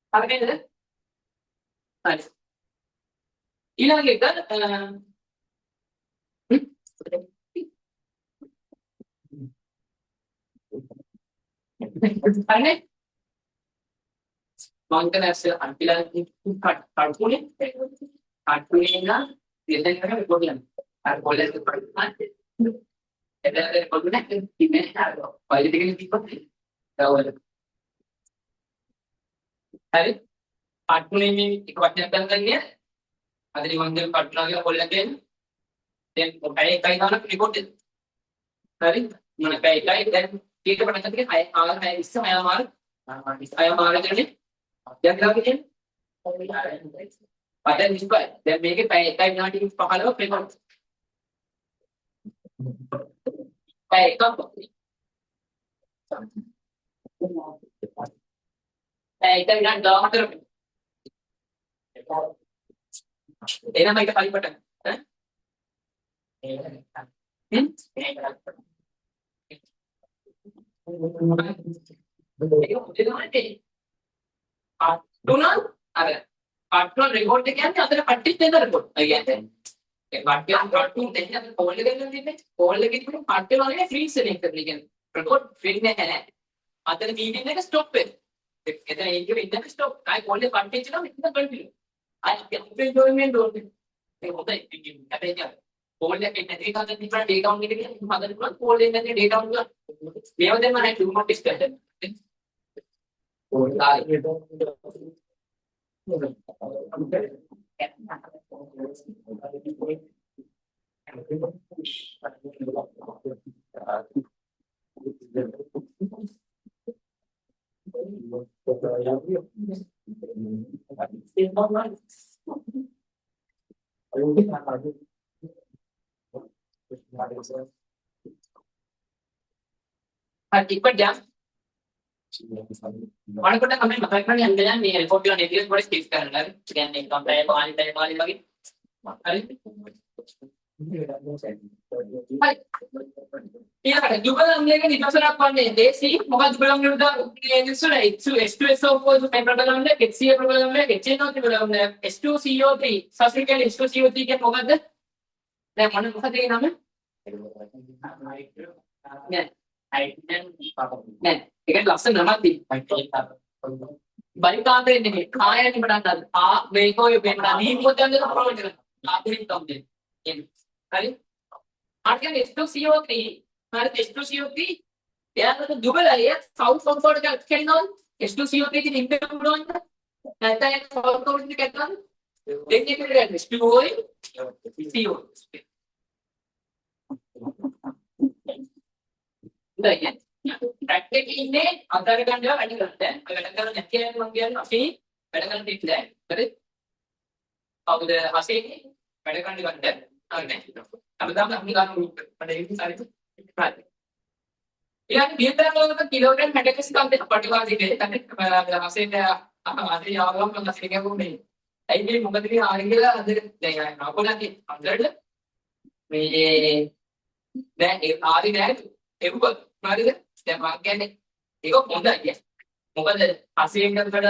Apa itu? Nice. Hilang gitu. Aneh. Mungkin hasil ampilan itu kartunya, kartunya biasanya bergoyang. Boleh seperti itu. Ada berguna di mana? Kalau itu kan tipe. Tahu. Hari kartunya ini ikutnya kan ada di manggil kartu lagi boleh kan? Dan kayak mana report hari mana kayak dan kita pernah kan kayak istilah ayam malam ini yang lagi kan pada nisbat dan mereka kayak nanti pahala report kayak apa kayak nanti dalam terus ini mereka kali pada itu nanti kartunan ada kartunan report කියන්නේ අතර කට්ටිත් නේද report. ඒ කියන්නේ ඒ කට්ටියන් cartoon දෙන්න call එක ගන්න දෙන්නේ. Call එකේ තිබුණ කට්ටිය වගේ ෆ්‍රීස් එක කරලා කියන්නේ report ෆ්‍රී නැහැ. අතර මීටින් එක ස්ටොප් වෙනවා. එතන ඒක ඉන්න ස්ටොප්. ආයි කෝල් එක කට්ටිය කියනවා ඉතින් කන්ටිනියු. ආයි අපේ ජොයින්මන්ට් ඕනේ. ඒක හොඳයි. හැබැයි කියන්නේ කෝල් එකේ නැති කන්ට තිබුණ ඩේටා ඔන් එක කියන්නේ හදන්න පුළුවන්. කෝල් එකේ නැති ඩේටා ඔන් ගන්න. මේව දෙන්න මම ටූ නොටිස් කරලා. Ikut jam. Orang kita kami makan yang dengan ni report yang dia boleh skip kan kan dengan ni sampai kali lagi hari iya juga namanya kan itu sudah apa nih desi maka juga namanya udah ini sudah itu H2SO4 itu problem namanya HCl problem namanya HNO itu problem namanya H2CO3 subsequent H2CO3 kan maka deh nah mana maka dia namanya nah ඒක ලස්සන නමක් තියෙනවා. බලිකාන්තේ නෙමෙයි කායයෙන් බලන්න මේක ඔය වෙන නීම පොතෙන්ද project ආපරින් තමයි. හරි? අර්ගන් H2CO3 හරි H2CO3 එයාකට දුබලයි සවුත් කම්ෆර්ට් එක කියනවා H2CO3 ඉතින් ඉම්පෙක්ට් වුණොත් නැත්නම් ඒක සවුත් කම්ෆර්ට් එක ගන්න දෙන්නේ කියලා H2O CO. ඉතින් ප්‍රැක්ටිකලි ඉන්නේ අතර ගන්නවා වැඩි කරන්න. වැඩ කරන නැති අය මම කියන්නේ අපි වැඩ කරන ටික නෑ. හරි? කවුද හසේනේ වැඩ කරන්න ගන්න. හරි. අපදාම අපි ගන්න මට ඒක සාරිත. හරි. ඊළඟ බියතරන් වලට කිලෝග්‍රෑම් 60 කන්ට පටිවාදීනේ. තමයි හසේට ආදී ආවම මම හසේට ගියොත් ඇයි මේ මොකද මේ ආරි කියලා අද දැන් අපෝලගේ 100 මේ දැන් ඒ ආරි නෑ ඒක හරිද? දැන් මම කියන්නේ ඒක හොඳයි කියන්නේ. මොකද 80 කට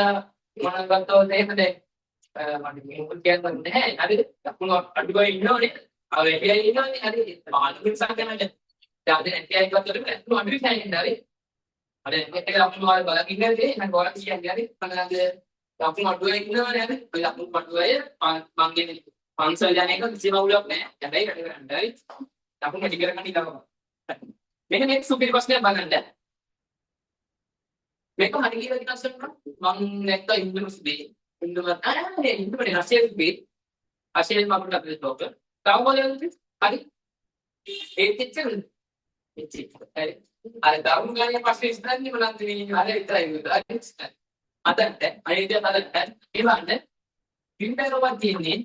මොනක් ගත්තොත් එහෙමද මට මේක කියන්න නැහැ. හරිද? ලකුණු අඩුවයි ඉන්නෝනේ. අර එළියේ ඉන්නෝනේ. හරිද? මානසික සංකේතනද. දැන් අද නැතියි ගත්තොත් ලකුණු අඩුයි කියන්නේ. හරිද? අර එකට ලකුණු වල බලන් ඉන්නේ මම ගෝල කියන්නේ හරිද? මම ලකුණු අඩුවයි ඉන්නෝනේ. හරිද? ඔය ලකුණු අඩුවයි මම කියන්නේ පන්සල් යන එක කිසිම අවුලක් නැහැ. හැබැයි වැඩ කරන්න. හරිද? ලකුණු ටික කරගන්න ඉන්නවා. මෙන්න මේක සුපිරි ප්‍රශ්නයක් බලන්න. මේක හරි කියලා විනාශ කරනවා. මම නැත්නම් ඉන්දුනුස්බේ. ඉන්දුමනේ රෂියස්බේ. රෂියස් මකට අපේ තෝක. තව මොකද? හරි. ඒත් එච්චර. හරි. අර දරුණු ගානේ ප්‍රශ්නේ ඉස්සරහින් මොනවද මේ අර විතරයි නේද? අදට අයිඩිය හදන්න. ඒවන්න බින්දරවක් තියෙන්නේ.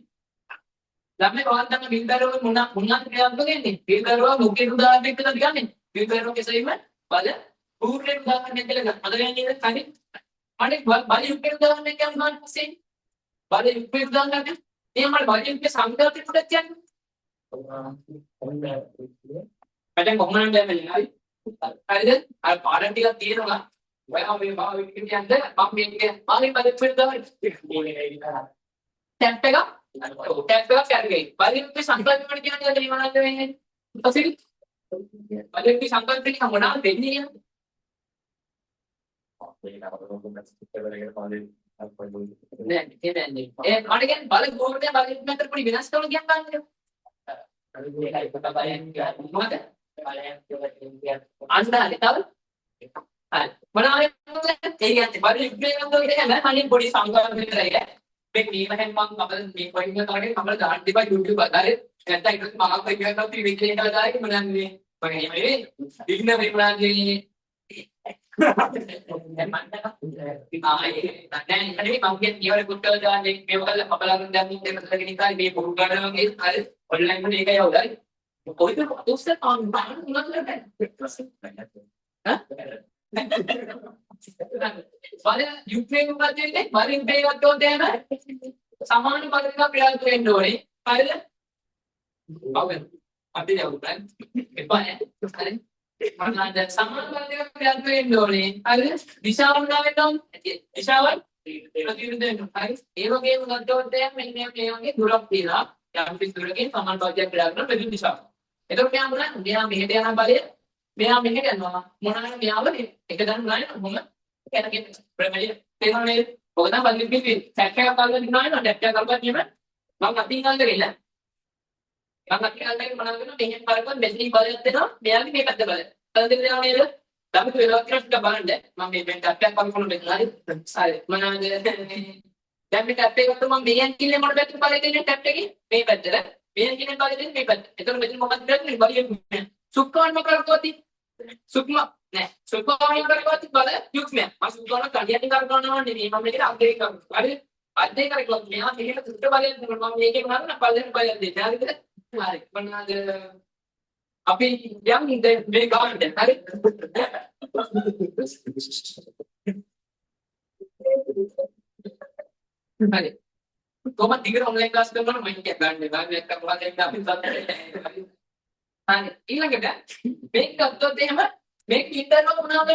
ළමයි වහන්දන්න බින්දරව මොනවද ක්‍රියාත්මක වෙන්නේ? බින්දරව මුඛේ උදාහරණ එක්කද කියන්නේ? විපේරෝ කෙසෙයිම බල පූර්ණේ උදාහරණයක් කියලා ගන්න. අද කියන්නේ කලින් අනේ බල යුක්තේ උදාහරණයක් කියනවා පස්සේ බල යුක්තේ උදාහරණයක් මේ මම බල යුක්තේ සංකල්පෙට පොඩක් කියන්නේ. පැටන් කොහොමද යන්නේ හරි. හරිද? අර පාඩම් ටිකක් තියෙනවා. ඔයා මේ භාවිත කියන්නේ මම මේක මාගේ බල යුක්තේ උදාහරණ ටැප් එක ටැප් එකක් කරගයි. බල යුක්තේ සංකල්පෙට කියන්නේ මොනවද වෙන්නේ? පස්සේ බල යුක්තේ සංකල්පෙට මොනවද වෙන්නේ? නෑ කියන්නේ ඒ මට කියන්නේ බල ගෝල්ඩ් එක බල මැතර පොඩි වෙනස්කම් කියන්නේ මොකද අන්දාලේ තව හරි මොනවද ඒ කියන්නේ බල යුග්‍රේ නම් කියන්නේ මම පොඩි සංගම් විතරයි මේ නීමහෙන් මම අපල මේ පොයින්ට් එක තමයි අපල දාන්න දෙපා YouTube අදාලේ නැත්නම් ඒක මම කියනවා ත්‍රිවිධයෙන් කළා දායි මොනන්නේ මම මේ ඉන්න මේ මොනන්නේ දැන් මම කියවල කුට්ටල දාන්නේ මේක කළා අපලන් දැන් දෙන්න දෙගෙන ඉඳලා මේ පුරු ගන්න වගේ අර ඔන්ලයින් වල ඒකයි හොදයි කොයිද උස්සත් ආන් බාන උනත් ඈ වල යුක්‍රේන වලදී වරින් බේවත් ඕනේ සමාන පදයක ප්‍රයත්න වෙන්න ඕනේ හරිද ඔව් අපි දැන් එපානේ හරි මම දැන් සමාන පදයක ප්‍රයත්න වෙන්න ඕනේ හරිද දිශාව උනාවෙන්න ඕනේ දිශාවල් ප්‍රතිවිරුද්ධ වෙන්න හරි ඒ වගේම ගත්තොත් දැන් මෙන්න මේ වගේ දුරක් තියෙනවා යම් කිසි දුරකින් සමාන පදයක් ප්‍රයත්න කරන ප්‍රතිවිරුද්ධ දිශාව එතකොට මෙයා මොනවද මෙයා මෙහෙට යන බලය මෙයා මෙහෙට යනවා මොනවාද මෙයාව එක දන්න නෑ මොන කැරගෙන ප්‍රමේය තේරුණේ ඔක තමයි බලින් කිව්වේ ටැප් එකක් අල්ලගෙන ඉන්නවා නේද ටැප් එකක් අල්ලගෙන ඉන්න මම අතින් අල්ලගෙන ඉන්න මම අතින් අල්ලගෙන මොනවද කරන්නේ මෙහෙන් බලපන් මෙතනින් බලයක් දෙනවා මෙයාගේ මේ පැත්ත බලය අල්ලගෙන යනවා නේද ළමයි වෙලාවක් කියලා බලන්න මම මේ ටැප් එකක් අල්ලගෙන දෙන්න හරි හරි මොනවද දැන් මේ ටැප් එකකට මම මෙහෙන් කිල්ලේ මොන පැත්තට බලය දෙන්නේ ටැප් එකේ මේ පැත්තට මෙහෙන් කිල්ලේ බලය දෙන්නේ මේ පැත්තට එතකොට මෙතන මොකක්ද කරන්නේ බලිය සුක්කාන් මොකක්ද සුක්ම නෑ සුක්කාන් කරගත්ත බල යුක්මය මම සුක්කාන කඩියට කරගන්නවා නෙමෙයි මම මේකට අප්ඩේට් කරනවා හරි අද්දේ කරගන්න මෙයා මෙහෙට සුට්ට බලයෙන් මම මේකේ මොනවාද පල්ලෙන් බලයෙන් දෙන්න හරිද හරි මොනවාද අපි යම් මේ ගානට හරි හරි කොහොමද දිගට ඔන්ලයින් ක්ලාස් කරනවා මම කිය ගන්න ගානක් කරලා දෙන්න අපි සත්‍යයි හරි ඊළඟට මේක ගත්තොත් එහෙම මේක ඉන්ටර්නල් මොනවද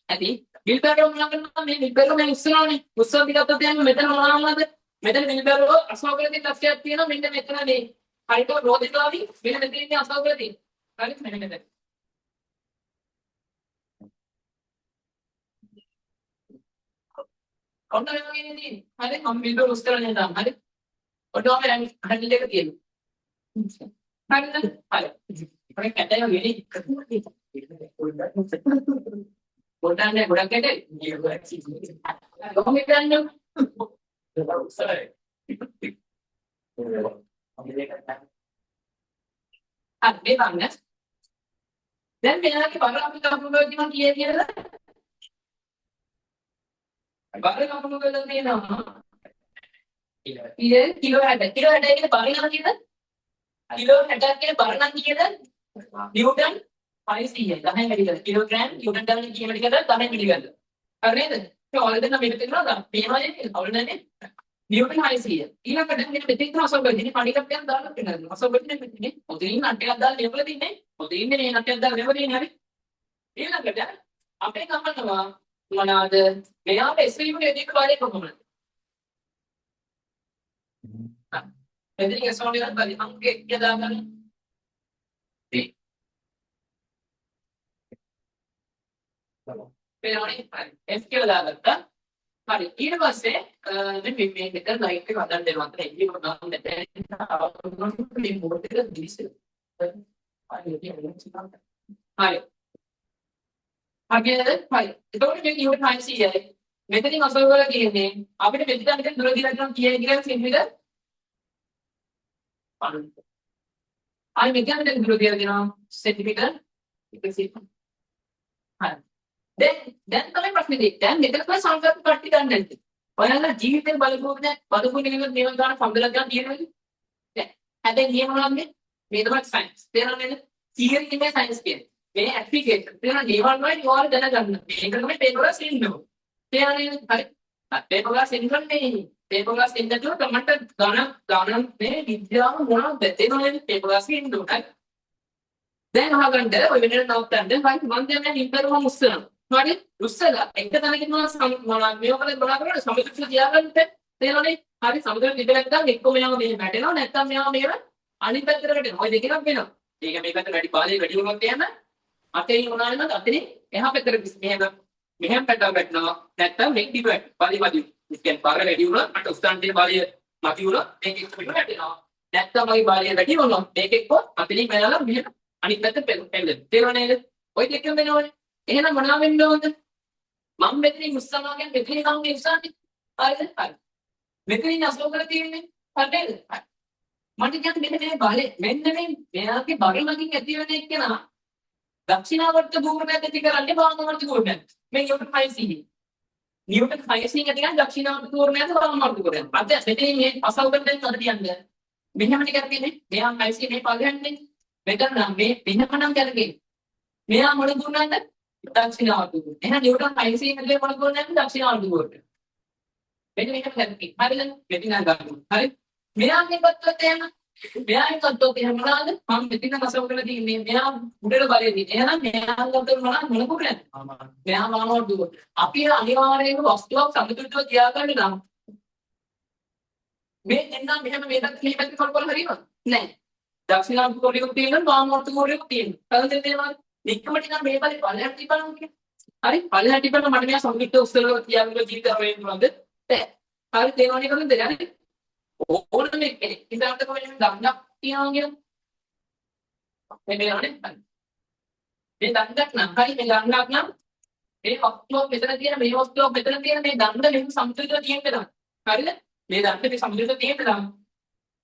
ඇති ඉන්ටර්නල් මොනවද මේ ඉන්ටර්නල් මේ ඉස්සරහනේ උස්සන් දිගත්තොත් එහෙම මෙතන මොනවද මෙතන ඉන්ටර්නල් අස්වගලදී තත්ත්වයක් තියෙනවා මෙන්න මෙතන මේ හරියට රෝදිකාවි මෙන්න මෙතන ඉන්නේ අස්වගලදී හරි මෙන්න මෙතන ඔන්න මේ වගේ නේ තියෙන්නේ හරි මම වින්ඩෝ උස් කරලා නේද හරි ඔතන මේ හැන්ඩල් එක තියෙනවා හරිද හරි ඔය කැටය වෙලි පොඩ්ඩක් ගොඩක් කැටේ කොහොමද කරන්නේ මේ ගන්න දැන් මෙයාගේ බර අපි කම්පියුටර් මම කීයේ කියලාද බර කම්පියුටර් වල තියෙනවා කිලෝ 60 කිලෝ 60 කියන බර නම් කියද කිලෝ 60ක් කියන බර නම් කියද නිව්ටන් 500 10 මිලිග්‍රෑම් කිලෝග්‍රෑම් නිව්ටන් ගන්න කියන මිලිග්‍රෑම් 10 මිලිග්‍රෑම් හරි නේද ඒ ඔයාලා දෙන්න මෙතන තියෙනවා පේනවා නේද ඔයාලා නිව්ටන් 600 ඊළඟට මෙන්න මෙතන අසෝබෙන්නේ පඩිකක් ටිකක් දාලා තියෙනවා අසෝබෙන්නේ මෙතන පොතේ නටයක් දාලා නෙවල තින්නේ පොතේ ඉන්නේ මේ නටයක් දාලා නෙවල තින්නේ හරි ඊළඟට අපේ ගමනවා මොනවාද මෙයාට ස්ලීව් එකේ දිග බලය කොහොමද මෙතන සෝනියක් බලි අංකේ යදා ගන්න පේනවනේ F කියලා දාගත්තා හරි ඊට පස්සේ දැන් මේ මෙතන ලයිට් එක හදන්න දෙනවා අතන එළිය ගන්න දැන් මේ බෝඩ් එක දිලිසෙ හරි හරි එතකොට මේ යුනිට් 500යි මෙතනින් අසල් වල කියන්නේ අපිට මෙතන දුර දිලා ගන්න කීයද කියලා සෙන්ටිමීටර් 5 ආයි මෙතන දුර දිලා දෙනවා සෙන්ටිමීටර් 100 හරි දැන් තමයි ප්‍රශ්නේ තියෙන්නේ. දැන් මෙතන තමයි සංකල්ප කට්ටි ගන්න නැති. ඔයාලා ජීවිතේ බලපු කෙනෙකුට නිවන් ගන්න සම්බලක් ගන්න තියෙනවද? නෑ. හැබැයි නියම මොනවද? මේ තමයි සයන්ස්. තේරෙනවද? තියරි නෙමෙයි සයන්ස් කියන්නේ. මේ ඇප්ලිකේෂන් තියෙන දේවල් වලින් ඔයාලා දැනගන්න. මේක තමයි පේපර්ස් ඉන්නෝ. තේරෙනවද? හරි. පේපර්ස් ඉන්නන්නේ පේපර්ස් ඉන්නකොට තමයි ගණන් මේ විද්‍යාව මොනවද? තේරෙනවද? පේපර්ස් ඉන්නෝ. හරි. දැන් අහගන්න ඔය වෙනද නවත්තන්න. හරි මම දැන් මම ඉම්පර්ෆෝම් උස්සනවා. හරි. උස්සලා එක තැනකින් මොනවා මේකද මොනවා කරන්නේ? සමුද්‍රය තියාගන්න. තේරෙනවද? හරි සමුද්‍රය තිබෙලා නැත්නම් එක්ක මෙයාම මෙහෙම වැටෙනවා නැත්නම් මෙයාම මෙහෙම අනිත් පැත්තට වැටෙනවා. ඔය දෙක එකක් වෙනවා. ඒක මේ පැත්තට වැඩි පාළේ වැඩි වුණොත් එහෙම අතේ මොනවා වෙනවද? අතේ එහා පැත්තට මෙහෙම පැත්තට වැටෙනවා. නැත්නම් මේක දිගට පාළේ මදි. ඒ කියන්නේ පාර වැඩි වුණොත් අට උස්තාන්ටේ පාළේ මදි වුණොත් මේක එක්ක පිට වැටෙනවා. නැත්නම් මගේ පාළේ වැඩි වුණොත් මේක එක්ක අතේ මෙයාලා මෙහෙම අනිත් පැත්තට පෙළෙනවා. තේරුණා නේද? ඔය දෙකම වෙනවනේ. එහෙනම් මොනවා වෙන්න ඕනද? මම මෙතනින් උස්සනවා කියන්නේ මෙතනින් නම් මේ උස්සන්නේ. හරිද? හරි. මෙතනින් අසල කරලා තියෙන්නේ. හරිද? හරි. මට කියන්නේ මෙන්න මේ බලේ මෙන්න මේ මෙයාගේ බරලකින් ඇති වෙන එක්කෙනා දක්ෂිනාවර්ත ධූරණයක් ඇති කරන්නේ වාමාවර්ත ධූරණයක්. මේ නිව්ටන් 5C. නිව්ටන් 5C ඇති කරන්නේ දක්ෂිනාවර්ත ධූරණයක් වාමාවර්ත ධූරණයක්. අද මෙතනින් මේ අසල කරලා දැන් අද කියන්නේ. මෙහෙම ටිකක් තියෙන්නේ. මෙයා 5C මේ පල්ලෙන්නේ. මෙතන නම් මේ මෙහෙම නම් කරගෙන. මෙයා මොන දුන්නද? දක්ෂිනාවර්ත ධූරණය. එහෙනම් නිව්ටන් 5C එකේ මොන දුන්නද? දක්ෂිනාවර්ත ධූරණය. මෙන්න මේක හැදෙන්නේ. හරිද? මෙතන ගන්න. හරි. මෙයාගේ පත්වත් එහෙම මෙයාගේ පත්වත් එහෙම මොනවාද මම මෙතන අසව කරලා තියෙන්නේ මෙයා උඩට බලේ තියෙන්නේ එහෙනම් මෙයා ගත්තොත් මොන කුරන්නේ මෙයා මානව දුව අපි අනිවාර්යයෙන්ම වස්තුවක් සමතුලිතව තියාගන්න නම් මේ දෙන්න මෙහෙම මේකට මේ පැත්තට කල්පන හරියනවා නෑ දක්ෂිණාර්ධ ගෝලියක් තියෙනවා වාමාර්ධ ගෝලියක් තියෙනවා හරිද තේරෙනවද නිකමට නම් මේ බලේ පල්ලෙහාට තිබ්බනම් කියන්නේ හරි පල්ලෙහාට තිබ්බනම් මට මෙයා සමතුලිතව උස්සලා තියාගන්න ජීවිතය වෙන්නවද බෑ හරි තේරෙනවනේ කොහොමද යන්නේ ඕනම කෙනෙක් ඉඳන්ට කොහෙන්ද දණ්ඩක් තියනවා කියලා මේ නේද මේ දණ්ඩක් නම් හරි මේ දණ්ඩක් නම් මේ වස්තුවක් මෙතන තියෙන මේ වස්තුවක් මෙතන තියෙන මේ දණ්ඩ මෙහෙම සමතුලිතව තියෙන්න තමයි හරිද මේ දණ්ඩ මේ සමතුලිතව තියෙන්න නම්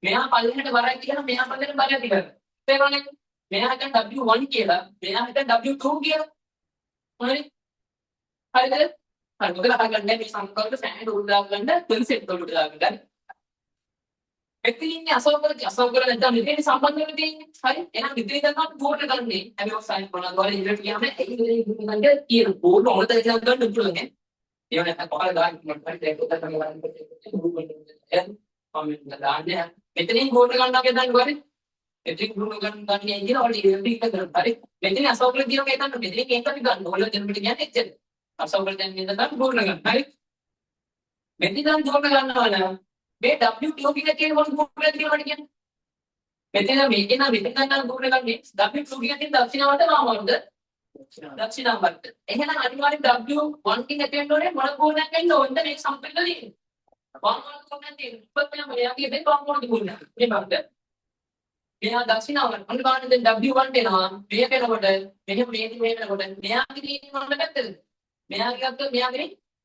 මෙහා පල්ලෙහාට වරයි කියලා මෙහා පල්ලෙහාට බරයි කියලා තේරුණානේ මෙහා හිටන් W1 කියලා මෙහා හිටන් W2 කියලා හරි හරිද හරි මොකද අහගන්න මේ සංකල්ප සෑහෙන උඩ දාගන්න කන්සෙප්ට් වලට දාගන්න මෙතනින්නේ අසවකල නැත්නම් මෙතන සම්බන්ධ වෙලා තියෙන්නේ. හරි. එහෙනම් මෙතනින් තමයි බෝඩ් එක ගන්නෙ. හැබැයි සයින් කරනවා ගාලා ඉල්ලට ගියාම ඒ ඉල්ලේ ගන්න කියන බෝඩ් ඕනද කියලා ගන්න පුළුවන් නේ. ඒව නැත්නම් කොහොමද දාන්න මට පරිදි ඒක තමයි බලන්න බෑ. මෙතනින් බෝඩ් එක ගන්නවා කියලා ගන්න එතින් බෝඩ් ගන්න කියලා ඔලි ඉල්ලට කරනවා. හරි. මෙතන අසවකල දිනන එක තමයි මෙතනින් ඒක අපි ගන්න. ඔයලා දෙන්නට කියන්නේ එච්චර. අසවකල දැන් ඉඳන් තමයි බෝඩ් ගන්න. හරි. මෙතනින් බෝඩ් ගන්නවා නම් මේ W2 කියන මොන දුරද කියලා මට කියන්න. මෙතන මේකේ නම් මෙතන නම් දුර ගන්නේ W2 කියන්නේ දක්ෂිනාවට වාමාවර්ත. දක්ෂිනාවර්ත. එහෙනම් අනිවාර්යෙන් W1 කින් ඇති වෙන්න ඕනේ මොන ගුණයක් එන්න ඕනද මේ සම්පූර්ණදී. වාමාවර්ත ගුණයක් තියෙන. ඉතින් මම මෙයාගේ දෙන්න වාමාවර්ත ගුණයක්. මේ බක්ද. මෙයා දක්ෂිනාවර්ත. අන්න බලන්න දැන් W1 එනවා. මේ වෙනකොට මෙහෙම මේ වෙනකොට මෙයාගේ තියෙන මොන පැත්තද? මෙයාගේ ගත්තොත්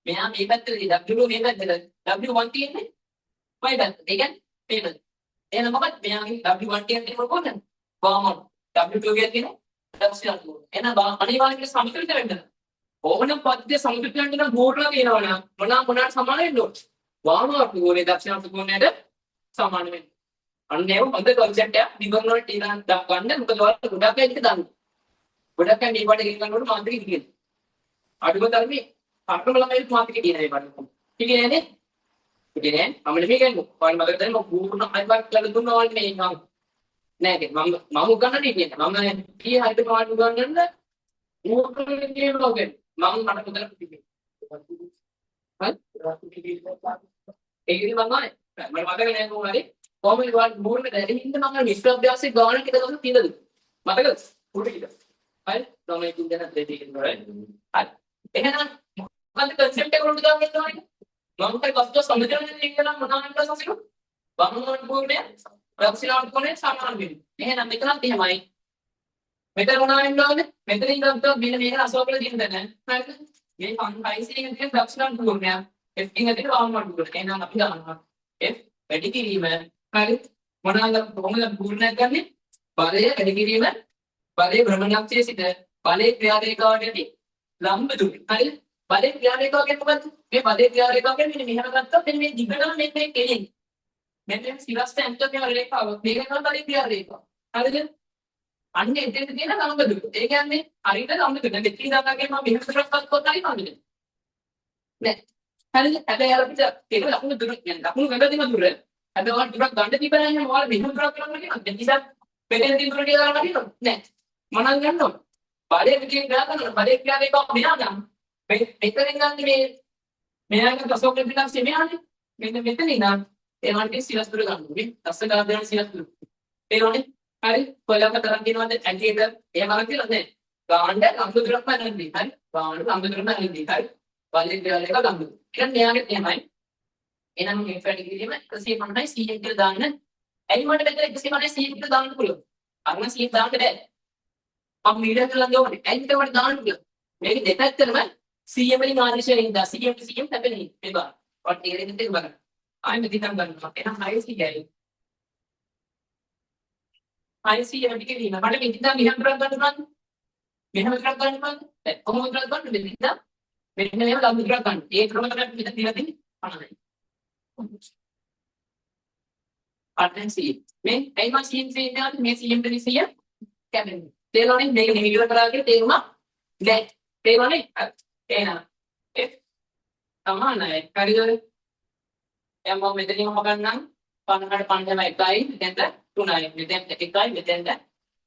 මෙයා මේ පැත්තේ W2 මේ පැත්තේ W1 තියෙන්නේ කොයි පැත්ත? ඒ කියන්නේ මේ පැත්ත. එහෙනම් මොකක්ද මෙයාගේ W1 කියන්නේ මොකක්ද? වාමන. W2 කියන්නේ දක්ෂිනාර්ධ ගෝල. එහෙනම් අනිවාර්යයෙන් සමතුලිත වෙන්න. ඕනම පද්ධතිය සමතුලිත වෙන්න නම් ගෝලලා කියනවනම් මොනවාට සමාන වෙන්න ඕන? වාමාර්ධ ගෝලයේ දක්ෂිනාර්ධ ගෝලයට සමාන වෙන්න. අන්න ඒක හොඳ කන්සෙප්ට් එකක්. නිගමන වලට ඉඳන් ගන්න. මොකද ඔයාලා ගොඩක් අය ඒක දන්න. ගොඩක් අය මේ පාඩේ ගන්නකොට මාත්‍රික කියන. අඩුම තරමේ අටම ළමයි මාත්‍රික කියන මේ පාඩේ. ඉතින් නේද? ඉතින් මම මේ කියන්නේ ඔයාලා මතක දැන් මම ගුරුතුමන් අයිබක් කියලා දුන්නා වගේ නේ මම නෑ මම උගන්නන්නේ කියන්නේ මම කී හරිද පාඩු උගන්නන්න ඕකනේ කියනවා මම මට මුදල් පිටිපේ හරි ඒකේ මම මට මතක නෑ කොහොමද කොහොමද ඔයාලා මූලික දැනෙන්න මම විශ්වාසය ගාන කියලා දවස් තියෙනද මතකද පොඩි කිද හරි තමයි තුන්දෙනා දෙදී කියනවා හරි එහෙනම් මොකද්ද කන්සෙප්ට් එක උඩ දාන්න ඕනේ මම කයි වස්තුව සම්බන්ධයෙන් කියලා මොනවද සසිරු වමන ගුණය දක්ෂිනාර්ධ ගුණය සමාන වෙන්නේ. එහෙනම් මෙතනත් එහෙමයි. මෙතන මොනවා වෙන්න ඕනද? මෙතනින් ගත්තොත් මෙන්න මේක අසවකල දින්න දැන. හරිද? මේ 5 එකෙන් තියෙන දක්ෂිනාර්ධ ගුණය F එකෙන් තියෙන වාමන ගුණය. එහෙනම් අපි ගන්නවා F වැඩි කිරීම හරි මොනවාද කොහොමද ගුණයක් ගන්නෙ? බලය වැඩි කිරීම බලයේ භ්‍රමණක්ෂයේ සිට බලයේ ක්‍රියාරේඛාවට යටි ලම්බ දුර. හරිද? බලයේ ක්‍රියාරේඛාව කියන්නේ මොකක්ද? මේ බලයේ ක්‍රියාරේඛාව කියන්නේ මෙන්න මෙහෙම ගත්තොත් මෙන්න මේ දිගටම මෙන්න මේ කෙලින්. මෙන්න මේ සිරස්ත ඇන්ටෝ කියන රේඛාව. මේක තමයි බලයේ ක්‍රියාරේඛාව. හරිද? අන්න එතෙන්ද තියෙන ළඟ දුර. ඒ කියන්නේ හරියට ළඟ දුර. දැන් දෙකේ දාගන්නේ මම මෙහෙම කරපත් කොත් හරි මන්නේ. නෑ. හරිද? හැබැයි අර අපිට තියෙන ලකුණු දුර කියන්නේ ලකුණු ගන්න තියෙන දුර. හැබැයි ඔයාලා දුරක් ගන්න තිබ්බනම් ඔයාලා මෙහෙම කරක් කරන්න කියනවා. දැන් ඉතින් පෙරේන දින දුර කියලා ගන්න කියනවා. නෑ. මොනවාද ගන්න ඕන? බලයේ විදියෙන් ගා ගන්න. බලයේ කියන්නේ කොහොමද මෙහා ගන්න. මෙතනින් ගන්න මේ මෙයාගේ දසෝක දෙකක් සෙමියානේ. මෙන්න මෙතන ඉඳන් ඒවට සිරස් දුර ගන්න ඕනේ. දස ගාන දෙන සිරස් දුර. තේරුණානේ? හරි. කොලක තරම් දිනවද ඇන්ටිද? එහෙම අරන් කියලා නෑ. ගාන්න අඟු දුරක් නැන්නේ. හරි. ගාන්න අඟු දුරක් නැන්නේ. හරි. බලයේ දේවල් එක ගන්න. ඊට මෙයාගේ එහෙමයි. එහෙනම් මේ ෆැටි කිරීම 150යි 100 කියලා දාන්න. ඇයි මට මෙතන 150යි 100 කියලා දාන්න පුළුවන්? අරන 100 දාන්න බෑ. මම මීඩියම් කරලා ගියොත් ඇයි මට දාන්න පුළුවන්? මේක දෙපැත්තටම 100 වලින් ආදිශයෙන් ඉඳලා 100 100 හැපෙන්නේ. මේ බා. වත් ඉරෙන්න දෙන්න බලන්න. ආයෙත් දිහම් ගන්නවා. එහෙනම් 600යි. 600 වැඩි කිරීම. මට මෙතන මෙහෙම කරක් ගන්න පුළුවන්ද? මෙහෙම කරක් ගන්න පුළුවන්ද? දැන් කොහොමද කරක් ගන්න මෙතන? මෙන්න මේව ලම්බ කරක් ගන්න. ඒ ක්‍රම තමයි මෙතන තියලා තියෙන්නේ 50යි. අටෙන් සී. මේ ඇයි මම සීන් සීන් යන්නේ මේ සීන් දෙවි 100 කැමෙන්නේ. තේරෙනවනේ මේක නිවිල කරා කියලා තේරුම දැන් තේරෙනවනේ එහෙනම් F සමානයි. හරිද? දැන් මම මෙතනින් මොකක් ගන්නම් 50ට 5ම 1යි මෙතෙන්ට 3යි මෙතෙන්ට 1යි මෙතෙන්ට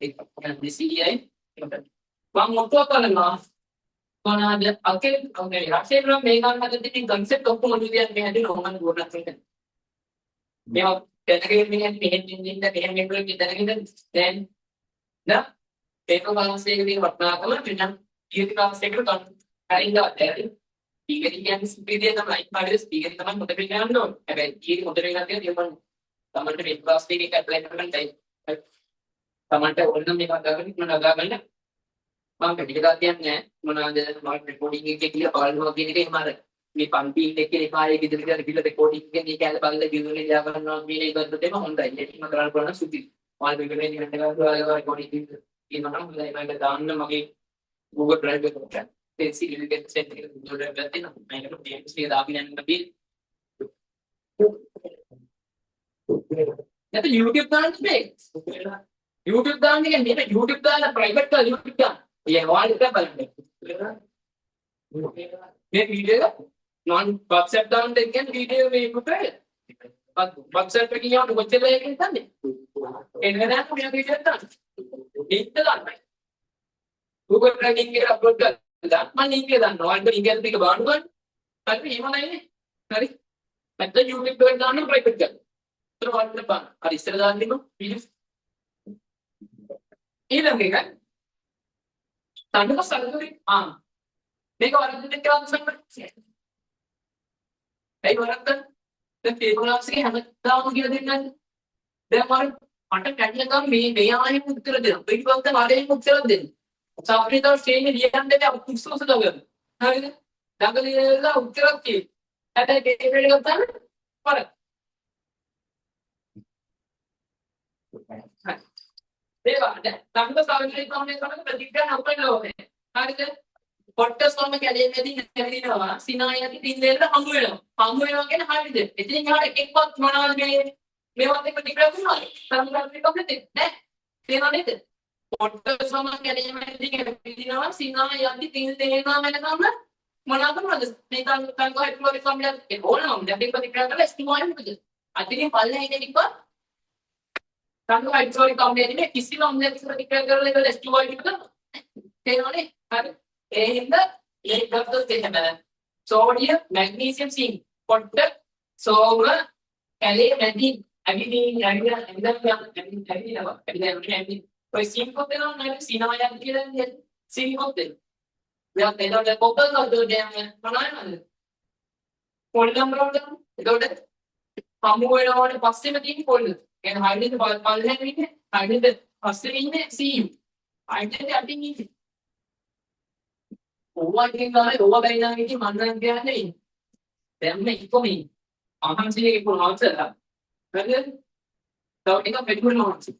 1යි මම මොකක්ද කරනවා කොහොමද අකේ ඔකේ රක්ෂේ කරන මේ ගන්න හදද්දී concept ඔක්කොම නිදියන් මේ හැදෙන ඕමන ගොඩක් තියෙනවා මේවා දැනගෙන මෙහෙන් මෙහෙන් දැනගෙන දැන් නා ඒක balance එකේ වටනාකම වෙන කීයක balance එකට ගන්න හරියනවා දැන් ස්පීකර් කියන්නේ ස්පීකරේ තමයි පාඩේ ස්පීකරේ තමයි හොඳට ගන්න ඕනේ. හැබැයි කීයක හොඳට ගන්න තියෙනවා තමන්ට වෙබ් බ්‍රවුසර් එකේ ඇප්ලයි කරන්න තයි. තමන්ට ඕන මේක අදාගන්න මම අදාගන්න මම පිටිකලා කියන්නේ මොනවාද මම රෙකෝඩින් එකේ කියලා බලනවා කියන එකේ මාර මේ පන්ති එකේ කායේ ගෙදර ගිහලා කියලා රෙකෝඩින් එකේ මේ කැල බලලා ගිහුනේ ලියා ගන්නවා කියන එකත් දෙම හොඳයි. ඒක මම කරන්න පුළුවන් සුදි. මම වෙන්නේ නිකන් ගන්නවා රෙකෝඩින් එකේ කියනවා නම් මම දාන්න මගේ Google Drive එකට. ඒ සිලිකට් සෙට් එක Google Drive එකත් තියෙනවා. මේකට DMS එක දාගෙන යන්න බෑ. නැත්නම් YouTube දාන්න බෑ. YouTube දාන්න කියන්නේ මේක YouTube දාන්න ප්‍රයිවට් කරලා YouTube දාන්න. ඒ ඔයාලට බලන්න. මේ වීඩියෝ non WhatsApp දාන්න කියන්නේ වීඩියෝ මේ පුතේ. WhatsApp එකේ යවන්න කොච්චර එකකින් තන්නේ. එන්න දැන් මේ වීඩියෝ දාන්න. ලින්ක් දාන්න. Google Drive එකේ අප්ලෝඩ් කරලා මම ලින්ක් එක දාන්න. ඔයාලට ලින්ක් එක ටික බලන්න ගන්න. හරි එහෙම නැන්නේ. හරි. නැත්නම් YouTube එකට දාන්න ප්‍රයිවට් කරලා. ඒතර වන්න බං. හරි ඉස්සර දාන්න දෙමු. ඊළඟ එක තණ්ඩක සල්ලුරි මේක වරද්දන්න කියලා සම්මත. ඒ වරද්දන්න දැන් පේපර්ස් එකේ හැමදාම කියලා දෙන්නේ. දැන් මට කැඩලා ගම මේ ආයෙත් උත්තර දෙනවා. පිටිපස්ස වරේම උත්තර දෙන්න. සාප්‍රිතව ස්ටේජ් ලියන්න දෙයක් උත්සවස දවල්. හරිද? දඟලිලා උත්තරක් තියෙයි. හැබැයි පේපර් එක ගත්තාම වරද. ඒවා දැන් තණ්ඩක සල්ලුරි තමයි ප්‍රතික්‍රියා නොකරන ඕනේ. හරිද? පොට්ටස් කොම කැඩෙන්නේදී නැතිනවා සිනායති තින්දේට හමු වෙනවා කියන්නේ හරියද එතනින් එහාට එක්කවත් මොනවද මේවත් එක්ක ටිකක් වුණාද සම්බන්ධ කම්ප්ලීට් නෑ තේරෙනව නේද පොට්ටස් කොම කැඩෙන්නේදී නැතිනවා සිනායති තින්දේනවා වෙනකම් මොනවා කරනවද මේ තංග හයිඩ්‍රොලික් කම්ප්ලීට් ඒ ඕනම දැන් මේක ප්‍රතික්‍රියා කරලා ස්ටිමුලයි මොකද අදිරින් පල්ලෙහා ඉන්න ටික තංග හයිඩ්‍රොලික් කම්ප්ලීට් කිසිම අම්ලයක් ප්‍රතික්‍රියා කරලා ඒක ස්ටිමුලයි ටික තේරෙනවනේ හරි ඒ හින්දා ඒක ගත්තොත් එහෙම සෝඩියම් මැග්නීසියම් සිංක් පොට්ට සෝම කැලේ මැදි ඇවිදිනවා ඔය සිංක් පොත් දෙනවා නේද සිනායම් කියලා සිංක් පොත් දෙනවා දැන් එතකොට පොපල් කවුද දැන් මොනවද පොල්ලම් රෝඩම් එතකොට හමු වෙනවට පස්සේම තියෙන පොල්ල يعني හයිඩ්‍රජන් පල්ලෙන් ඉන්නේ හයිඩ්‍රජන් පස්සේ ඉන්නේ සීම් හයිඩ්‍රජන් යටින් ඉන්නේ ඕවාකින් ගානේ ඕවා බැරිනා කිව්ටි මන්දන් කියන්නේ දැන් මේ ඉක්කොමී අහංසිලේ කොහොමද හරිද? තව එකක් වැඩි කරනවා හරි.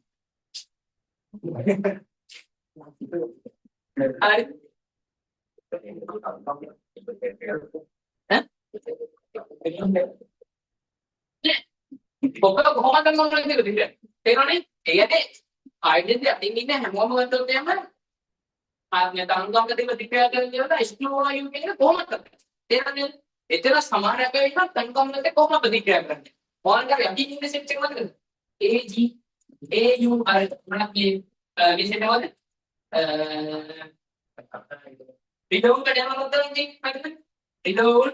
ඔක කොහොමද කරන්නේ කියලා තේරෙන්නේ? තේරෙන්නේ? ඒකනේ හයිඩ්‍රජන් අතින් ඉන්න හැමෝම ගත්තොත් එහෙම ආත්මය තරුණකම් දෙක ප්‍රතික්‍රියා කරන දේවල් H2O කියන එක කොහොමද කරන්නේ? තේරෙනවද? එතන සමහරක් වෙනවා තරුණකම් දෙක කොහොමද ප්‍රතික්‍රියා කරන්නේ? මොනවාද යටින් ඉන්න සෙට් එක මතකද? AG AU අර මොනක් කියන්නේ විශේෂවද? රිඩවුන් කට යනවා නැත්නම් හරිද? රිඩවුන්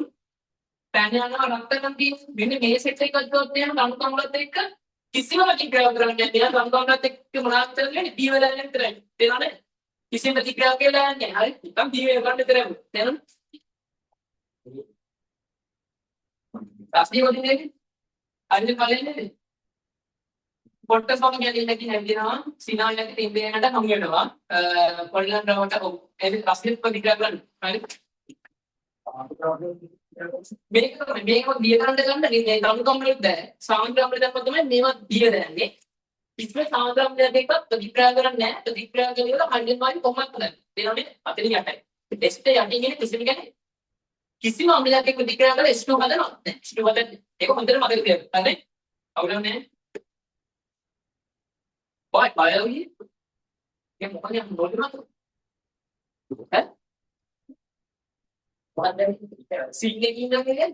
පැන යනවා රක්තකම් තියෙන මෙන්න මේ සෙට් එක ගත්තොත් එහෙම තරුණකම් වලත් එක්ක කිසිම ප්‍රතික්‍රියාවක් කරන්නේ නැහැ. තරුණකම් වලත් එක්ක මොනවද කරන්නේ? දී වෙලා යන විතරයි. තේරෙනවද? किसी प्रतिक्रिया के लिए नहीं हर तब दिए करने तेरे तेरन रास्ते वाली नहीं अन्य वाले नहीं पॉडकास्ट वाले क्या लेने की है कि ना सीना या कि इंडिया का हम ये डवा पढ़ना डवा का ऐसे रास्ते पर दिख रहा है मेरे को दिए करने का नहीं काम कंप्लीट है साउंड कंप्लीट है तो मैं मेरा दिए रहेंगे इसमें सावधान रहने का प्रतिक्रिया करना है प्रतिक्रिया करेगा तो हंड्रेड मार्क कॉमन करना है इन्होंने अपनी आता है टेस्ट पे यानी कि किसी ने क्या है किसी मामले जाके प्रतिक्रिया करें स्टू बदल स्टू बदल देखो मंदिर मदद किया है और हमने बहुत पाया हुई ये मुझे हम बोल रहा तो है बहुत सीखने की ना के लिए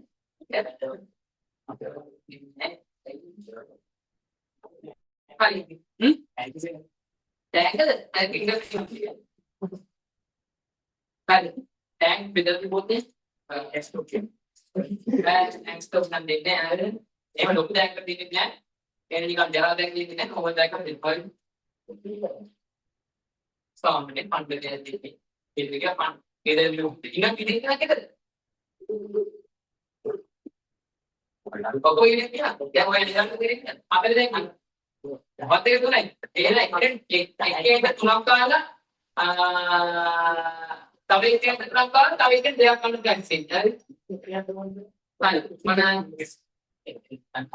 टैंक बिदर बोलते हैं एक्सटोक नाम देते हैं एक लोग टैंक कर देते हैं ये निकाल जरा टैंक देते हैं ओवर टैंक कर देते हैं सामने फंड देते हैं ये क्या फंड इधर लोग इधर किधर क्या कर कोई नहीं क्या कोई नहीं क्या आप इधर देख बहुत तेज तो नहीं ये ना एक चुनाव का आला तब एक चुनाव का तब एक देहा करने का है mana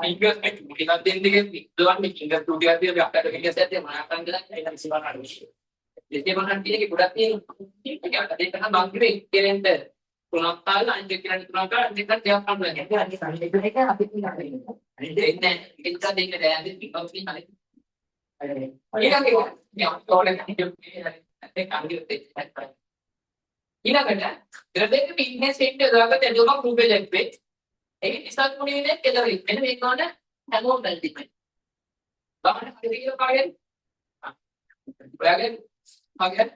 fingers kita tinggi doang fingers tuh dia dia apa tuh fingers dia mana kan dia dari sini mana jadi mana dia ki budak ni kita ada di tengah bangkiri kerender tulang tal anjir kira tulang tal anjir kan dia kan lagi ada di sana itu mereka habis ini kita dengar dia ada di bawah sini ini kan yang orang hidup ini kan dia ඊළඟට ද්‍රවයක පිට්නස් rate එක දාගත්ත ඇඩෝම ප්‍රූවල් එකක් වෙයි. ඒක නිසා මොනිනේ කෙලවරි. මෙන්න මේක ගන්න හැමෝම බැලුවා. බලන්න හරි කියලා කාගෙන්? ඔයාගෙන් ඔයාගෙන්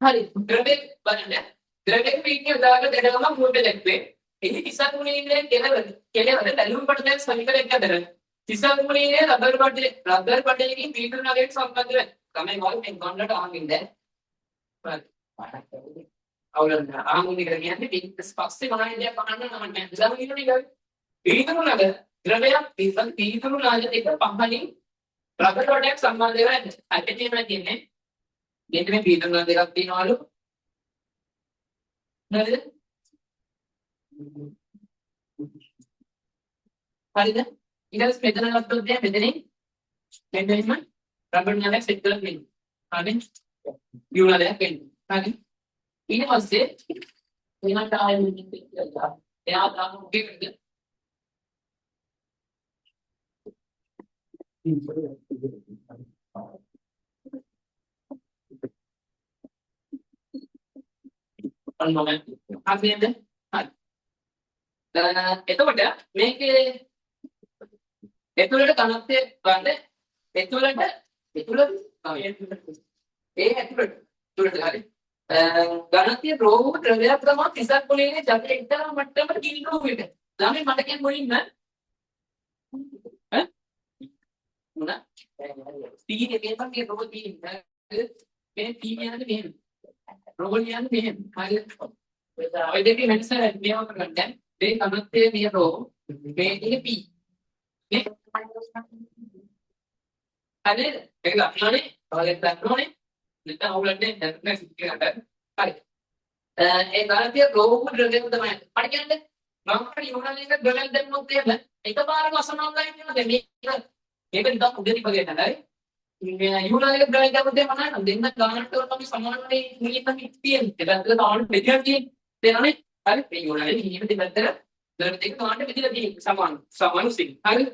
හරි ද්‍රවයක බලන්න. ද්‍රවයක පිට්නස් දාගත්ත ඇඩෝම ප්‍රූවල් එකක් වෙයි. ඒක නිසා මොනිනේ කෙලවරි බැලුම් පටලෙන් සමීකරණයක් හදන්න. නිසා මොනිනේ රබර් පටලකින් පීටු නගරයට සම්බන්ධ වෙයි. තමයි මොකක්ද මේ ගන්නට ආගින්ද? අවුලක් ආමුනි කරන්නේ පිටස් පස්සේ මොනවද පහන්න නමන්නේ ඉඳලා කියනනේ ගාවි පීතරු නග ද්‍රවයක් පීතරු නාජ දෙක පහලින් රබර් රොඩයක් සම්බන්ධ වෙලා ඇටේ මේ තියෙන්නේ දෙන්න මේ පීතරු නාජ දෙකක් තියෙනවලු නේද හරිද ඊට පස්සේ මෙතන ගත්තොත් දැන් මෙතනින් රබර් නාජයක් සෙට් කරලා තියෙනවා හරිද Yuna deh kan, tadi ini masih dengan cara yang kita ya ada mungkin kan one moment apa yang deh dan itu pada mereka itu ada kanatnya kan itu ඒ ඇතුළට හරි ගණිතය රෝග ද්‍රවයක් තමයි තිසක් පොළේ ජලයේ ඉතන මට්ටමට කිලෝ එක. ළමයි මට කියන්න මුලින්ම ඈ මොන ස්පීඩ් එකේ තමයි රෝග තියෙන්නේ. මේ ටීම් යනද මෙහෙම. රෝග යනද මෙහෙම. හරි. ඔය දෙකේ වෙනස මේව කරගන්න. මේ ගණිතයේ මේ රෝග මේ ඉන්නේ P. මේ හරි. ඒක ලක්ෂණනේ ඔයගෙන් දන්නෝනේ. Kita awalnya dari segi ada, hari. Nanti roh berjalan ke mana? Pergi anda, maka di mana ni kan berjalan dan mau dia lah. Itu barang asal lain ni ada ni. Ini kan dah udah dipakai anda. Ini mana ni berjalan ke mana? Nanti nak ganar tu orang saman ni kita mungkin. Kita tu orang belajar ni, dia ni, hari. Ini mana ni ini kita belajar. Lalu kita orang belajar ni saman sih, hari.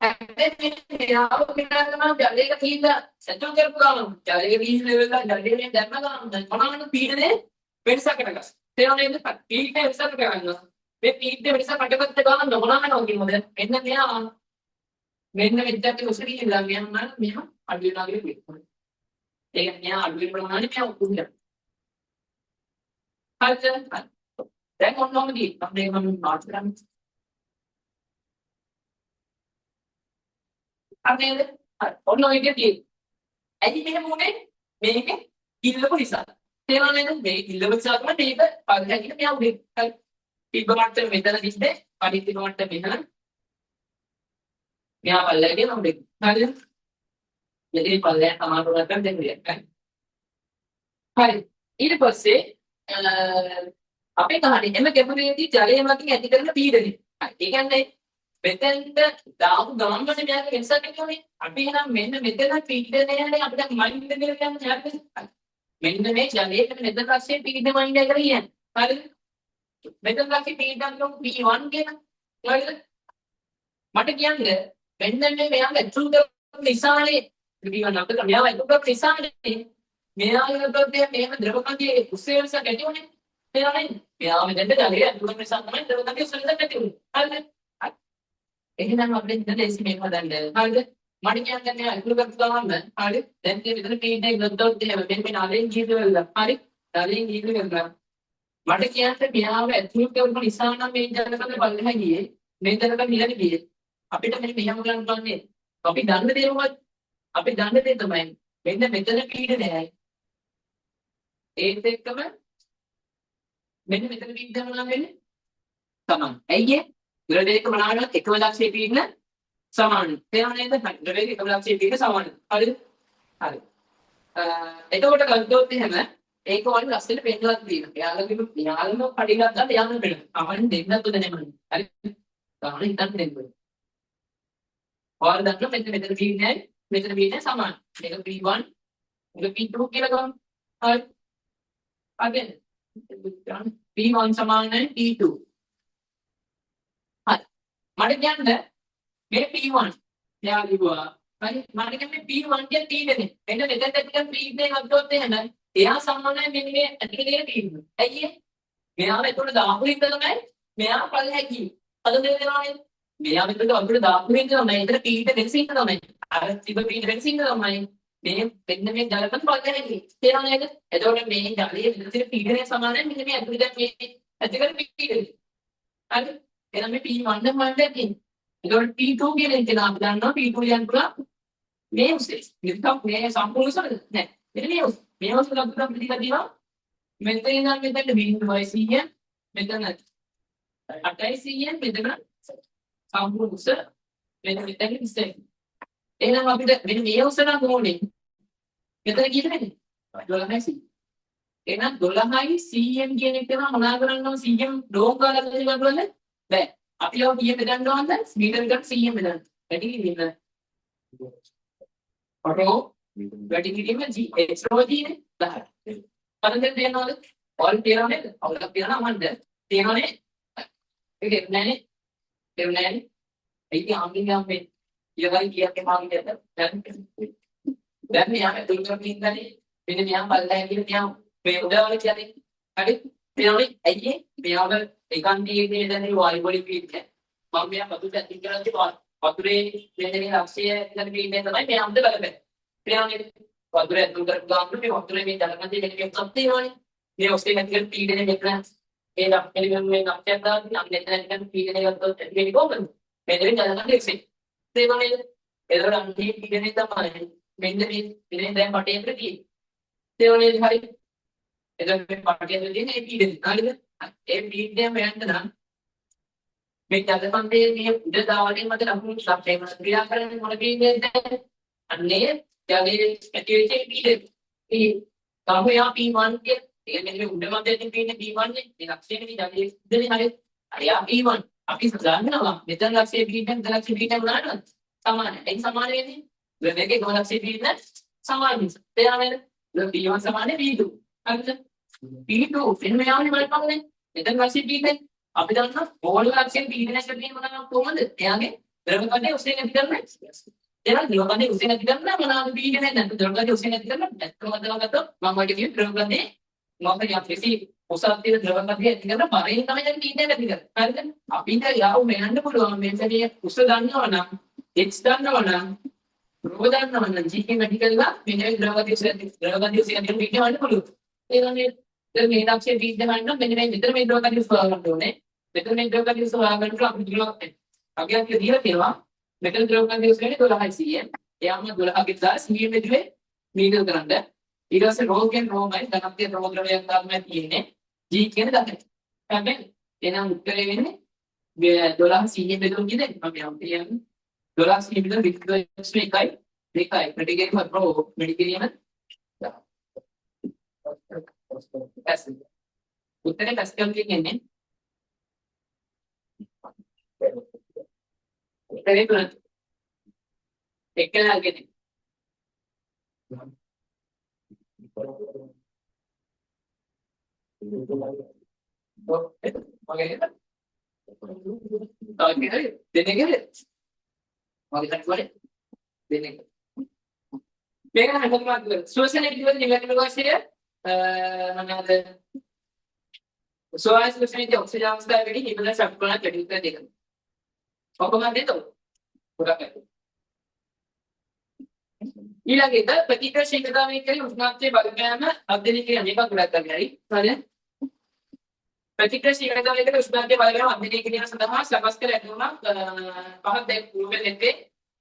මෙයාව පිටාගෙන ජලයක තීන්දා සැචුල් කරපු ගමන් ජලයක තීන්ද level එක ජලයේ දැම්ම ගමන් මොනවාද පීඩනේ වෙනසකට ගස්. තේරුණාද? පීඩනේ වෙනසකට ගන්නවා. මේ පීඩනේ වෙනස කඩගත්ත ගමන් මොනවාද කියනවද? මෙන්න මෙයා මෙන්න මෙච්චර උසරිය ඉඳලා මෙයා මෙයා අඩු වෙනවා කියලා කියනවා. ඒ කියන්නේ මෙයා අඩු වෙන ප්‍රමාණය මෙයා උකුල. හරිද? දැන් මොනවද අපේ මම මාත් කරන්නේ. අනේද? ඔන්න ඔය විදිහට ඇයි මෙහෙම උනේ? මේක ඉල්ලපු නිසා. තේරුණා නේද? මේ ඉල්ලපු නිසා තමයි මේක පරිහරණයට මෙයා උනේ. හරි. තිබ්බ මට්ටම මෙතන දිස්සේ පරිත්‍ති මට්ටම මෙතන. මෙයා පල්ලෙදී උනේ. හරිද? මෙතන පල්ලෙන් සමානව ගන්න දෙන්නේ. හරි. ඊට පස්සේ අපේ කහණි එම ගැඹුරේදී ජලය මතින් ඇති කරන පීඩනය. ඒ කියන්නේ මෙතෙන්ට දාපු ගමන් වල මෙයාගේ වෙනසක් තියෙන්නේ. අපි එහෙනම් මෙන්න මෙතන පීඩනයනේ අපිට මයින්ඩ් එක කියලා කියන්නේ. මෙන්න මේ ජලයේ මෙතන පස්සේ පීඩන මයින්ඩ් එක කියන්නේ. හරිද? මෙතන පස්සේ පීඩන ලොකු P1 කියන. හරිද? මට කියන්නේ මෙන්න මේ මෙයාගේ ඇතුල් කරපු නිසානේ P1 අපිට මෙයාව ඇතුල් කරපු නිසානේ මෙයාගේ ප්‍රත්‍ය මේව ද්‍රවකණයේ උස්සේ වෙනසක් ඇති වුනේ. තේරුණාද? මෙයාව මෙතෙන්ට ජලයේ ඇතුල් කරපු නිසා තමයි ද්‍රවකණයේ උස්සේ වෙනසක් ඇති වුනේ. හරිද? එහෙනම් අපිට ඉතින් ලේසි මේක හදන්න. හරිද? මට කියන්නේ අකුරු ගත්ත ගමන් හරි. දැන් මේ විතර පීඩනය ගත්තොත් එහෙම මෙන්න නාලෙන් ජීවිත වෙලා. හරි. නාලෙන් ජීවිත වෙලා. මට කියන්නේ මෙයාව ඇතුළු කරපු නිසා නම් මේ ජනකම බලලා ගියේ. මේ ජනකම නිලන ගියේ. අපිට මෙන්න මෙහෙම ගන්න බලන්නේ. අපි දන්න දේ මොකක්ද? අපි දන්න දේ තමයි මෙන්න මෙතන පීඩනයයි. ඒත් එක්කම මෙන්න මෙතන පීඩනය නම් වෙන්නේ තමයි. ඇයි ඒ? ද්‍රවයක මොනවාද එකම ලක්ෂයේ පීඩන සමානයි. තේරුණා නේද? ද්‍රවයක එකම ලක්ෂයේ පීඩන සමානයි. හරිද? හරි. එතකොට ගත්තොත් එහෙම ඒක වලින් ලස්සනට පෙන්නලා තියෙනවා. යාළුවෝ පඩි ගත්තාම යාළුවෝ පෙන්නන. අමන් දෙන්නත් දෙන්නේ. හරි. තමයි හිතන්න දෙන්නේ. ඔයාලා දන්නවා මෙතන පීඩනයයි මෙතන පීඩනය සමානයි. මේක P1 මේක P2 කියලා ගමු. හරි. again P1 සමානයි P2. මට කියන්න මේ P1 එයා ලිව්වා. හරි මට කියන්නේ P1 කියන පීඩනේ. මෙන්න මෙතෙන්ට ටිකක් පීඩනේ ගත්තොත් එහෙනම් එයා සමානයි මෙන්න මේ ඇතුලේ පීඩන. ඇයි ඒ? මෙයාව එතකොට දාපු එක තමයි මෙයා පල්ලෙහා ගියේ. අද දෙනවානේ. මෙයා මෙතන අපිට දාපු එක තමයි එතන පීඩන දෙසින්න තමයි. අර තිබ පීඩන දෙසින්න තමයි. මේ මෙන්න මේ ජලපත් පල්ලෙහා ගියේ. තේරුණා නේද? එතකොට මේ ජලයේ විතර පීඩනය සමානයි මෙන්න මේ ඇතුලේ දැන් මේ ඇතුලේ පීඩන. හරි එහෙනම් මේ P1 නම් වලට තියෙන්නේ. ඒකට P2 කියන එක නම් දන්නවා P2 කියන්න පුළුවන් මේ උසේ. මේක මේ සම්පූර්ණ උසද නෑ. මෙන්න මේ උස. මේ උස ලකුණු ප්‍රතිපද දිනවා. මෙතන ඉඳන් මෙතනට බිඳුවයි 100 මෙතන 8යි 100 මෙතන සම්පූර්ණ උස මෙතන 20. එහෙනම් අපිට මෙන්න මේ උස නම් ඕනේ. මෙතන කීයද? 12යි 100. එහෙනම් 12යි 100 කියන එක තමයි මොනවා කරන්නව 100 ඩෝම් කාලා දෙන්න බලන්න. බෑ. අපි යව කීය බෙදන්න ඕනද? මීටර එකට 100 බෙදන්න. වැඩි කිරීම. රෝ වැඩි කිරීම G H රෝ G නේ 10. පරදෙන් දෙනවද? ඔල් තියනවනේ. අවුලක් තියනවා මන්ද. තියනවනේ. ඒක නෑනේ. ඒක නෑනේ. ඒක ආම්බින් මේ ඊළඟ කීයක් මාගේ දැන් දැන් මෙයා තුන් කරමින් ඉඳන්නේ. මෙන්න මෙයා බලලා කියන මෙයා මේ උදාවල කියන්නේ. හරි? තියනවනේ. ඇයි මෙයාව ඒකාන්තයේ දැන් වායු වලින් පිටින් මම මෙයා වතුර ඇතින් කරලා වතුරේ වෙන්නේ ලක්ෂය ඉඳන් පිටින් තමයි මේ අම්ද බලපෑ. ප්‍රයාණය වතුර ඇතුල් කරපු ගාමට මේ වතුරේ මේ ජලකන්දේ දෙකක් තියෙනවානේ. මේ ඔස්සේ නැතිකන් පීඩනය මෙතන ඒ ලක්ෂණ මේ ලක්ෂයක් දාන්න නම් මෙතන නිකන් පීඩනය ගත්තොත් ඇති වෙන්නේ කොහොමද? මෙතන ජලකන්දේ එක්සේ. තේරුණාද? ඒතකොට අන්නේ පීඩනය තමයි මෙන්න මේ ඉතින් දැන් පටේ ඇතුලේ තියෙන්නේ. තේරුණාද? හරි. එතකොට මේ පටේ ඇතුලේ තියෙන ඒ පීඩනය. හරිද? ඒ පීඩනය වෙන්න නම් මේ ජලකන්දේ මේ උඩ දාවලින් මත ලකුණු ලක්ෂය ක්‍රියා කරන්නේ මොන පීඩනයද? අන්නේ ජලයේ ඇතිවෙච්ච පීඩනය. මේ කාමයා P1 කියන ඒ මෙන්න උඩ මැදදී තියෙන P1 නේ. මේ ලක්ෂයනේ ජලයේ ඉඳනේ හරිය. අරියා P1 අපි සදාන්නවා. මෙතන ලක්ෂයේ පීඩනය මෙතන ලක්ෂයේ පීඩනය ගන්නවා. සමානයි. ඒක සමාන වෙන්නේ. දෙකේ කොහොම ලක්ෂයේ පීඩනය සමානයි. තේරෙනවද? P1 සමානයි P2. හරිද? P2 එන්න යාවනේ බලපංනේ. මෙතන ලක්ෂයේ පීඩනය අපි දන්නවා ඕන ලක්ෂයේ පීඩනය කරන්නේ මොනවා කොහොමද? එයාගේ ද්‍රව කඳේ උස්සේ නැති කරන්නේ. එහෙනම් ද්‍රව කඳේ උස්සේ නැති කරන්න මොනවාද පීඩනය නැත්නම් ද්‍රව කඳේ උස්සේ නැති කරන්න නැත්නම් ගත්තොත් මම ඔය කියන ද්‍රව කඳේ මොකද යම්කිසි උසස් තියෙන ද්‍රව කඳේ ඇති කරන පරේ තමයි දැන් පීඩනය නැති කරන්නේ. හරිද? අපිට යාව මෙයන්න පුළුවන් මේකේ උස්ස දන්නවනම් H දන්නවනම් රෝ දන්නවනම් G වැඩි කරලා මෙන්න ද්‍රව කඳේ උස්සේ නැති කරන්න පුළුවන්. ඒ වගේ දැන් මේ තාක්ෂයේ පීඩනය ගන්න මෙන්න මේ විතර මේ ද්‍රව කඳේ උස්ස ගන්න ඕනේ. මෙතන මේ ද්‍රව කඳේ උස්ස ගන්නකොට අපිට අගයක් දීලා තියෙනවා. මෙතන ද්‍රව කඳේ උස්ස කියන්නේ 1200. එයාම 12ගේ 1000 මෙදුවේ මීටර කරන්න. ඊට පස්සේ රෝ කියන්නේ රෝමයි ධනත්‍ය රෝ ද්‍රවයක් තමයි තියෙන්නේ. G කියන්නේ ධනත්‍ය. හැබැයි එහෙනම් උත්තරේ වෙන්නේ 1200 මෙදුව කියන්නේ මම කියන්නේ 1200 මෙදුව විකෘති එකයි දෙකයි ප්‍රතිගේම රෝ මෙඩිකේරියම උත්තරේ පැස්කල් කියන්නේ උත්තරේ තුන එක්කලා කියන්නේ ඊළඟට ප්‍රතික්‍රියා ශීඝ්‍රතාවය කියන්නේ උෂ්ණත්වයේ බලපෑම අධ්‍යයනය කිරීම මේක ගොඩක් කරගන්නයි. හරිද? ප්‍රතික්‍රියා ශීඝ්‍රතාවයකට උෂ්ණත්වයේ බලපෑම අධ්‍යයනය කිරීම සඳහා සකස් කළ ඇතුණක් පහක් දැක් රූපෙ දෙකේ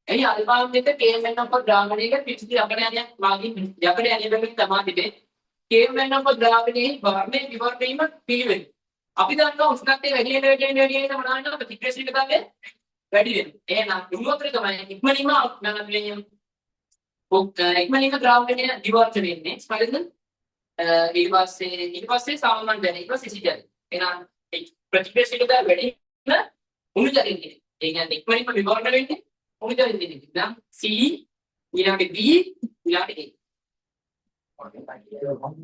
එහි අල්පාම් දෙක KMN ඔප ද්‍රාවණයක පිටිසි යකඩ යනියක් මාගින් යකඩ යනියකින් තමා තිබේ. KMN ඔප ද්‍රාවණයේ වර්ණයේ විවරණ වීම පිළිවෙල. අපි දන්නවා උෂ්ණත්වය වැඩි වෙන මොනවාද ප්‍රතික්‍රියා ශීඝ්‍රතාවය වැඩි වෙනවා. එහෙනම් උණුතර තමයි ඉක්මනින්ම ඉක්මනින්ම ද්‍රාවණය විවර්ත වෙන්නේ. හරිද? ඊට පස්සේ සාමාන්‍ය දැන ඊට පස්සේ සිසිල්. එහෙනම් ප්‍රතික්‍රියා ශීඝ්‍රතාවය වැඩි වෙන උණුතරින් කියන්නේ. ඒ කියන්නේ ඉක්මනින්ම විවරණ වෙන්නේ උණුතරින් කියන්නේ. දැන් C ඊළඟට D ඊළඟට A.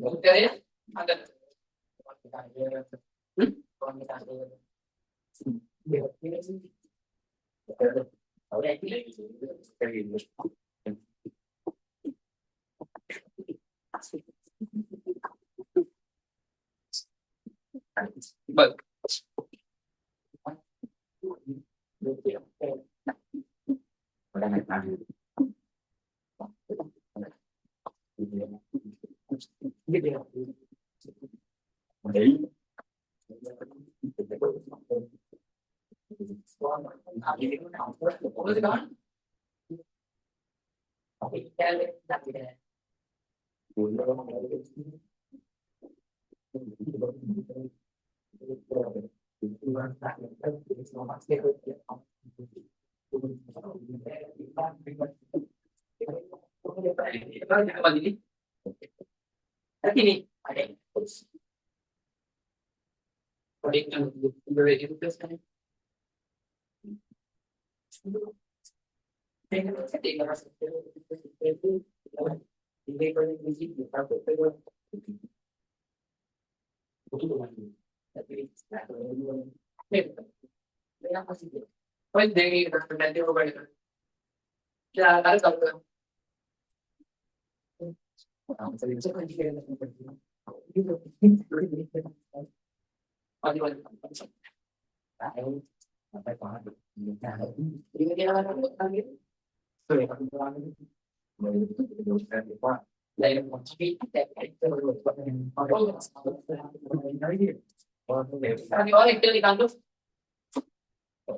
උත්තරය අද. But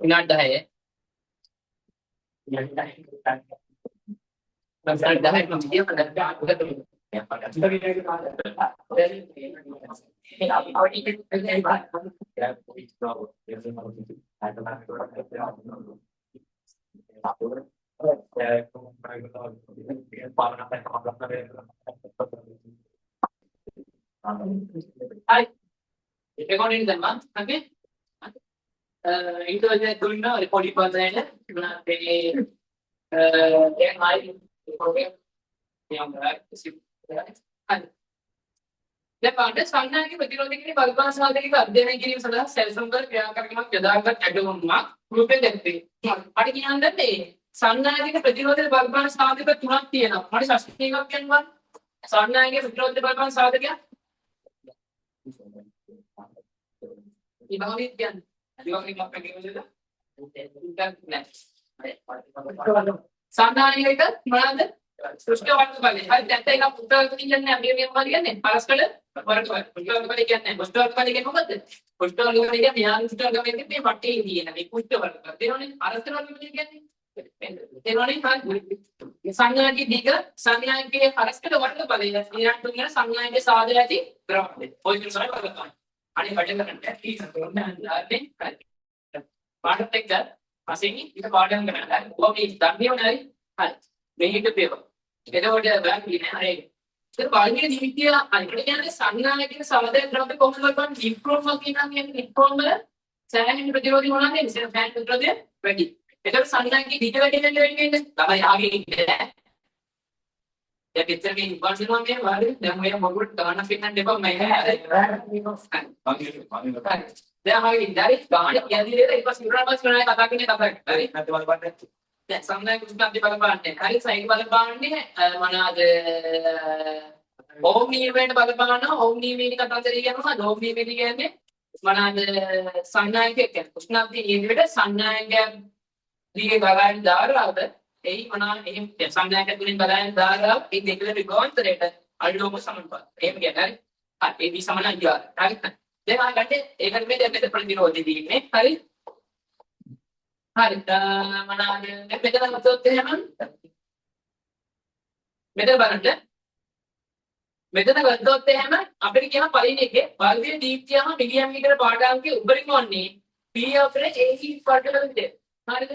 not die. Hi. Recording the month, okay? Itu aja dulu na recording pasal na dari yang lain recording yang berat sih. දැන් බලන්න සංඥාගේ ප්‍රතිරෝධකයේ බලපාන සාධකයක අධ්‍යයනය කිරීම සඳහා සැලසුම් කර ක්‍රියාකාරීකමක් යොදාගත් ඇඩොමක් රූපේ දැක්කේ. මට කියන්න මේ සංඥායක ප්‍රතිරෝධක බලපාන සාධක තුනක් තියෙනවා. මට ශාස්ත්‍රීය එකක් කියන්න. සංඥායක ප්‍රතිරෝධක බලපාන සාධකයක් විභාගයක් කියන්නේ. විභාගයක් අපේ කියන්නද? සංඥායක මොනවාද? සෘෂ්ටි වර්ග බලය. හරි දැන් ඒක පුතක කියන්නේ අපි මේ මොකද කියන්නේ? පරස්පර වර්ග බලය. පුතක බලය කියන්නේ පුතක වර්ග බලය කියන්නේ මොකද්ද? පුතක වර්ග බලය කියන්නේ යාන් පුතක වර්ග බලය කියන්නේ මේ වටේ තියෙන මේ පුතක වර්ග. තේරෙනවනේ? පරස්පර වර්ග බලය කියන්නේ තේරෙනවනේ? සංඥාගේ දිග සංඥාගේ පරස්පර වර්ග බලය. ඊළඟට කියන සංඥාගේ සාධය ඇති ග්‍රාෆ්. ඔය විදිහට වර්ග කරනවා. අනේ වැඩ කරන්නේ ටීචර් කෙනෙක් පාඩම් එක්ක අසින් ඉත පාඩම් කරනවා. ඔබේ දන්නේ නැහැ. හරි. මේක පේවා. එතකොට බෑග් ඉන්නේ හරි. ඒක බලන්නේ දිවිතිය අනිත් කියන්නේ සංඥා කියන සමදේ ද්‍රව්‍ය කොහොමද බලන්නේ නික්‍රෝම කියනවා කියන්නේ නික්‍රෝම වල සෑහෙන ප්‍රතිරෝධී මොනවද ඉතින් ෆෑන් ප්‍රතිරෝධය වැඩි. එතකොට සංඥාගේ දිග වැඩි වෙන්නේ තමයි ආගේ ඉන්නේ. දැන් පිටරකින් ඉවන්නවා මේ වාරේ දැන් ඔය මොකද ගාන පින්නන්න එපා මම දැන් ආගේ ඉඳරි ගාන කියදී ඊට පස්සේ ඉවරනස් කරනවා කතා කරන්නේ හරි නැත්නම් බලන්න දැන් සංඥා කුස්පන්ති බලපාන්නේ හරි සයිඩ් බලපාන්නේ මොනවාද ඕම් නියමයට බලපානවා ඕම් නියමයේ කතාන්දරය කියනවා ඕම් නියමයේ කියන්නේ මොනවාද සංඥායක කියන්නේ කුස්නාන්ති නියමයට සංඥායක දිගේ බලයන් දාරාද ඒ මොනවාද එහෙම සංඥායක තුලින් බලයන් දාරාව ඒ දෙකේ විභාන්තරයට අල්ලෝම සමන්පත් එහෙම කියන්නේ හරි ඒ දි සමාන අයියා හරි දැන් ආගට ඒකට මේ දෙකට ප්‍රතිරෝධය දෙන්නේ හරි හරි මොනවාද මෙතන ගත්තොත් එහෙනම් මෙතන බලන්න මෙතන ගත්තොත් එහෙම අපිට කියන පළවෙනි එකේ වර්ගයේ දීප්තියම මිලියන් මීටර පාඩාංකයේ උඩරින් වන්නේ P අපේ AC පාඩකවල විදියට හරිද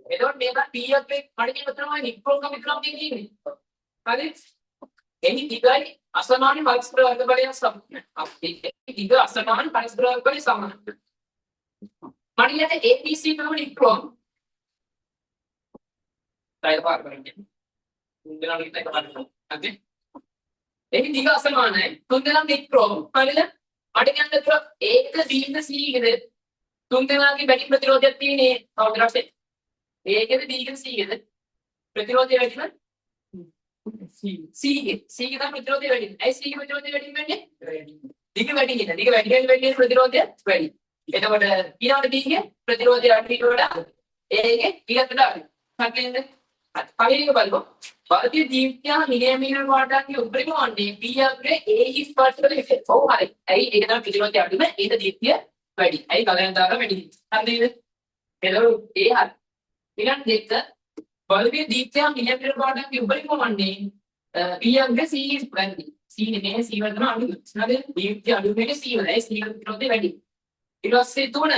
එතකොට මේක P අපේ කඩකින් තමයි නික්‍රෝම් කමිටරම් දෙන්නේ හරි එනි දිගයි අසමාන පරස්පර වර්ග බලයන් සම අපේ දිග අසමාන පරස්පර වර්ග බලය සමාන මණියට ABC තමයි නික්‍රෝම් තයි පාර කරන්නේ තුන්දෙනා විතර කරන්නේ හරි එහි දිග අසමානයි තුන්දෙනා නික්‍රෝම් හරිද මට කියන්න පුළුවන් ඒක දීර්ඝ C ගෙද තුන්දෙනාගේ බැටි ප්‍රතිරෝධයක් තියෙන්නේ කවුදරක්ද ඒකෙද දීර්ඝ C ගෙද ප්‍රතිරෝධය වැඩි නම් C ගේ තමයි ප්‍රතිරෝධය වැඩි ඇයි C ගේ ප්‍රතිරෝධය වැඩි වෙන්නේ දිග වැඩි නේද දිග වැඩි වෙන්නේ ප්‍රතිරෝධය වැඩි එතකොට ඊළඟට B ගේ ප්‍රතිරෝධය අඩුවට වඩා ඒකේ ඊළඟට අඩු හරිද පළවෙනි බලමු भारतीय दीप्तियां मिलियमीटर वाटांगे उपरिम වන්නේ P අපේ A is particle effect. ඔව් හරි. ඇයි ඒක තමයි ප්‍රතිරෝධය අඩුම ඒක දීප්තිය වැඩි. ඇයි බලයන් දාලා වැඩි. හරිද? එතකොට ඒ හරි. ඊළඟ දෙක भारतीय दीप्तियां मिलियमीटर वाटांगे उपरिम වන්නේ P අපේ C is වැඩි. C නේ C වල තමයි අඩු. හරිද? දීප්තිය අඩු වෙන්නේ C වල. ඒ C වල ප්‍රතිරෝධය වැඩි. ඊට පස්සේ තුන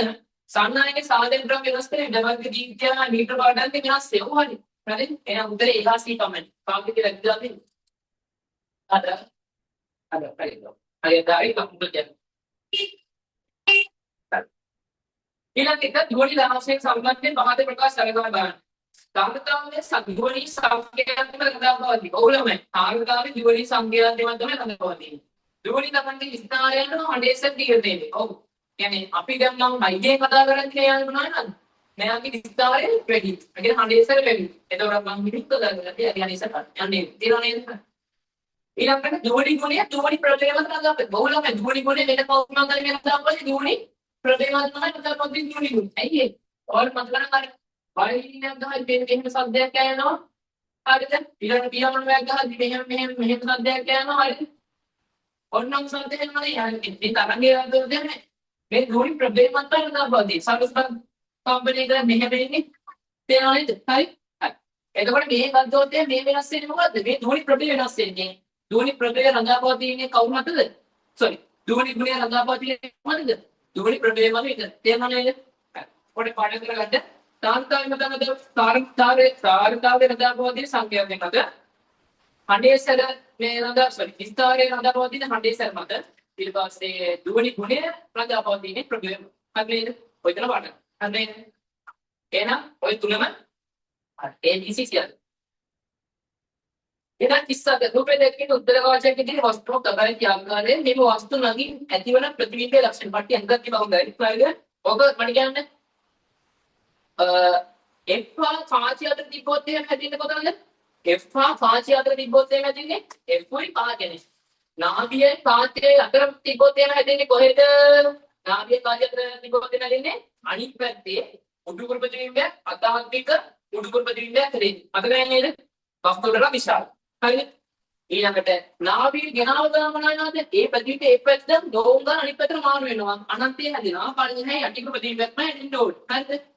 සංඥායක සාධන ද්‍රව්‍ය වෙනස් කරේ भारतीय दीप्तियां මීටර वाटांगे වෙනස් වෙනවා. හරි. හරි එහෙනම් උත්තරේ ඒහා C කමෙන්ට් කාගෙද කියලා හිතන්නේ අද හරි හරි කම්ප්ලීට් ඊළඟ එක ධ්වනි ලාංශයෙන් සම්බන්ධයෙන් පහත ප්‍රකාශ කරනවා බලන්න කාන්තාවනේ ධ්වනි සංකේතයක් හදාගන්නවා ඔව්ලම කාන්තාවේ ධ්වනි සංකේතයක් තමයි හදාගන්නවා ධ්වනි තමයි ස්ථානයන හඬේසක් දිගදෙන්නේ ඔව් කියන්නේ අපි දැන් නම් මයිගේ කතා කරන්නේ යනවා නේද මෙයාගේ විස්තරය වැඩි. ඒ කියන්නේ හඬේසර වැඩි. එතකොට මම මිනිත්තු දාගන්නවා. ඒ කියන්නේ ඉස්සරහ යන්නේ. තේරුණා නේද? ඊළඟට දුවඩි ගුණය දුවඩි ප්‍රබලයම තමයි අපේ. බහුලම දුවඩි ගුණය වෙන කවුරුම ගන්න වෙනස් තමයි දුවඩි ප්‍රබලයම තමයි තමයි දුවඩි ගුණය. ඇයි ඒ? ඔයාල මතක ගන්න. වයින්නම් තමයි දෙන්න සද්දයක් යනවා. හරිද? ඊළඟට පියානෝ එකක් ගහද්දි මෙහෙම සද්දයක් යනවා. හරිද? ඔන්නම් සද්දයක් යනවා. මේ තරංගය වලදී මේ දුවඩි ප්‍රබලයම තමයි සමස්ත කම්පැනි එක මෙහෙම වෙන්නේ තේරෙනවද? හරි. හරි. එතකොට මේ ගත්තොත් මේ වෙනස් වෙන්නේ මොකද්ද? මේ ධූනි ප්‍රභේය වෙනස් වෙන්නේ. ධූනි ප්‍රභේය රඳාපවතින්නේ කවුරු මතද? සෝරි. ධූනි ගුණය රඳාපවතින්නේ මොකද්ද? ධූනි ප්‍රභේය මත එක. තේරෙනවද නේද? පොඩි පාඩම් කරගන්න. තාන්තාවේ මතද තාරකාවේ රඳාපවතින සංඛ්‍යාවෙන් මත. හඬේසර මේ විස්තරේ රඳාපවතින හඬේසර මත. ඊට පස්සේ ධූනි ගුණය රඳාපවතින්නේ ප්‍රභේය. හරිද? ඔයතන පාඩම්. හරි එහෙනම් ඔය තුනම ABC කියලා. එහෙනම් ඉස්සර රූපේ දැක්කේ උත්තර වාචකයේ තියෙන වස්තුවක් තමයි ආකාරයෙන් මේ වස්තු නැගින් ඇතිවන ප්‍රතිබිම්බයේ ලක්ෂණ පටි අංගක් තිබවුම් ගන්න. හරිද? ඔක මම කියන්නේ F හා කාචි අතර තිබ්බොත් එහෙම හැදෙන්නේ කොතනද? F හා කාචි අතර තිබ්බොත් එහෙම හැදෙන්නේ F උයි කාචනේ. නාභියයි කාචයේ අතර තිබ්බොත් එහෙම හැදෙන්නේ කොහෙද? නාභියයි කාචය අතර තිබ්බොත් එහෙම හැදෙන්නේ අනිත් පැත්තේ උඩු කුරු ප්‍රතිබිම්බයක් අතාත්මික උඩු කුරු ප්‍රතිබිම්බයක් හැදෙන්නේ. මතක නේද? වස්තුවල විශාල. හරිද? ඊළඟට නාභිය ගෙනාව ගමනනවාද? ඒ ප්‍රතිබිම්බ ඒ පැත්තෙන් දෝංග අනිත් පැත්තට මාරු වෙනවා. අනන්තය හැදෙනවා. පරිණහයි යටි කුරු ප්‍රතිබිම්බයක් නෑ එන්න ඕනේ. හරිද?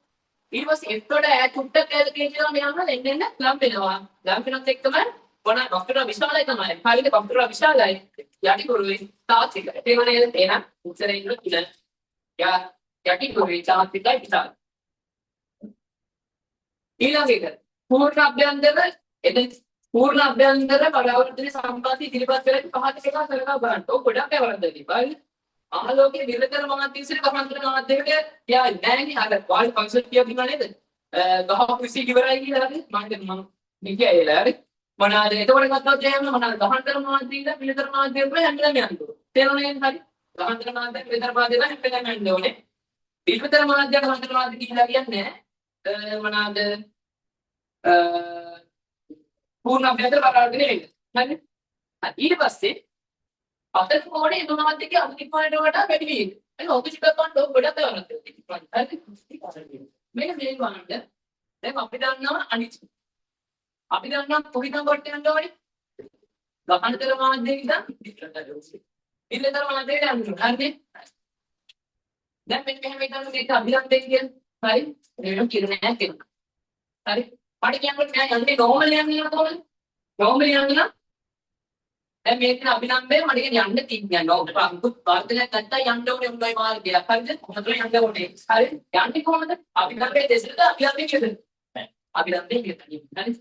ඊට පස්සේ F වල ඈ චුට්ටක් ඈත කියලා මෙයාම එන්න ලම්ප් වෙනවා. ලම්ප් වෙනත් එක්කම මොන වස්තුව විශාලයි තමයි. හරිද? වස්තුව විශාලයි. යටි කුරුයි තාත්වික. ඒ වගේ නේද? එහෙනම් උත්තරේ ඉන්න ඉල. යටි කුරුයි තාත්විකයි විශාල. ඊළඟ එක පූර්ණ අභ්‍යන්තර එතන පූර්ණ අභ්‍යන්තර පරාවර්තන සම්පාති ඉදිරිපත් වෙලා පහත එකක් කරලා බලන්න. ඔය ගොඩක් වැරද්දයි. බලන්න. ආලෝකයේ නිරතර මාධ්‍යසිර කමාන්තර මාධ්‍යයකට යා නෑනේ අර වාල් කන්සෙප්ට් කියනවා නේද? ගහ කුසි ඉවරයි කියලා හරි මම නිකයලා හරි මොනවාද එතකොට ගත්තොත් එහෙම මොනවාද ගහන්තර මාධ්‍යයද පිළිතර මාධ්‍යයද හැංගිලා යන්නේ. තේරුණාද හරි? ගහන්තර මාධ්‍ය පිළිතර මාධ්‍යද හැංගිලා යන්නේ ඕනේ. පිළිතර මාධ්‍ය ගහන්තර මාධ්‍ය කියලා කියන්නේ මොනවාද පූර්ණ අභ්‍යන්තර පරාවර්තන නෙවෙයි. හරි? ඊට පස්සේ අතර කොහොනේ මොනවද දෙකේ අනිත්‍යයට වඩා වැඩි වේග. ඒක ඔබ චිකක් ගන්න ඕක ගොඩක් කරනවා. හරි? මේක මේ වань. දැන් අපි දන්නවා අනිත්‍ය. අපි දන්නවා කොහිදම් කොට යන්න ඕනේ. ගහනතර මාධ්‍යයේ ඉඳන් ඉල්ලතර මාධ්‍යයට යන්න ඕනේ. හරිද? දැන් මෙන්න මෙහෙම හිතන්න මේක අභිලම්බයෙන් කියන්නේ. හරි? මේක කිරණයක් එනවා. හරි? පාඩි කියන්නේ මම යන්නේ නෝමල් යන්නේ නේද? නෝමල් යන්නේ නම් දැන් මේක අභිලම්බය මට යන්න තියන්නේ නෝමල් අංකුත් වර්ධනයක් නැත්නම් යන්න ඕනේ උන්වයි මාර්ගයක්. හරිද? කොහොමද යන්න ඕනේ? හරි? යන්නේ කොහොමද? අභිලම්බයේ දෙසට අභිලම්බයේ කියද? අභිලම්බයේ කියද? හරි?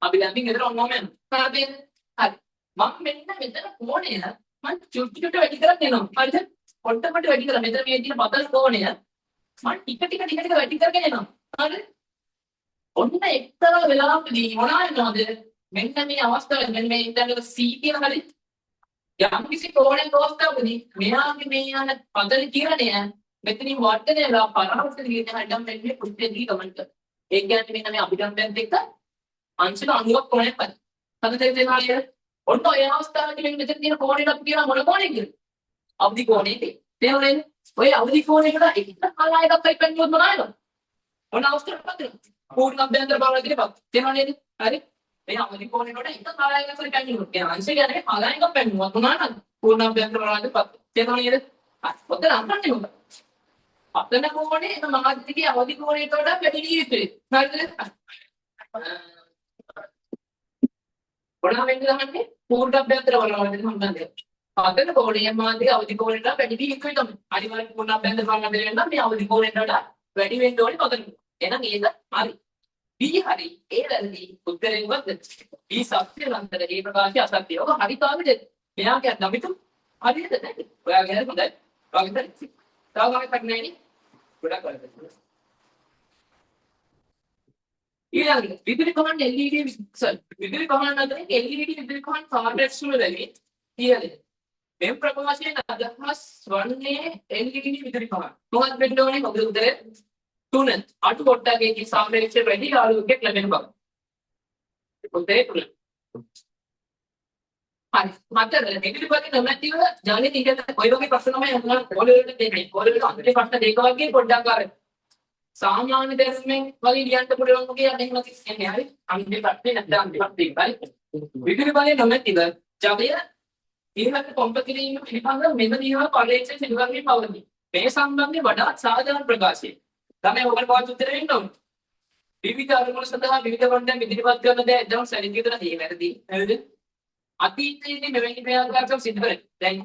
අභිලම්බයෙන් ගෙදර ඔන්නෝම යනවා. හරිද? හරි. මම මෙන්න මෙතන කොණය මම චුට්ටි චුට්ටි වැඩි කරන් යනවා. හරිද? පොඩ්ඩක් වැඩි කරලා මෙතන මේ තියෙන බබල් කොණය මම ටික වැඩි කරගෙන යනවා. හරිද? ඔන්න එක්තරා වෙලාවකදී මොනවා වෙනවද? මෙන්න මේ අවස්ථාවේ මෙන්න මේ ඉඳන් C කියන හරි යම් කිසි කොණයක අවස්ථාවකදී මෙයාගේ මේ යන පදල කිරණය මෙතනින් වර්ධනය වෙලා පරාවර්තන කියන හැඩම් වෙන්නේ පුද්දේදී ගමන් කරනවා. ඒ කියන්නේ මෙන්න මේ අභිධර්මයන් එක්ක අංශක 90ක් කොණයක් පද. හද තේරෙනවා නේද? ඔන්න ඔය අවස්ථාවේදී මෙන්න මෙතන තියෙන කොණයට අපි කියනවා මොන කොණයද කියලා? අවදි කොණය කියලා. තේරුණාද? ඔය අවදි කොණයකට එක කලායකක් පෙන්නුවොත් මොනවද? ඔන්න අවස්ථාවක් පදිනවා. පූර්ණ අභ්‍යන්තර පරාවර්තනය පද. තේරුණා නේද? හරි. මේ අවදි කොණයකට එක කලායකක් පෙන්නුවොත් ඒ අංශය කියන්නේ කලායකක් පෙන්නුවත් මොනවද? පූර්ණ අභ්‍යන්තර පරාවර්තනය පද. තේරුණා නේද? හරි. ඔතන අහන්නේ මොකද? අපතන කොණේ එන මාධ්‍යකයේ අවදි කොණයට වඩා වැඩි විය යුතුයි. හරිද? කොණා වෙන්නේ ගහන්නේ පූර්ණ අභ්‍යන්තර පරාවර්තනය සම්බන්ධයි. අපතන කොණේ මාධ්‍යක අවදි කොණයට වැඩි විය යුතුයි තමයි. අනිවාර්යෙන් පූර්ණ අභ්‍යන්තර පරාවර්තනය වෙනවා මේ අවදි කොණයට වඩා වැඩි වෙන්න ඕනේ පතන. එහෙනම් ඒක හරි. B හරි. A වැරදි. උත්තරේ මොකද්ද? B සත්‍ය ලන්තර ඒ ප්‍රකාශය අසත්‍ය. ඔබ හරි තාමද? මෙයා කියන්නේ අපිට හරියද නැද්ද? ඔයාගේ හරි හොඳයි. ඔයාගේ හරි. තව කමක් නැහැ නේ. ගොඩක් වලද. ඊළඟට විදුලි කහන LED විදුලි කහන අතරින් LED විදුලි කහන කාර්යක්ෂම වෙන්නේ ඊළඟට මේ ප්‍රකාශයෙන් අදහස් වන්නේ LED විදුලි කහන. මොකක්ද වෙන්න ඕනේ? මොකද උදේ 3 අටු කොට්ටගේ සාපේක්ෂව වැඩි ආලෝකයක් ලැබෙන බව. උදේ 3. හරි. මතකද විදුලි බාගේ නොමැතිව ජාලේ තියෙන ඔය වගේ ප්‍රශ්න තමයි අහනවා පොළොවේට දෙන්නේ. පොළොවේට අන්තිම ප්‍රශ්න දෙක වගේ පොඩ්ඩක් අර සාමාන්‍ය දැනුමෙන් වගේ ලියන්න පුළුවන් වගේ අද එහෙම කියන්නේ හරි අන්තිම පැත්තේ නැත්නම් අන්තිම පැත්තේ බයි විදුලි බලය නොමැතිව ජවය ඊළඟ කොම්ප කිරීම පිළිබඳව මෙතනීව පරීක්ෂණ සිදු කරමින් පවතී. මේ සම්බන්ධයෙන් වඩාත් සාධාරණ ප්‍රකාශය තමයි ඔබට වාචික උත්තර වෙන්න ඕනේ. විවිධ අරමුණු සඳහා විවිධ වර්ණයන් ඉදිරිපත් කරන දේ දැන් සැලකිය යුතු දේ වැරදි. හරිද? අතීතයේදී මෙවැනි ප්‍රයත්නයක් සිදු කරේ. දැන්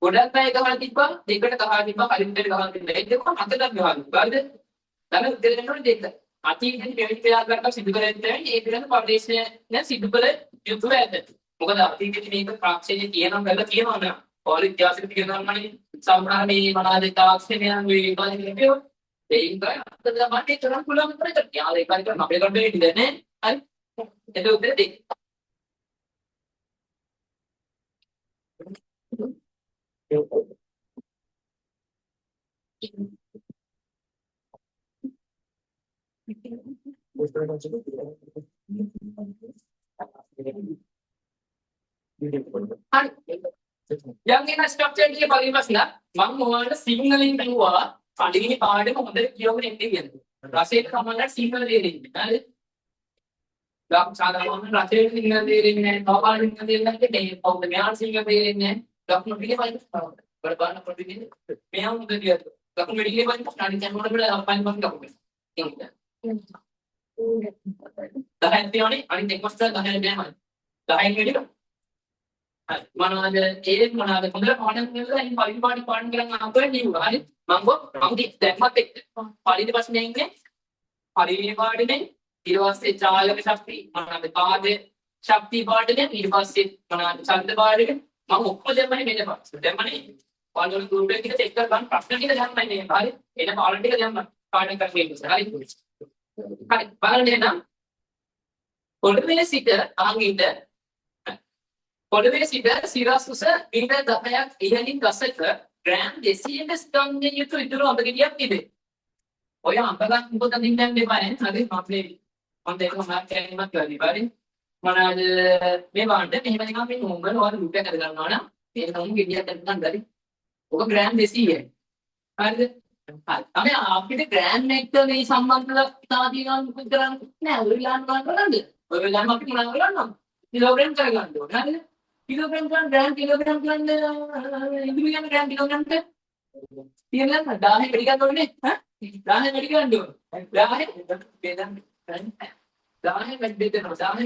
ගොඩක් අය ගහලා තිබ්බා දෙකට ගහලා තිබ්බා කලින් දෙකට ගහලා තිබ්බා ඒ දෙකම හතරක් ගහලා හරිද ළමයි උත්තර දෙන්න ඕනේ දෙක අතීතයේ මෙවැනි ක්‍රියාකාරකම් සිදු කරෙත් නැහැ ඒ පිළිබඳ පරිශ්‍රණය සිදු කළ යුතුව ඇත මොකද අතීතයේ මේක තාක්ෂණයේ තියෙනවා කරලා තියෙනවා නේද පොල් ඉතිහාසෙක තියෙනවා නම් සම්ප්‍රදායේ මොනවාද තාක්ෂණයන් වේගයෙන් කියෝ ඒක අතට මාකේ තරම් පුළුවන් කරේ යාල ඒක හරියට අපේ කඩේ ඉන්නේ නේ හරි ඒක උත්තර දෙක yang ini structure dia paling pas lah. Mang mau ada signaling keluar. Paling ini pada mau ada kiosk ini dia. Rasa itu sama ada signal dia ini. Gak saധാരണ rasa signal dia ini. Normal signal dia ini. Dia mau dengan signal dia ini. Gak mau dia paling berbahan seperti ini. Memang udah dia. Gak mau dia paling nanti channel udah apa yang mau gak mau. Dahil teori, paling tekosnya dahil dia mana. Dahil dia mana ada mana ada kemudian orang yang paling paling kira ngapain di luar ini mampu di tempat paling di pas ini paling ini part ini itu pasti cahaya sakti mana ada pada sakti part ini itu pasti mana ada sakti part ini mampu apa zaman ini apa zaman ini kalau guru kita cek kan pasti kita jangan main ini hari ini paling kita jangan paling kerja hari paling dia nam kalau situ angin dah පොළවේ සිට සිරස්කුස ඊට 10ක් ඉහළින් ගසක gram 200ක ස්කන්ධයෙන් යුතු ඉතුරු අඹ ගෙඩියක් තිබේ. ඔය අඹ ගන්න පොත දින්නම් දෙපා නේ. හරි මම ඒක මාක් කැලීමක් කරලා ඉවරයි. මොනවාද මේ වන්ට මෙහෙම නිකන් මේ උංගල වල රුපියල් අද ගන්නවා නම් ඒක තමයි ගෙඩියක් ගන්න ගරි. ඔක ග්‍රෑම් 200යි. හරිද? හරි. අපි අපිට ග්‍රෑම් එක්ක මේ සම්බන්ධතාව තියෙනවා කරන්නේ නෑ. ඔය විලාන් කරන්නේ. ඔය විලාන් අපි මොනවා කරන්නේ? කිලෝග්‍රෑම් කරගන්න ඕනේ. හරිද? Kilogram kan gram kilogram kan itu kan gram kilogram kan dia lah dah medikan dulu ni dah medikan dulu dah bedan dah bedan dah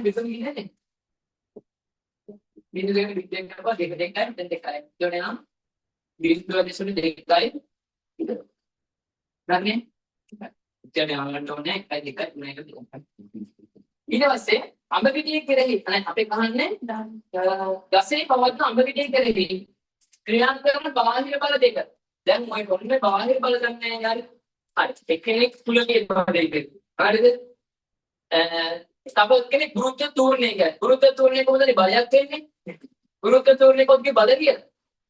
bedan ini ni बिंदु dengan bidan apa dia dekat dan dekat itu ni nam biंदु ada sudah dekat itu nanti jadi orang tu ni kayak dekat mereka ඊට පස්සේ අඹ ගෙඩිය කෙරෙහි අපේ කහන්නේ ගසේ පවත්න අඹ ගෙඩිය කෙරෙහි ක්‍රියාත්මක කරන බාහිර බල දෙක. දැන් මොයි කොන්නේ බාහිර බල ගන්නෑ යාරි. හරි. එක්කෙනෙක් තුලගේ බල දෙක. හරිද? තව කෙනෙක් ගුරුත්ව තූර්ණය කරයි. ගුරුත්ව තූර්ණය කොහොමද බලයක් වෙන්නේ? ගුරුත්ව තූර්ණය කොහොමද බල කියලා?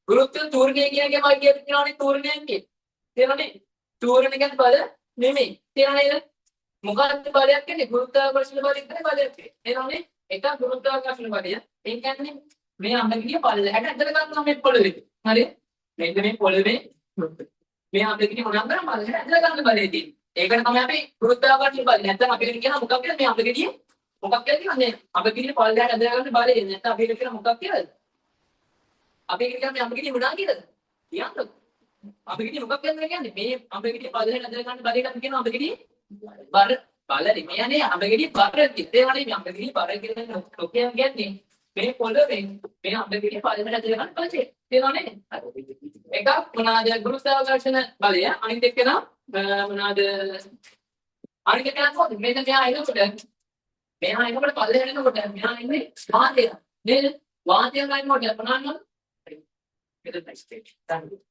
ගුරුත්ව තූර්ණය කියනගේ මම කියනවානේ තූර්ණයක් කියලා. තේරෙනවනේ? තූර්ණය කියන්නේ බල නෙමෙයි. තේරෙනවද? මොකක්ද බලයක් කියන්නේ ගුරුත්වාකර්ෂණ බලයක් කියන්නේ බලයක් එනෝනේ එක ගුරුත්වාකර්ෂණ බලය ඒ කියන්නේ මේ අඹගිරිය පල්ලෙහාට ඇදලා ගන්නවා මේ පොළවේ හරි මෙන්න මේ පොළවේ මේ අඹගිරිය මොනවා කරා පල්ලෙහාට ඇදලා ගන්න බලය තියෙන්නේ ඒකට තමයි අපි ගුරුත්වාකර්ෂණ බලය නැත්නම් අපි කියන මොකක්ද මේ අඹගිරිය මොකක්ද කියන්නේ අඹගිරිය පල්ලෙහාට ඇදලා ගන්න බලය නැත්නම් අපි කියන මොකක්ද කියලාද අපි කියන්නේ මේ අඹගිරිය මොනවා කියලාද කියන්නකො අඹගිරිය මොකක්ද කියන්නේ මේ අඹගිරිය පල්ලෙහාට ඇදලා ගන්න බලයට අපි කියන අඹගිරිය බර බලරි මේ යන්නේ අඹගෙඩිය බර ඉතේවනේ මේ අඹගෙඩිය බර කියන ලෝකයෙන් කියන්නේ මේ පොළවේ මේ අඹගෙඩිය පල්ලෙහාට ඇදලා ගන්න පස්සේ තේරෙනවනේ එකක් මොනවාද ගුරුත්වාකර්ෂණ බලය අනිත් එක නම් මොනවාද අනිත් එක නම් කොහොමද මෙන්න මෙහා එනකොට පල්ලෙහාට එනකොට මෙහා ඉන්නේ වාතය නේද වාතය ගන්නකොට මොනවාද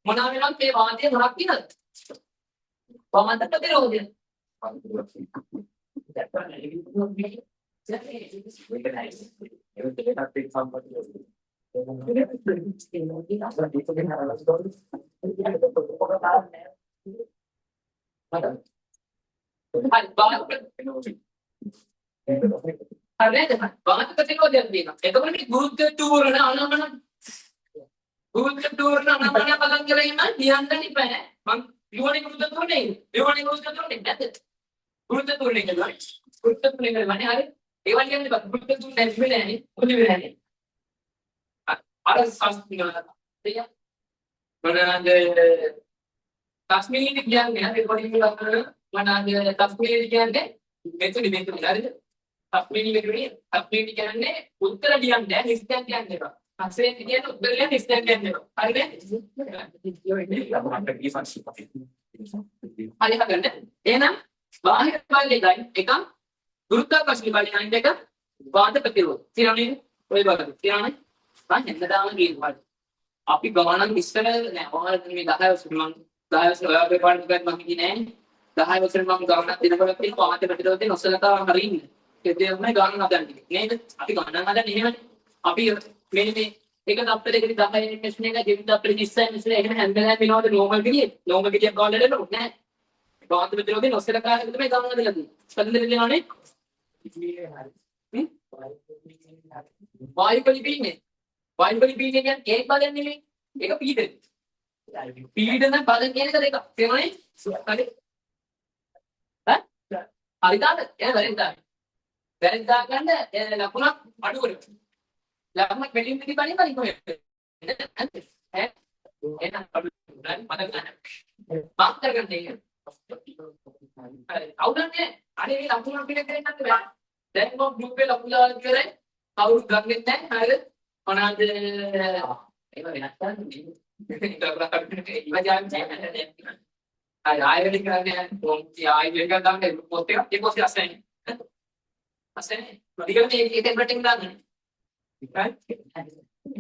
මොනවා වෙනවද මේ වාතය මොනක් කියනද කොහොමද ප්‍රතිරෝධය ගුරුත්ව තුරණය කරනවා. ගුරුත්ව තුරණය කරන්නේ හරි. ඒවා කියන්නේ ගුරුත්ව තුරණය වෙන්නේ මොකද වෙන්නේ? අර සංස්කෘතියන දෙය. මොනවාද? කාශ්මීරි කියන්නේ හරි පොඩි විදිහට මොනවාද කාශ්මීරි කියන්නේ මෙතන හරිද? කාශ්මීරි කියන්නේ උත්තර කියන්නේ නිස්තන් කියන්නේ නේද? අක්ෂරයෙන් කියන්නේ උත්තර කියන්නේ නිස්තන් කියන්නේ නේද? හරිද? හරි හදන්න. එහෙනම් बाहर वाले लाइन एक गुरुत्वाकर्षण वाली लाइन देगा वाद प्रतिरोध तिराने कोई बात नहीं तिराने बात है नदान की बात आपकी गवाना मिस्टर ने और में दाहा उसमें दाहा उसमें पेपर कर मांगी ने दाहा उसमें मांग गवाना दिन भर फिर वाद प्रतिरोध नौसलता हरीन कहते हैं मैं गाना नादा नहीं आपकी गाना नादा नहीं है अभी मैंने एक दफ्तर के दाहा इन्वेस्टमेंट का जितना प्रतिशत इसलिए एक हैंडल है बिना नॉर्मल के लिए कॉल ले लो ना කාන්ත ප්‍රතිරෝධය නොසලකා හැරීම තමයි ගමන දෙලා තියෙන්නේ. ස්පන්දන දෙනවානේ. වායු පිළිපීන්නේ. වායු පිළිපීන්නේ කියන්නේ ඒක බලන්නේ නෙමෙයි. ඒක පීඩන. පීඩන බල කියන එක දෙකක්. තේරුණානේ? හරි. හරිද? එහෙනම් වැරද්දා ගන්න ලකුණක් අඩු කරගන්න. ලකුණක් වැඩි වෙන විදිහ බලන්න කොහෙද? ඈ එහෙනම් අඩු මතක ගන්න. මාක් කරගන්න ඒක. හරි. අවුලන්නේ අනේ මේ ලකුණක් පිළිගන්න දෙන්නත් බෑ. දැන් මම ගෲප් එකේ ලකුණු දාලා ඉවරයි. කවුරුත් ගන්නෙත් නැහැ. හරිද? මොනවාද ඒක වෙනස් කරන්නේ? ආයෙ වැඩි කරන්නේ මොන්ටි ආයෙ එක දාන්න පොත් එක ඒ පොත් එක අස්සෙන් අස්සෙන් ටිකක් මේ ටෙම්පරේචර් දාන්න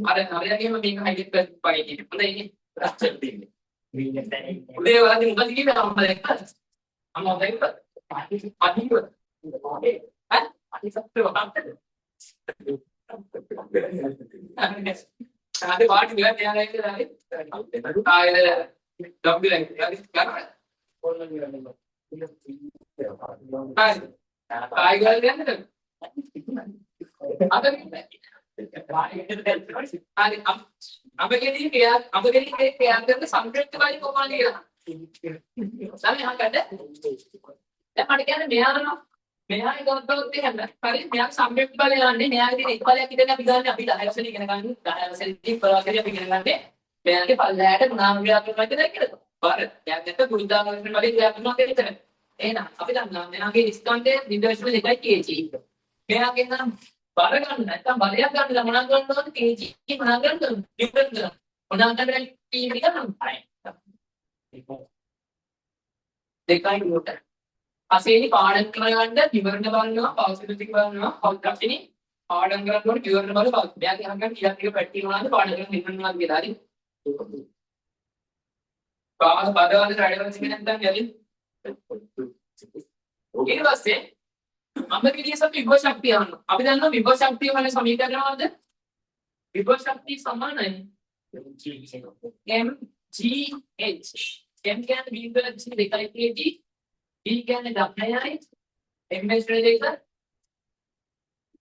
අර හරියටම මේක හයිලයිට් කරපයි කියන්නේ හොඳයි රස්ටර් දෙන්නේ උදේ වලදී මොකද කිව්වේ අම්මා දැක්කද අම්මා දැක්කද අදිව ඈ අදිසත්ව වහන්නද ආදේ වාටි ගියා තියාගෙන ඉඳලා ආයෙ ඩබ්ලිව් එක ගන්න කායිගල් ගන්නද අබගෙදී ක්‍රියා කරන සංකෘත වලින් කොහොමද කියලා. සමහර හකට දැන් මට කියන්නේ මෙයා ගොඩක් දෙන්න. හරි මෙයා සංකෘත බලය යන්නේ මෙයා ඉතින් එක බලයක් ඉඳන් අපි ගන්න අපි 10 වසරේ ඉගෙන ගන්න 10 වසරේ ඉතින් පරාසරේ අපි ඉගෙන ගන්නේ මෙයාගේ පල්ලහැට නාම ක්‍රියාත්මක වෙන්න කියලා. බාර දැන් නැත්නම් ගුරුදාගමන වලින් ක්‍රියාත්මක වෙන්න. එහෙනම් අපි දන්නවා මෙයාගේ ස්කන්ධය 0.2 kg. මෙයාගේ නම් බල ගන්න නැත්නම් බලයක් ගන්න මොනවා ගන්නවද kg මොනවා ගන්නද නිව්ටන් ගන්න. මොනවා ගන්නද කීම ගන්න. දෙකයි නිව්ටන්. අසේනි පාඩම් කරගන්න විවරණ බලනවා පෞද්ගලික බලනවා පෞද්ගලිකනි පාඩම් කරනකොට විවරණ බල මෙයාගේ අහගන්න ටිකක් ටික පැටි මොනවාද පාඩම් කරන විවරණ මොනවාද කියලා හරි. පාස් බදවල රයිඩර් සිගෙන නැත්නම් යලි ඊට පස්සේ අම්මගේ සම විභව ශක්තිය අහන්න. අපි දන්නවා විභව ශක්තිය වල සමීකරණ මොනවද? විභව ශක්තිය සමානයි mgh. m කියන්නේ විභව ශක්තිය 2 kg, d කියන්නේ 10යි, ms රේඩියස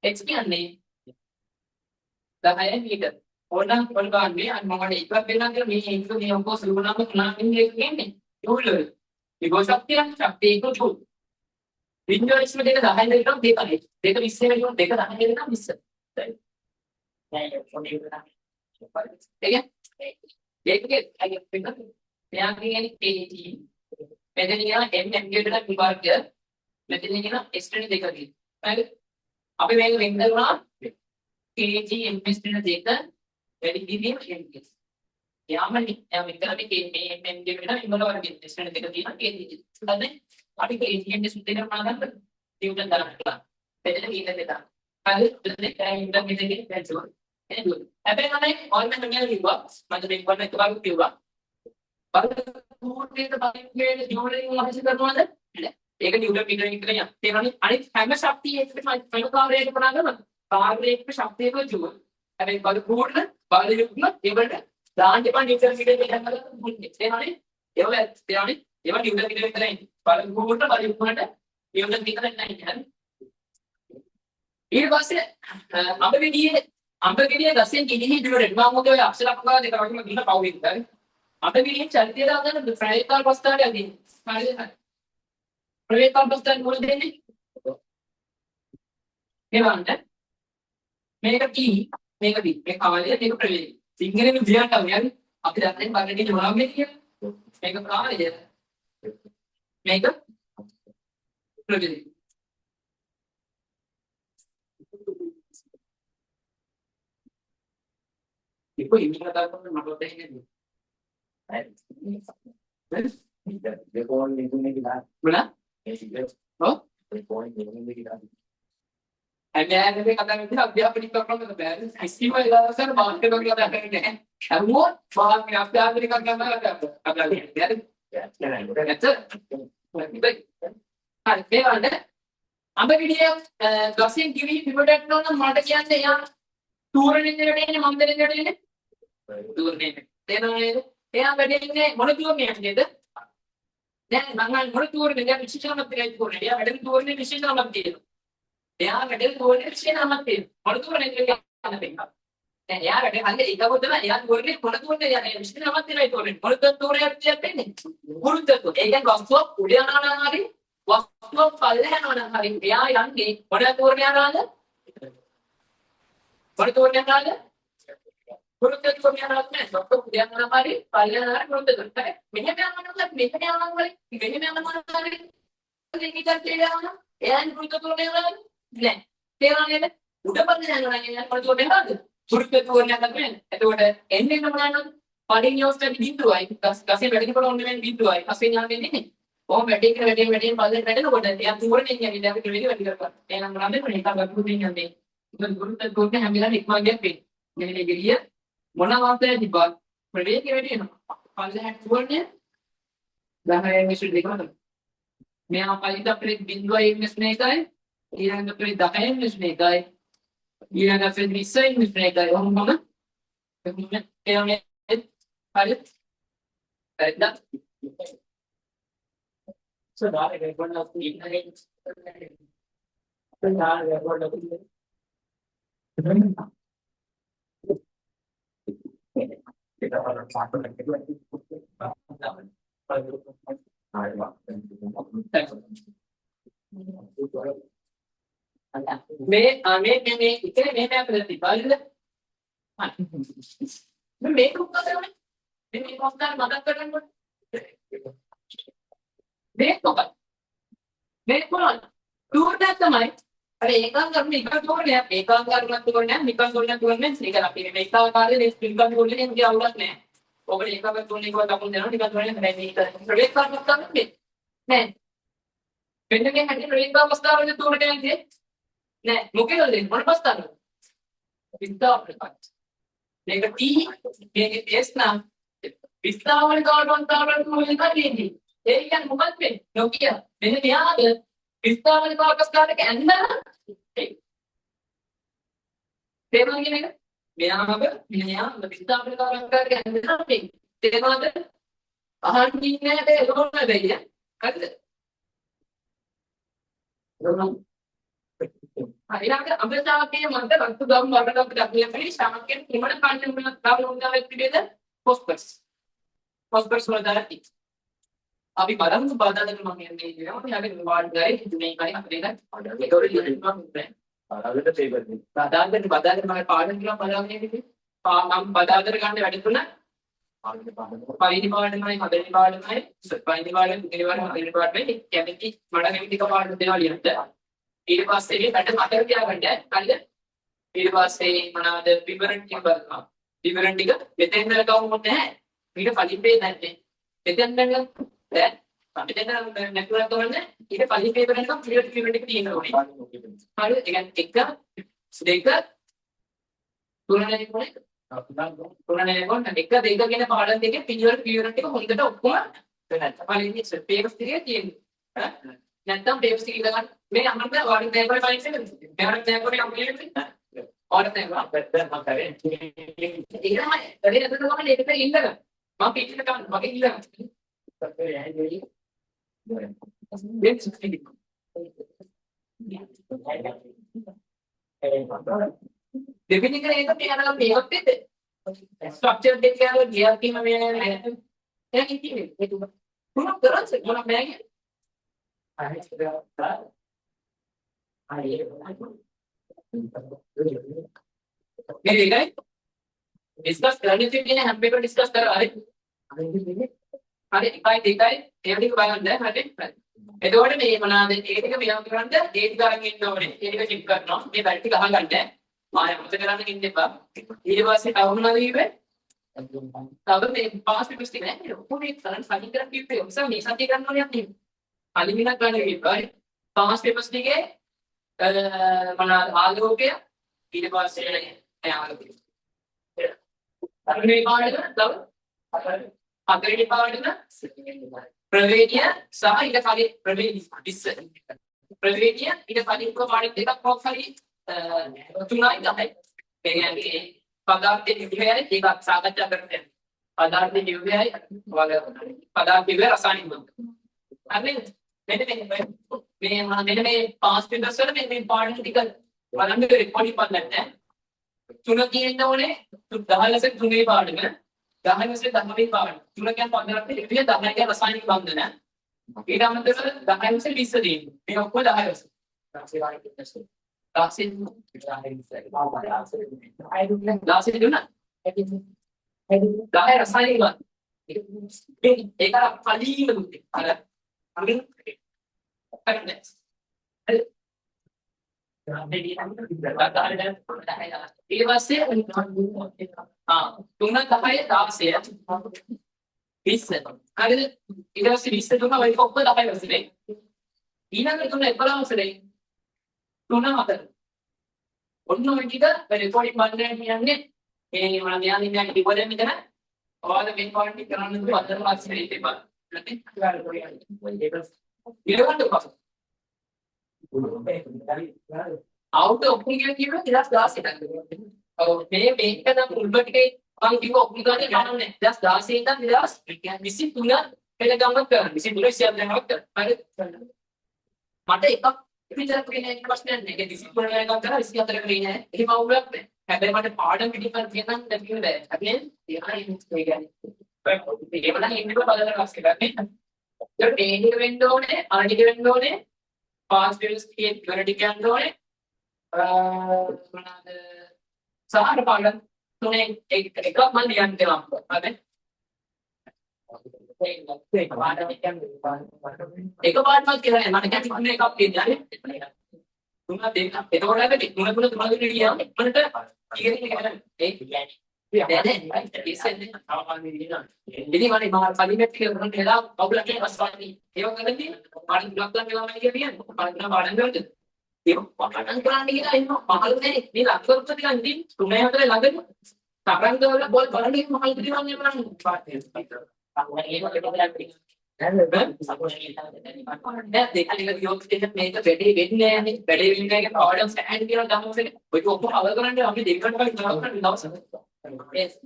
h කියන්නේ 10 මීටර. ඕනනම් ඔල්ගාන්නේ අන්න මම එකක් දෙන්නම් කියලා මේ ඉන්ට්‍රෝ මේ ඔක්කොම සුළුනම තුනකින් එක කියන්නේ. ජූල් වල. විභව ශක්තිය එක ජූල්. විඤ්ඤාණ ඉස්ම දෙක 10 දෙකක් දෙකයි. දෙක 20 වෙනුවට දෙක 10 දෙකක් 20. හරි. නෑ පොඩි උදාහරණයක්. ඒකේ අයිය පිටක මෙයාගේ කියන්නේ kg. මෙතන කියන m කට විභාගය. මෙතන කියන s ට දෙකකින්. හරි. අපි මේක වෙන් කරනවා kg ms ට දෙක වැඩි දිවීම කියන්නේ. යාමනි යා විතරනේ මේ m කට ඉමල වර්ගයෙන් s ට දෙක තියෙනවා kg. හරිද? අපි kg සුද්ධ කරනවා ගන්න නිව්ටන් දානවා. මෙතන ඊට දෙක. හරි. එතන නිව්ටන් මෙතනකින් පැන්සුවා. එහෙනම් හැබැයි මම ඕල්මන් මෙන්න කිව්වා. මම මේක වන්න එකපාරක් කිව්වා. බලුටේට බලන්නේ නිව්ටන් වහන්සේ කරනවද? නෑ. ඒක නිව්ටන් මීටරෙන් විතර යන. තේරෙනවද? අනිත් හැම ශක්තියකටම මම කාර්යයක පනා කරනවා. කාර්යයක ශක්තියක ජූල්. හැබැයි බලුටේට බලයුක්ම ඒවලට දාන්න එපා නිව්ටන් මීටරෙන් ගන්නකොට මුන්නේ. තේරෙනවද? තේරෙනවද? ඒවා නිව්ටන් මීටර විතරයි. බලුටේට බලයුක්මකට නිව්ටන් මීටර නැහැ. ඊට පස්සේ අඹගෙඩිය ගසෙන් ගිනිහි දිවරෙන් මම මොකද ඔය අක්ෂර අපගාව දෙක වගේම ගිහින් පව් වෙනවා. අඹගෙඩියෙන් චරිතය දාගන්න ප්‍රවේකාල් පස්තාරය අදින්න. හරිද? ප්‍රවේකාල් පස්තාරය මොකද දෙන්නේ? එවන්න මේක කී මේක බි මේ කාලය මේක ප්‍රවේග. සිංහලෙන් විදියට අවයන් අපි දන්නේ බංගෙඩිය මොනවද කියලා. මේක කාලය. මේක ප්‍රවේග. Ibu ini kata aku nama tehnya nih. Dia pohon lindungnya kita. Mana? Oh? Pohon lindungnya kita. Ada kata dia penikah kalau kita bayar. Istimewa itu kan bahan kita kita ada ini. Semua bahan yang ada Amerika kita ada lihat. Ya. Itu. Baik. Hari ini ada. Ambil dia gasin kiri pivotet nona mata kian deh ya. Turun ini mampu ini. Turun ini. Tena ini. Tena berdiri ini. Mana turun ni ada? දැන් මම මොන තෝරන්නේ දැන් විශේෂණමක් කියලා තෝරන්නේ. එයා වැඩම තෝරන්නේ විශේෂණමක් තියෙනවා. එයා වැඩම තෝරන්නේ විශේෂණමක් තියෙනවා. මොන තෝරන්නේ කියලා කියන්න. දැන් එයා වැඩ හරියට ඒකව තමයි එයා තෝරන්නේ මොන තෝරන්නේ යන්නේ විශේෂණමක් තියෙනවා තෝරන්නේ. මොන තෝරයක් කියන්නේ? ගුරුත්වය. ඒ කියන්නේ වස්තුවක් උඩ යනවා නම් හරි වස්තුවක් පල්ලෙහා යනවා නම් හරි එයා යන්නේ මොන තෝරණය යනවාද? මොන තෝරණය යනවාද? ගුරුත්වය තෝරණය යනවාද නෑ. වස්තුවක් උඩ යනවා නම් හරි පල්ලෙහා යනවා ගුරුත්වය තෝරණය. මෙහෙම යනවා නම් මෙහෙම යනවා නම් මෙහෙම යනවා නම් හරි මේක කියලා එයා ගුරුත්වය තෝරණය යනවාද? නෑ. තේරෙනවද? උඩ පල්ලෙහා යනවා නම් එයා මොන තෝරණය යනවාද? ගුරුත්වය තෝරණයක් නැහැ. එතකොට එන්නේ මොනවාද? පඩින් යොස්ටි බිඳුවයි. ගසෙන් වැඩිකොට ඕනේ වෙන බිඳුවයි. ගසෙන් යන්නේ නෙමෙයි. කොහොම වැඩි පල්ලෙන් වැඩෙනකොට එයා තෝරන්නේ කියන්නේ දැන් අපිට වැඩි කරපන්. එහෙනම් මොනවද මේ එකක් ගන්න යන්නේ. මොකද ගුරුත්වය තෝරන්නේ හැම වෙලාවෙම ඉක්මන් ගියක් වෙන්නේ. මෙන්න ගිරිය මොන වාස්තය තිබ්බත් ප්‍රවේගය වැඩි වෙනවා. පල්ලෙහාට තෝරන්නේ 10 මිනිස්සු දෙකම. මෙයා පල්ලෙට අපිට බිඳුවයි ඉන්නේ මේකයි. ඊළඟට අපිට 10 ඉන්නේ මේකයි. ඊළඟ අපිට 20 ඉන්නේ මේකයි. ඔහොමම එන්නේ හරි. හරිද? So that is one of the inherent. मैं इतने में करती बाल मैं कुछ कर रहा हूँ मैं मौका मदद कर रहा हूँ मैं कौन टूर ना तुम्हारे अरे एकांतर में इधर तोड़ने एकांतर में तोड़ने निकाल तोड़ने निकाल आपके एकांतर में निकाल तोड़ने इनकी औलाद ने और एकांतर तोड़ने के बाद अपन जानो निकाल तोड़ने नहीं करते प्रवेश कर सकता नहीं पेंट के हटे प्रवेश का मस्ता वाले तोड़ने आते नहीं मुके कर दे मन मस्ता नहीं इतना प्रकार लेकिन टी ये एस ना इतना वाले कार्ड मुझे कर लेंगे ये क्या मुकद पे नोकिया मैंने याद इतना वाले कार्ड के अंदर तेरा ये नहीं मेरा मैंने याद इतना वाले कार्ड के अंदर तेरा आदमी ने दे रोना दे दिया कर दे इलाके अमृता के मंत्र रक्त दम मरण का अपने अपनी शाम के निमण कांड में काम होने व्यक्ति दे फॉस्फरस मर्दार थी अभी बादाम को बादाम के मामले में ये हम यहाँ पे रिवार्ड गए नहीं कहीं अपने का एक और ये रिवार्ड मिलता है बादाम के मगर पार्टन का बादाम नहीं भी हम बादाम के कांड बैठे तो ना पानी पार्ट में मदर पार्ट में पानी पार्ट में मदर पार्ट में केमिकल बड़ा केमिकल का पार्ट होने वाली होता है ඊට පස්සේ මේ කඩ මතක තියාගන්න කල්ල ඊට පස්සේ මොනවාද විවරණ ටික බලනවා විවරණ ටික මෙතෙන් දරකවුම් නැහැ ඊට ෆලිපේ නැත්තේ මෙතෙන් දැන් දැන් අපිට දැන් නෙට්වර්ක් කරන්නේ ඊට ෆලිපේ කරනකම් ක්ලියර් විවරණ ටික තියෙන්න ඕනේ හරි ඒ කියන්නේ එක දෙක තුනනේ කොහේ තුනනේ කොහොමද එක දෙක කියන පාඩම් දෙකේ පිළිවෙල විවරණ ටික හොඳට ඔක්කොම වෙනත් ඵලින්නේ පේපර්ස් ටිකේ තියෙන්නේ නැත්තම් පේපර්ස් ටික ඉඳලා मैं अमृत और पेपर फाइल से मेरा पेपर कंप्लीट और पेपर बेहतर मत करें इधर मैं अरे तो वहां लेके पे इन लगा वहां पीछे का बाकी इन लगा सबसे यही यही ये 60 डेफिनेट करें तो मेरा पेपर पे स्ट्रक्चर देख के और जीआरपी में मैं क्या की थी ये पूरा तरह से पूरा मैं मेरे गए डिस्कस करने से पहले हम पेपर डिस्कस कर अरे इकाई दिखाई एवरी को बाय अंदर हटे එතකොට මේ මොනවාද ඒක ටික මෙයා කරන්ද ඒ ටික අරන් ඉන්න ඕනේ ඒ ටික චෙක් කරනවා මේ බැරි ටික අහගන්න ආයෙ මොකද කරන්න ඉන්න එපා ඊට පස්සේ තව මොනවද කිව්වේ තව මේ පාස් පිටස් ටික නෑ ඔක්කොම ඒ තරම් සාධි කරන් කිව්වේ ඔක්කොම මේ සත්‍ය කරන්න ඕනේ අපි අලිමිනක් ගන්න කිව්වා පාස් පිටස් ටිකේ මොනවාද ආලෝකය ඊට පස්සේ ආලෝකය අරනේ පාඩක තව හතරේ පාඩක प्रवेदिया सह इधर खाली प्रवेदी डिस प्रवेदिया इधर खाली को पानी देखा कौन खाली चुनाई का है यानी पदार्थ के दिव्य है एक आप सागत करते हैं पदार्थ के दिव्य है वाले पदार्थ दिव्य रासायनिक හරි මෙන්න මේ පාස් පේපර්ස් වල මේ පාඩම් ටික බලන්න රෙකෝඩින් බලන්න. 3 කියන්න ඕනේ 10 3 පාඩම 10 10 පාඩම 3 කියන්නේ 15ක් විතර 10 කියන්නේ රසායනික බන්ධන. ඊට අමතරව 10 20 දෙන්නේ. මේ ඔක්කොම 10 ලාසේ දුන්නා. 10 රසායනික බන්ධන. ඒක කලින්ම දුන්නේ. අර අමින් ඊට පස්සේ 3 10 16 20 හරිද ඊට පස්සේ 20 දුන්නා ඔය ඔක්කොම 10 වසරේ ඊළඟ 3 11 වසරේ 3 4 ඔන්න ඔය ටික රෙකෝඩින් බලන්න කියන්නේ මේ මම යන්නේ ඉවරෙන් මෙතන ඔයාලා මේ පාඩම් කරන්න දුන්නු අතර මාසෙ ඉතින් නැති out of කියලා කියනවා 2016ට. ඔව් මේ මේක නම් මුල්ම ටිකේ මම කිව්ව ඔක්කොම ගන්න ගණන් නැහැ. 2016 ඉඳන් 2023 පෙළ ගමන් කරා. 23 24 කරා. හරි. මට එකක් විතරක් කියන්නේ එක ප්‍රශ්නයක් නෑ. ඒක 23 ගණන් කරා 24 කරේ නෑ. එහෙම අවුලක් නෑ. හැබැයි මට පාඩම් පිටිපස්ස කියන්න දෙන්න බෑ. හරි. ඒ කියන්නේ ඒවනම් ඉන්නක බලන ක්ලාස් එකක් නේ. ඒක මේක වෙන්න ඕනේ, අනික වෙන්න ඕනේ. පාස් ෆේස් කියන යුනිට් එක යන්න ඕනේ. මොනවාද? සමහර පාඩම් තුනේ එකක් මම ලියන්න දෙනවා. හරි. ඒක පාඩම් එක පාඩමක් කියලා මට ගැටි තුනේ එකක් කියන්නේ. තුන දෙක. එතකොට අපි තුන ලියන්න මට කියන්නේ ඒ කියන්නේ ඉතින් මම කලින්ට කියලා කරලා අවුලක් නැහැ අස්වාදී ඒක කරන්නේ පාඩම් බ්ලොක් කරන්න වෙලාවයි කියලා කියන්නේ පාඩම් වලට ඒක පාඩම් කරන්න කියලා ඉන්න මහලු නේ මේ ලක්ෂ ටිකක් ඉතින් 3 4 ළඟදී තරංග වල බෝල් බලන්නේ මහලු දිවන්නේ මම පාඩම් ඒක මේක වැඩි වෙන්නේ නැහැ නේ වැඩි වෙන්නේ නැහැ පාඩම් ස්ටෑන්ඩ් කියලා ගහමු ඔය ඔක්කොම අවල් කරන්නේ අපි දෙකකට වගේ කරන්න දවස් Yes.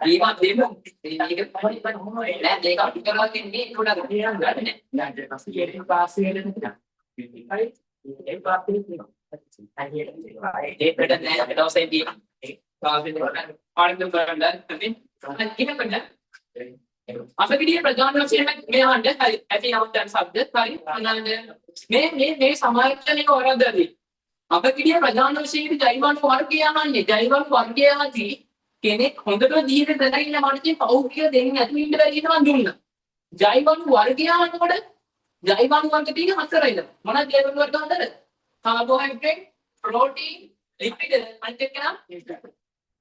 Lima demo. Ini kan paling paling. Nah, dia kalau kita lagi ini udah gede kan enggak nih. Nah, dia pasti jadi pasti ada nih. Hai, ini pasti ini. Ini beda nih, kita usah di. Kalau ini kan paling tuh beranda, tapi kita kerja. Apa dia प्रधान मंत्री में आंदे hari, ऐसे यहाँ पर शब्द hari, आनंद. मैं समाजने को और दे. apa dia प्रधान मंत्री की जाइवान वर्गीय आने जाइवान वर्गीय आती කෙනෙක් හොඳට ජීවිත දැනගෙන මනසේ පව් කියලා දෙන්නේ නැති ඉන්න බැරි ඉන්නවා දුන්න. ජෛවන වර්ගය අහනකොට ජෛවන වර්ග තියෙන හතරයිද? මොනවද ජෛවන වර්ග හතර? කාබෝහයිඩ්‍රේට්, ප්‍රෝටීන්, ලිපිඩ් අනිත් එක නම්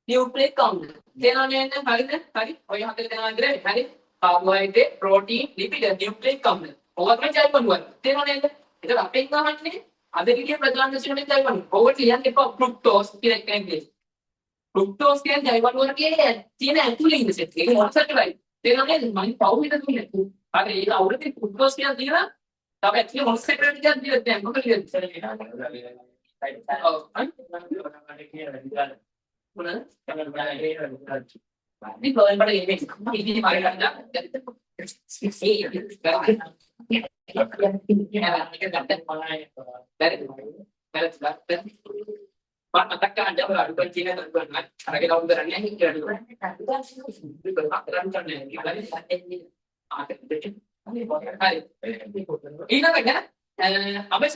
නියුක්ලික් අම්ල. තේරෙනවද නේද? හරිද? හරි. ඔය හතර දෙනා විතරයි. හරි. කාබෝහයිඩ්‍රේට්, ප්‍රෝටීන්, ලිපිඩ්, නියුක්ලික් අම්ල. ඔවා තමයි ජෛවන වර්ග. තේරෙනවද නේද? ඒක අපෙන් ගහන්නේ අද විදිය ප්‍රධාන වශයෙන් ජෛවන. ඔවට ලියන්න එපා ෆ්‍රුක්ටෝස් කියලා එකක්. Fructose කියන්නේ ජෛවන වර්ගයේ තියෙන ඇතුළේ ඉන්න සෙට් එක මොනසටයි තේරෙන්නේ මම පව් හිත දුන්නේ හරි ඒක අවුරුද්දේ fructose කියන දීලා තව ඇතුළේ මොනසට් එකක් දීලා දැන් මොකද කියන්නේ ඔව් මොනද මේ ගෝල් බඩ ඉන්නේ ඉතින් මාරි ගන්න Pak katakan Anda baru berzina dan berenang, karena kita berani ini jadi berpakaian kan yang kita ini ini kan apa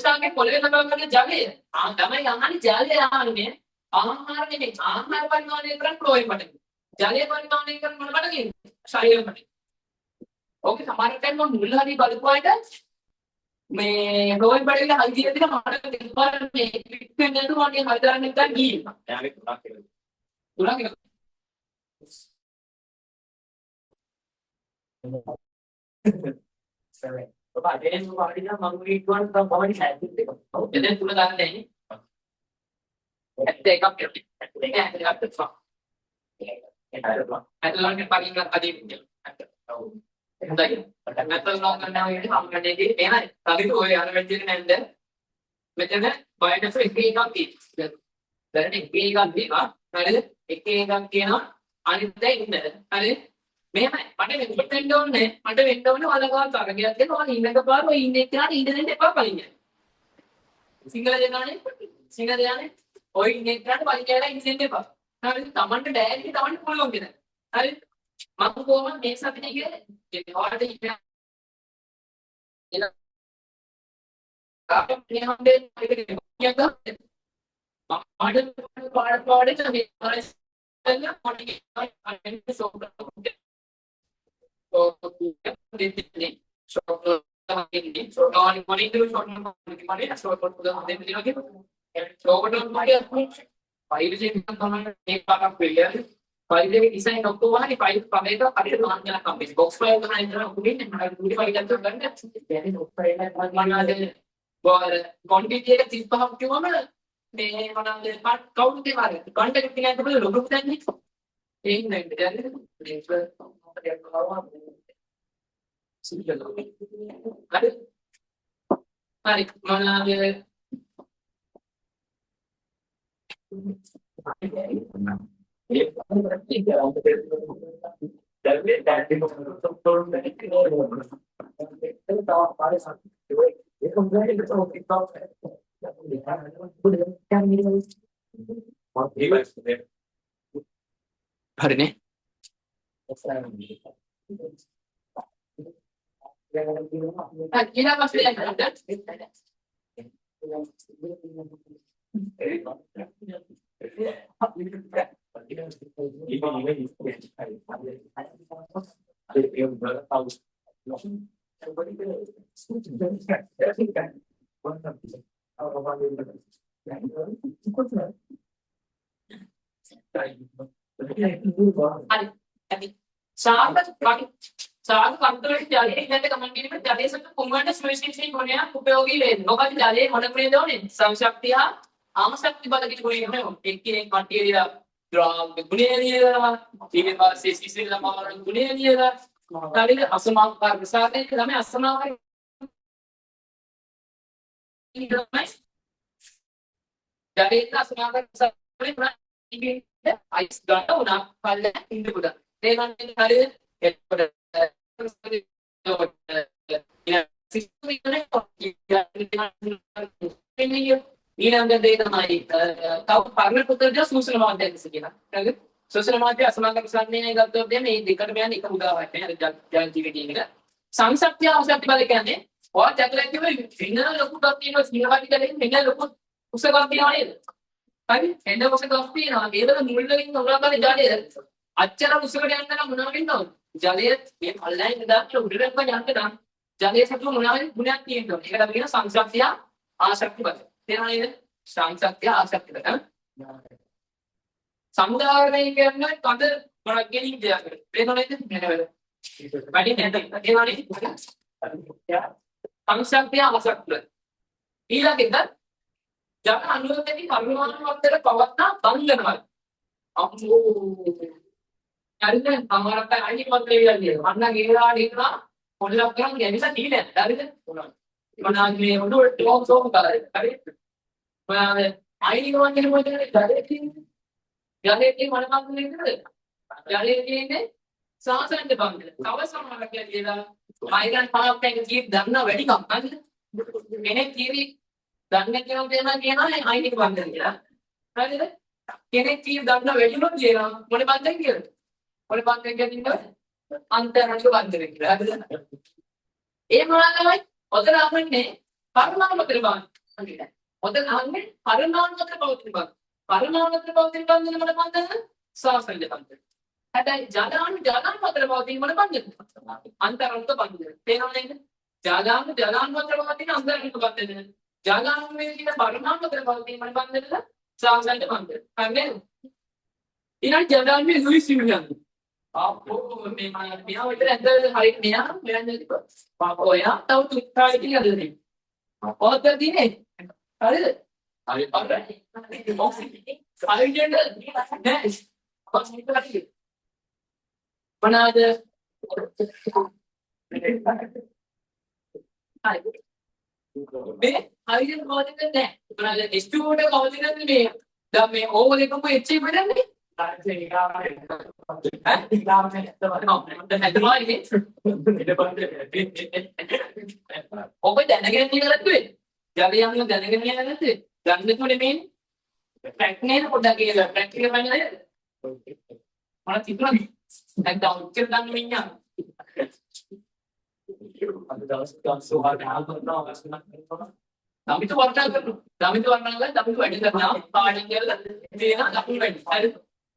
sangat boleh namanya jaga damai yang ini jaga yang ini ahar परिमाण kan proy pada jaga परिमाण kan mana pada ini saya pada oke हमारे time में मुल्ला di balik ada මේ රෝයි බඩේට හයි දීලා තියෙන මට දෙපාර මේ click වෙන්න නේද මම හදාගෙන ඉඳන් ගිහින්. යාගේ තුනක් කියලා. තුනක් එක. සර්. ඔබ අදෙන් මොකක්ද මම වීඩියෝ එක තමයි හැදින් දෙක. ඔව් එතෙන් තුන ගන්න නැහැ. ඇත්ත එකක් කියලා. ඒක ඇත්ත එකක් තමයි. ඇත්තලන්නේ පරිංග අදින්. ඔව්. හොඳයි. නැත්නම් ගන්නවා කියන්නේ අම්මඩේදී එහෙමයි. කලින් ඔය අර වෙච්චේ නැන්ද? මෙතන බයටස් එක එකක් තියෙනවා. දැන් එක එකක් දෙනවා. හරිද? එක එකක් කියනවා අනිත් දේ ඉන්න. හරිද? මෙහෙමයි. මට වෙන්න ඕනේ. මට වෙන්න ඕනේ වලගාව තරගයක් දෙනවා. ඉන්නක පාර ඔය ඉන්නේ එක්කනට ඉන්න දෙන්න එපා පලින්න. සිංහල දෙනානේ. සිංහල දෙනානේ. ඔය ඉන්නේ එක්කනට පලින් කියලා ඉන්න දෙන්න එපා. හරිද? Tamanට ඩයරි Tamanට පුළුවන් කියලා. හරිද? මම කොහොමද මේ සතියේ කියන්නේ? ඒ ඔයාලට ඉන්න එන කාපම් නියම්දේ ඉතින් කියන්න පාඩේ තමයි කරන්නේ මොනිගේ අන්නේ සෝබ්‍රා File design ඔක්කොම හරි ෆයිල් කමේක හරියට දාන්න යන කම්පිස් බොක්ස් ෆයිල් තමයි ඉතන උඩින් මම ඩිලීට් ෆයිල් එකක් ගන්න බැරි බොක්ස් ෆයිල් එකක් මම බෝර ක්වොන්ටිටි එක 35ක් කිව්වම මේ මොනවාද කවුන්ට් එකේ වගේ කන්ටෙක්ට් එකක් තිබුණා ලොගු දැන්නේ ඒක නෙමෙයි දැන්නේ ඒක මොකක්ද කරනවා සිංහල හරි මොනවාද හරිනේ ඊළඟ පස්සේ साग कंट्रोल जाले इन्हें कमेंट में जाले सब कुंगण स्पेसिफिक होने हैं उपयोगी वे लोग जाले होने पर दो ने संशक्तियां आमशक्ति बात की कोई है एक की एक मटेरियल ड्राम गुणिया इनके पास से सीसी लंबा गुणिया ताली असमानता के साथ है हमें असमानता जाले इतना असमानता के साथ पूरा इंडिया आइस गाता उना पाले इंडिया पूरा देना ताली ඊළඟ දේ තමයි තව පරණ පුතර්ජ සූසන මාධ්‍යයක් කියලා. හරිද? සූසන මාධ්‍ය අසමානක ප්‍රසන්නයේ ගත්තොත් මේ දෙකට මෙයන් එක උදාහරණයක් නේ. ජන ජීවිතයේ එක. සංසප්තිය අවශ්‍යත්‍ය බල කියන්නේ ඔය චතුරාර්ය කිව්වේ වෙන ලොකුක් තියෙනවා සිංහවාදී කරේ වෙන ලොකු උසකක් තියෙනවා නේද? හරි? එන්න උසකක් තියෙනවා. ඒවල මුල් වලින් උරාගන්න ජලය අච්චර උසකට යන්න නම් මොනවද වෙන්නවද? ජලය මේ පල්ලෙන් ඉඳන් උඩට යන්න නම් ජලයේ සතු මොනවද ගුණයක් තියෙනවා. ඒක තමයි කියන සංසප්තිය ආශක්ති බල. තේරුණා නේද? සංසක්තිය ආශක්ති බල. සමුදායනය කියන්නේ කඳ මොනක් ගෙනින් දෙයක්. තේරුණා නේද? මෙහෙම. වැඩි නැද්ද? තේරුණා නේද? සංසක්තිය ආශක්ති බල. ඊළඟට ජන අනුරෝධයෙන් පරිමාණ වත්තර පවත්නා බන්ධනවල. අම්මෝ හරිද? සමහරක් අය අයිති පත්‍රය කියලා කියනවා. අන්න ගේලා නේනවා පොඩ්ඩක් කරන් ගැවිලා තියෙන්නේ නැහැ. හරිද? මොනවාද මේ උඩට ටෝක් සෝම් කරලා. හරිද? මොනවාද අයිති ගමන් කියන මොකද ජලයේ තියෙන්නේ? ජලයේ තියෙන මොනවද නේද? ජලයේ තියෙන්නේ සාසනද බන්ධන. තව සමහරක් කියලා අයිගන් පහක් එක කීප දන්නා වැඩි කම්. හරිද? කෙනෙක් කීවි දන්නේ කියනවා අයිති බන්ධන කියලා. හරිද? කෙනෙක් කීප දන්නා වැඩිම කියනවා මොන බන්ධන කියලාද? මොන බන්ධන කියන්නේ? අන්තරාංශ බන්ධන කියලා. හරිද? ඒ මොනවාදයි? ඔතන අහන්නේ පරමාණුතර බන්ධන. ඔතන අහන්නේ පරමාණුතර පවතින බන්ධන. පරමාණුතර පවතින බන්ධන මොන බන්ධනද? සාසනද බන්ධන. හැබැයි ජලාණුතර පවතින මොන බන්ධනද? අන්තරාංශ බන්ධන. තේරුණා නේද? ජලාණුතර පවතින අන්තරාංශ බන්ධන. ජලාණුවේ කියන පරමාණුතර පවතින මොන බන්ධනද? සාසනද බන්ධන. හරිද? ඊළඟ ජලාණුවේ ලුයිස් විලියම් අපෝ මේ මෙයා විතර ඇද්ද හරියට මෙයා මෙයන්ද පාපෝ යා තව තුත්තායි කියලා දෙන්නේ. ඔතන දිනේ. හරිද? හරි හරි. Hydrogen gas. කොස්මිටි. මොනවාද? හරි. මේ හයිඩ්‍රජන් කවදින්ද නැහැ. මොනවාද? H2O එක කවදින්ද මේ? දැන් මේ O එකම HA වෙනන්නේ. ඔබ දැනගෙන ඉන්නවද? ජලයන්ව දැනගෙන ඉන්නවද? ගන්නකොට මේ ප්‍රැක්ටිකල් පොඩ්ඩක් කියලා ප්‍රැක්ටිකල් බලන්න. මම තිබුණා නැත්නම් උත්තර දන්න මිනිහා. අද දවස් ගාස්ෝ ආවල් කරනවා වස්තුවක් කරනවා. දමිත වර්ණනා කරනවා. දමිත වර්ණනා කරලා දමිත වැඩි කරනවා. පාඩම් කරලා දේන දකුණු වැඩි. හරිද?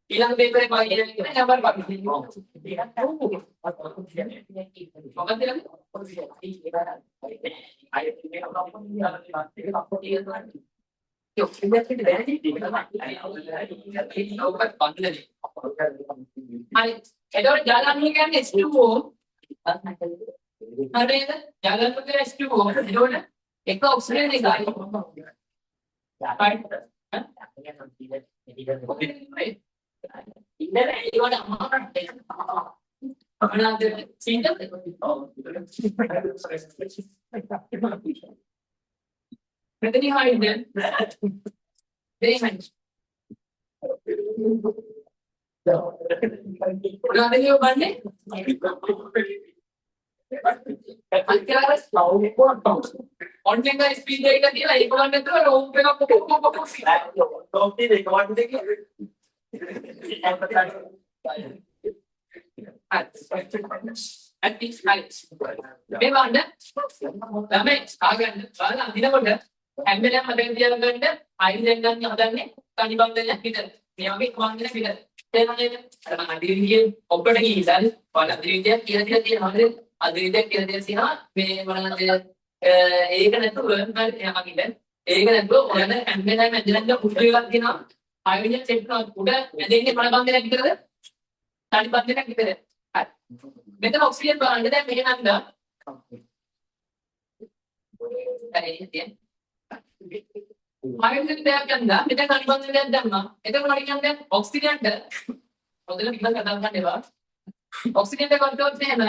ඊළඟ පේපර් එක වගේ කියන නම්බර් වගේ. මොකක්ද හරි එතකොට ජලයන් කියන්නේ H2O හරිද ජලයන් කියන්නේ H2O එතකොට එක ඔක්සිජන් එකයි ඉන්නේ ඒවට අමාරුට අනාද සින්දම් මෙතන හයිද දෙයිමන් උදාහරණයක් බලන්නේ අන්තිමට ස්ලෝව් පොට්ටොස් ඔන්ලයින් එක ස්පීඩ් එක තියලා ඒක වන්න නැතුව රෝප් එකක් පොප් රෝප් එක වන්න දෙකේ at these heights. මේ වන්න තමයි ආගන්න බලන්න අදිනකොට හැම වෙලාවෙම මතක තියාගන්න හයිඩ්‍රජන් ගන්න හදන්නේ තනි බන්ධනයක් විතර. මේ වගේ වන්දනයක් විතර. තේරුණාද? අර මම අදිරියේ ඔබට ගිහිල්ලා බලන්න අදිරියක් කියලා තියෙනවා නේද? අදිරියක් කියලා තියෙනවා මේ මොනවාද ඒක නැතුව ඒක නැතුව ඔයන හැම වෙලාවෙම අදිරන්න පුටු එකක් දෙනවා. හයිඩ්‍රජන් සෙට් කරන උඩ ඇදෙන්නේ මොන බන්ධනයක් විතරද? තනි බන්ධනයක් විතර. හරි. මෙතන ඔක්සිජන් බලන්න දැන් මෙහෙම නන්ද හයිඩ්‍රජන් දෙයක් ගන්නවා මෙතන අනිබන්ධ දෙයක් දැම්මා එතකොට මට කියන්නේ ඔක්සිජන්ට ඔතන පිටත කතා කරන්න එපා ඔක්සිජන්ට කොන්ටෝල් එහෙම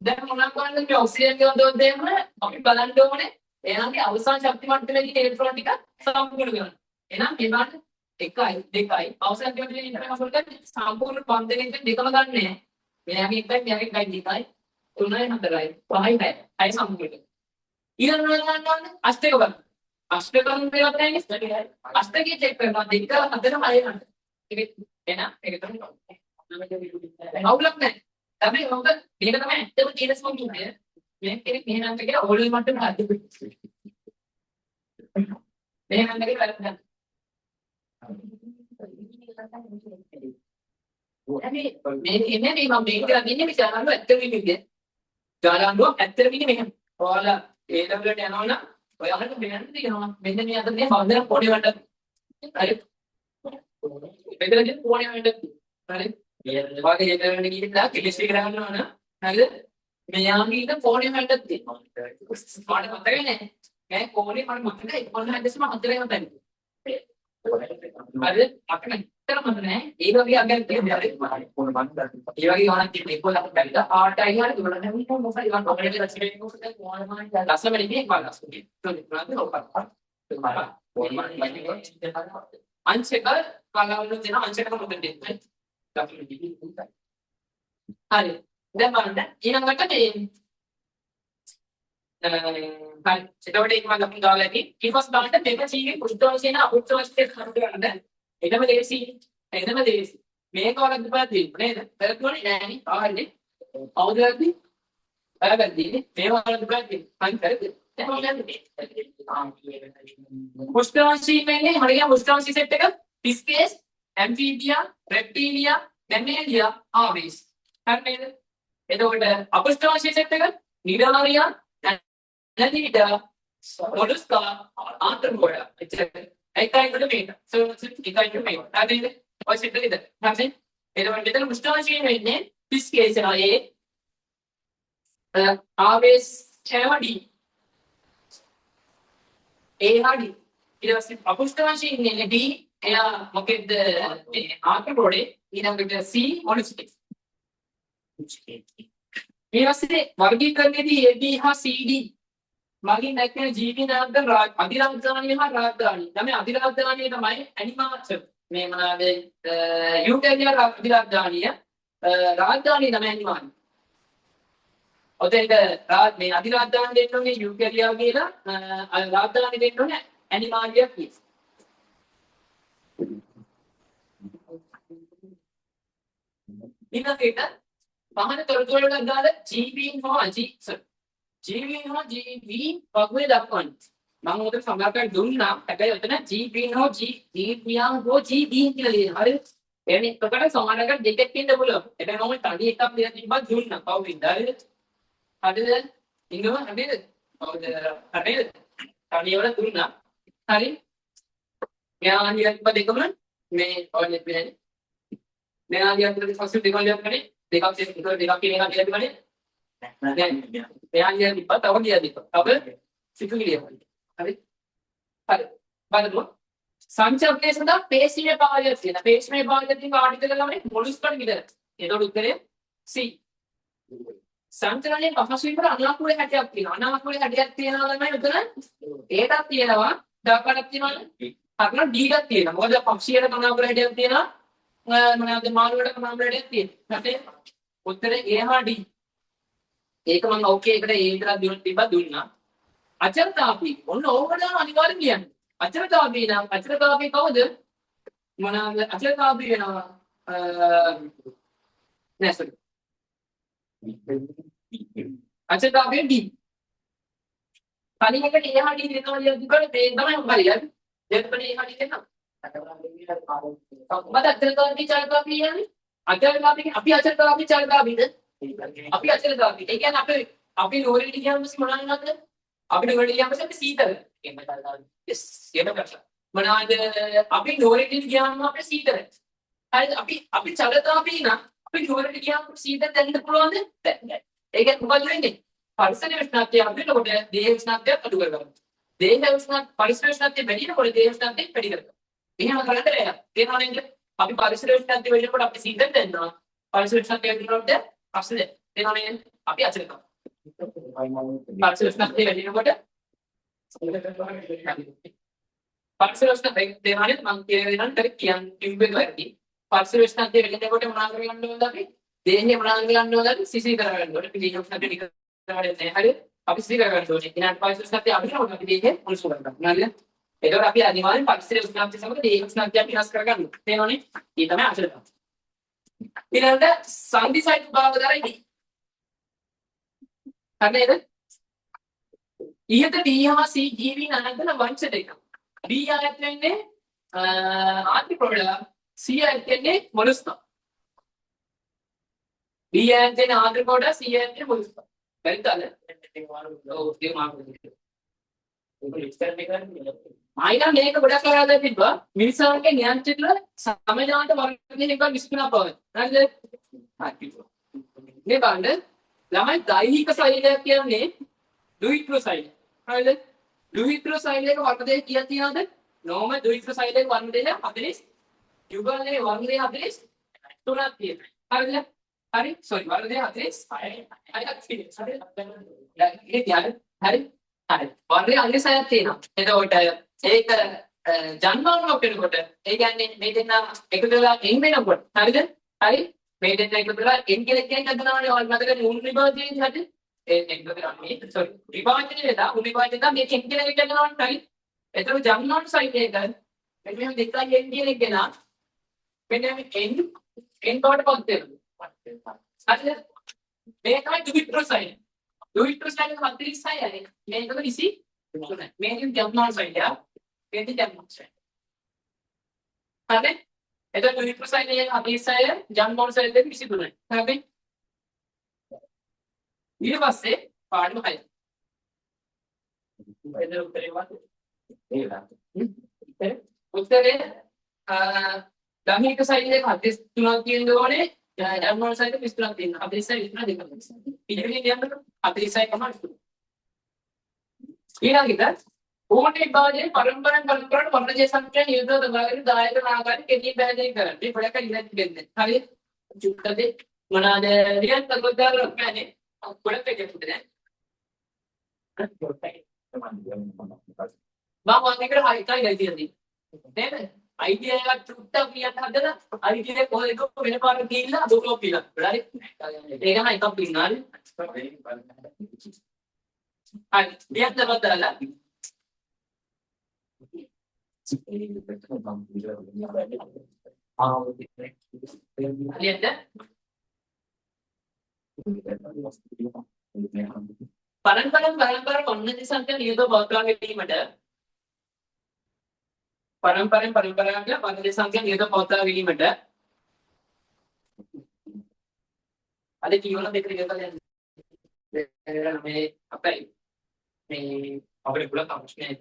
දැන් මොනක් කරන්නද මේ ඔක්සිජන් කොන්ටෝල් දෙන්න අපි බලන්න ඕනේ එයාගේ අවසාන ශක්ති මට්ටමේදී ඉලෙක්ට්‍රෝන ටික සම්පූර්ණ කරනවා එහෙනම් මේකට 1යි 2යි අවසාන ශක්තියේ ඉන්ටර්නල් වලට සම්පූර්ණ බන්ධනයෙන් දෙකම ගන්නෑ මෙයාගේ එකයි මෙයාගේ එකයි දෙකයි 3යි 4යි 5යි 6යි සම්පූර්ණ. ඊළඟ ගන්න අෂ්ටක බලන්න. අෂ්ටක කරන දේවල් නැහැ අෂ්ටකයේ චෙක් කරනවා 2 4 6 ගන්න. ඒක එන ඒක තමයි. අවුලක් නැහැ. තමයි මොකද මේක තමයි ඇත්තම තියෙන සම්පූර්ණය. මේක මෙහෙනම් කියලා ඕලි මට්ටම හදන්න. මෙහෙනම් දෙක කරන්න. මේ ඉන්නේ මේ මම මේක කරගෙන ඉන්නේ මේ ජාලන්ව ඇත්තම ඉන්නේ. ජාලන්ව ඇත්තම ඉන්නේ මෙහෙම. ඔයාලා ඒ ලෙවලට යනවා නම් ඔයාලට මෙන්න තියෙනවා. මෙන්න මේ අතර මේ බන්ධන පොඩි වට. හරි. මෙතනදී පොඩි වට. හරි. මේ වගේ හේතරෙන් ගිහිල්ලා කෙලිස්ටි කරගන්නවා නම් හරිද? මෙයාගේ ඉත පොඩි වටක් තියෙනවා. මට මතක නැහැ. මේ කොහොනේ මට මතකයි. කොහොමද හැදෙස්සම හතරේම තැන. හරිද? අපිට ඇත්තටම මතක නැහැ. ඒ වගේ අගයක් තියෙනවා. ඒ වගේ ගානක් තියෙන 11ක් බැරිද? 8යි හරි 12 නැමි මොකද ඉවන් ඔපරේටර් රැස්කේකින් උඩට මොනවායි ලස්සම නෙමෙයි බලස්. ඒක ප්‍රාන්ත ඔපක්. අංශක කලවලු දෙන අංශක මොකද දෙන්නේ? හරි. දැන් බලන්න ඊළඟට මේ හරි. එතකොට ඒක මම ලකුණු දාලා ඇති. ඊට පස්සේ බලන්න මේක සීගේ කුෂ්ඨවංශේන අපුෂ්ඨවංශයට හරු කරන්න. එතම දේසි. එතම දේසි. මේක වලක් දෙපැත්තේ නේද? කරතුනේ නෑනේ. ආන්නේ. අවුදල්දී. බලගද්දී මේ වලක් දෙපැත්තේ. හරි කරද? කුෂ්ඨවංශී වෙන්නේ හරියට කුෂ්ඨවංශී සෙට් එක ඩිස්කේස්, ඇම්ෆීබියා, රෙප්ටීලියා, දැමේලියා, ආවේස්. හරි නේද? එතකොට අපුෂ්ඨවංශී සෙට් එක Cnidaria Nanida, Mollusca, Arthropoda. It's a kind of meat. So it's a kind of meat. That is it. What's it? Nothing. It will get a mustache in name. This case, always charity. A hardy. It was a mustache in a D. Look at the arthropode. In a C monocytic. මේ වස්සේ වර්ගීකරණයේදී AB හා CD මගින් දැක්වෙන ජීවි නාමක අධිරාජධානිය හා රාජධානිය. තමයි අධිරාජධානිය තමයි ඇනිමාචර්. මේ මොනවාද යුකේරියා අධිරාජධානිය රාජධානිය තමයි අනිවාර්යයෙන්. ඔතෙන්ට මේ අධිරාජධානිය දෙන්න ඕනේ යුකේරියා කියලා රාජධානිය දෙන්න ඕනේ ඇනිමාලියා කියලා. ඊළඟට පහන තොරතුරු වලට අදාළ ජීවීන් හෝ ජීවීන් හෝ ජීවීන් වගේ දක්වන්නේ. මම උදේ සමහරකට දුන්නා. හැබැයි ඔතන ජීවීන් හෝ ජීවියන් හෝ ජීවීන් කියලා ලියනවා. හරිද? එන්නේ එතකොට සමහරකට දෙකක් ඉන්න පුළුවන්. එතන මම තනි එකක් දෙයක් තිබ්බා දුන්නා. කවුද? හරිද? හරිද? ඉන්නව හරිද? කවුද? හරිද? තනි වල දුන්නා. හරි? මෙයා අනිත් දෙකම මේ ඔයගෙත් වෙන්නේ. මෙයා අනිත් පස්සේ දෙකක් ලියන්න කනේ. දෙකක් කියන එක කියලා තිබුණේ. මෙයා අනිත් තිබ්බා තව ගියා තිබ්බා. තව සිතුවිලිය. හරි? හරි. බලමු. සංචාරකයේ සඳහා පේශීය භාගයක් තියෙනවා. පේශීය භාගයක් තියෙන ආර්ටිකල් ළමයි මොලුස්කඩ් විතර. ඒතකොට උත්තරේ C. සංචලනයේ පහසු වීමට අනාකූල හැඩයක් තියෙනවා. අනාකූල හැඩයක් තියෙනවා ළමයි උතන ඒකක් තියෙනවා. ඩාකාවක් තියෙනවනේ. අතන D එකක් තියෙනවා. මොකද පක්ෂියට අනාකූල හැඩයක් තියෙනවා. මොනවාද මාළුවට අනාකූල හැඩයක් තියෙනවා. හරි? උත්තරේ A හා D. ඒක මම ඕකේ එකට A විතරක් තිබ්බා දුන්නා. අචලතාපී ඔන්න ඕකටම අනිවාර්යෙන් ලියන්න. අචලතාපී නම් අචලතාපී කවුද? මොනවාද අචලතාපී වෙනවා? නෑ සෝරි. අචලතාපී D. කලින් එකට A හා D දෙනවා කියනකොට මේ තමයි හරියට. දෙකපනේ A හා D දෙනවා. මත අචලතාපී චලතාපී යන්නේ. අචලතාපී අපි අචලතාපී චලතාපීද? අපි අචලතාපී. ඒ කියන්නේ අපි නෝරෙට ගියාම මොනවද නේද? අපිට ගොඩ ගියාම අපි සීතල. yes මොනවාද අපි නෝරෙට ගියාම අපිට සීතල. හරිද? අපි චලතාපී නම් අපි නෝරෙට ගියාම සීතල දැනෙන්න පුළුවන්ද? නැහැ. ඒක මොකද වෙන්නේ? පරිසර උෂ්ණත්වය අඩුවෙනකොට දේහ උෂ්ණත්වය අඩු කරගන්නවා. දේහ උෂ්ණත්වය පරිසර උෂ්ණත්වය වැඩි වෙනකොට දේහ උෂ්ණත්වය වැඩි කරගන්නවා. එහෙම කරන්න බෑ. තේරෙනව නේද? අපි පරිසර උෂ්ණත්වය වැඩි වෙනකොට අපි සීතල දැනෙනවා. පරිසර උෂ්ණත්වය වැඩි වෙනකොට ප්‍රශ්න නැහැ. තේරෙනව නේද? අපි අචලතාව. පරිසර උෂ්ණත්වය වැඩි වෙනකොට පරිසර උෂ්ණත්වය දෙනානේ මම කියන විදිහට කියන් එක වැඩි. පරිසර උෂ්ණත්වය වැඩි වෙනකොට මොනවා කරගන්න ඕනද අපි? දේහය මොනවා කරගන්න ඕනද? සිසිල් කරගන්න ඕනේ. අපි දේහ උෂ්ණත්වය ටික කරගන්නේ නැහැ. හරි? අපි සිසිල් කරගන්න ඕනේ. ඊළඟ පරිසර උෂ්ණත්වය අඩුනොත් අපි දේහය උණුසුම් කරගන්නවා. නේද? ඒකෝර අපි අනිවාර්යෙන් පරිසර උෂ්ණත්වය සමග දේහ උෂ්ණත්වය වෙනස් කරගන්න ඕනේ. තේරෙනවනේ? ඒ තමයි අචලතාව. ඊළඟට සංදිසයිත් භාව දරයි. හරිද? ඉහත B හා C ජීවීන් අනන්තන වංශ දෙක. B ආයත වෙන්නේ ආර්ථිප්‍රෝඩා C ආයත වෙන්නේ මොලස්කා. B ආයත වෙන්නේ ආර්ථිප්‍රෝඩා C ආයත වෙන්නේ මොලස්කා. හරිද? ඔව් ඒක මාර්ගය. ආයිලා මේක ගොඩක් කරලා තිබ්බා මිනිසාගේ නියන්ත්‍රිතව සමජාත වර්ගයේ එක විස්තරයක් බව. හරිද? මේ බලන්න ළමයි දෛහික ශෛලයක් කියන්නේ දුහිතෘ ශෛලය. හරිද? දුහිතෘ ශෛලයක වර්ගය කීයක් තියෙනවද? නෝමල් දුහිතෘ ශෛලයක වර්ගය 40 යුගලයේ වර්ගය 43ක් තියෙනවා. හරිද? හරි? සෝරි වර්ගය 46ක් තියෙනවා. හරි? හරි. වර්ගය 46ක් තියෙනවා. එතකොට ඒක ජන්මානුවක් වෙනකොට ඒ කියන්නේ මේ දෙන්න එකතු වෙලා එන් වෙනකොට හරිද? හරි? මේ දෙන්න එකතු වෙලා එන් කියලා කියන හදනවනේ ඔයාලා මතකද උන් විභාජනයේ හරි? එකතු කරන්නේ සෝරි විභාජනයේ වෙලා උන් විභාජනය මේ එන් කියලා එක කරනවනේ හරි? එතකොට ජන්මානු සයිඩ් එක මෙන්න මෙහෙම දෙකයි එන් කියන එක ගෙන මෙන්න මේ එන් බවට පත් වෙනවා. හරිද? මේ තමයි දුහිතෘ සයිඩ්. දුහිතෘ සයිඩ් එක 46යි. මේක 23. මේක ජන්මානු සයිඩ් එක. මේක ජන්මානු සයිඩ්. හරි? එතකොට දුහිතෘ සයිඩ් එක 46 ජන්මානු සයිඩ් එක 23යි. හරි? ඊට පස්සේ පාඩම 6. එතන උත්තරේ වත් උත්තරේ දෛහික සයිඩ් එක 43ක් තියෙන්න ඕනේ. ජන්මානු සයිඩ් එක 23ක් තියෙනවා. 46 23 දෙකක්. පිළිවෙලින් යන්න 46යි තමයි. ඊළඟට ඕනේ භාජනයේ පරම්පරාවෙන් බලපෑම වර්ණජය සංඛ්‍යා නියුතව තබාගෙන දායක ආකාරයෙන් කෙටි පැහැදිලි කරන්න. මේ පොඩක් ඉලක්ක දෙන්න. හරි? චුට්ටදී මොනවාද ලියන්න තකොදාර රක්මනේ. පොඩක් දෙකක් නෑ. මම වන්දිකට හයිටයි ගයිතියදී. නේද? idea එකක් චුට්ටක් කියන්න හදලා idea එක කොහෙද වෙන පාරක් ගිහිල්ලා අදෝලෝ කියලා. හරි. ඒක නම් එකක් පින්නා. හරි. දෙයක් නවත්තලා. හරියට පරම්පරාව පොන්නති සංඛ්‍යා නියත පවත්වා ගැනීමට පරම්පරාවක පොන්නති සංඛ්‍යා නියත පවත්වා ගැනීමට අද කියවන දෙක ඉඳලා මේ අපේ මේ අපේ පුළ කම්ස්නේ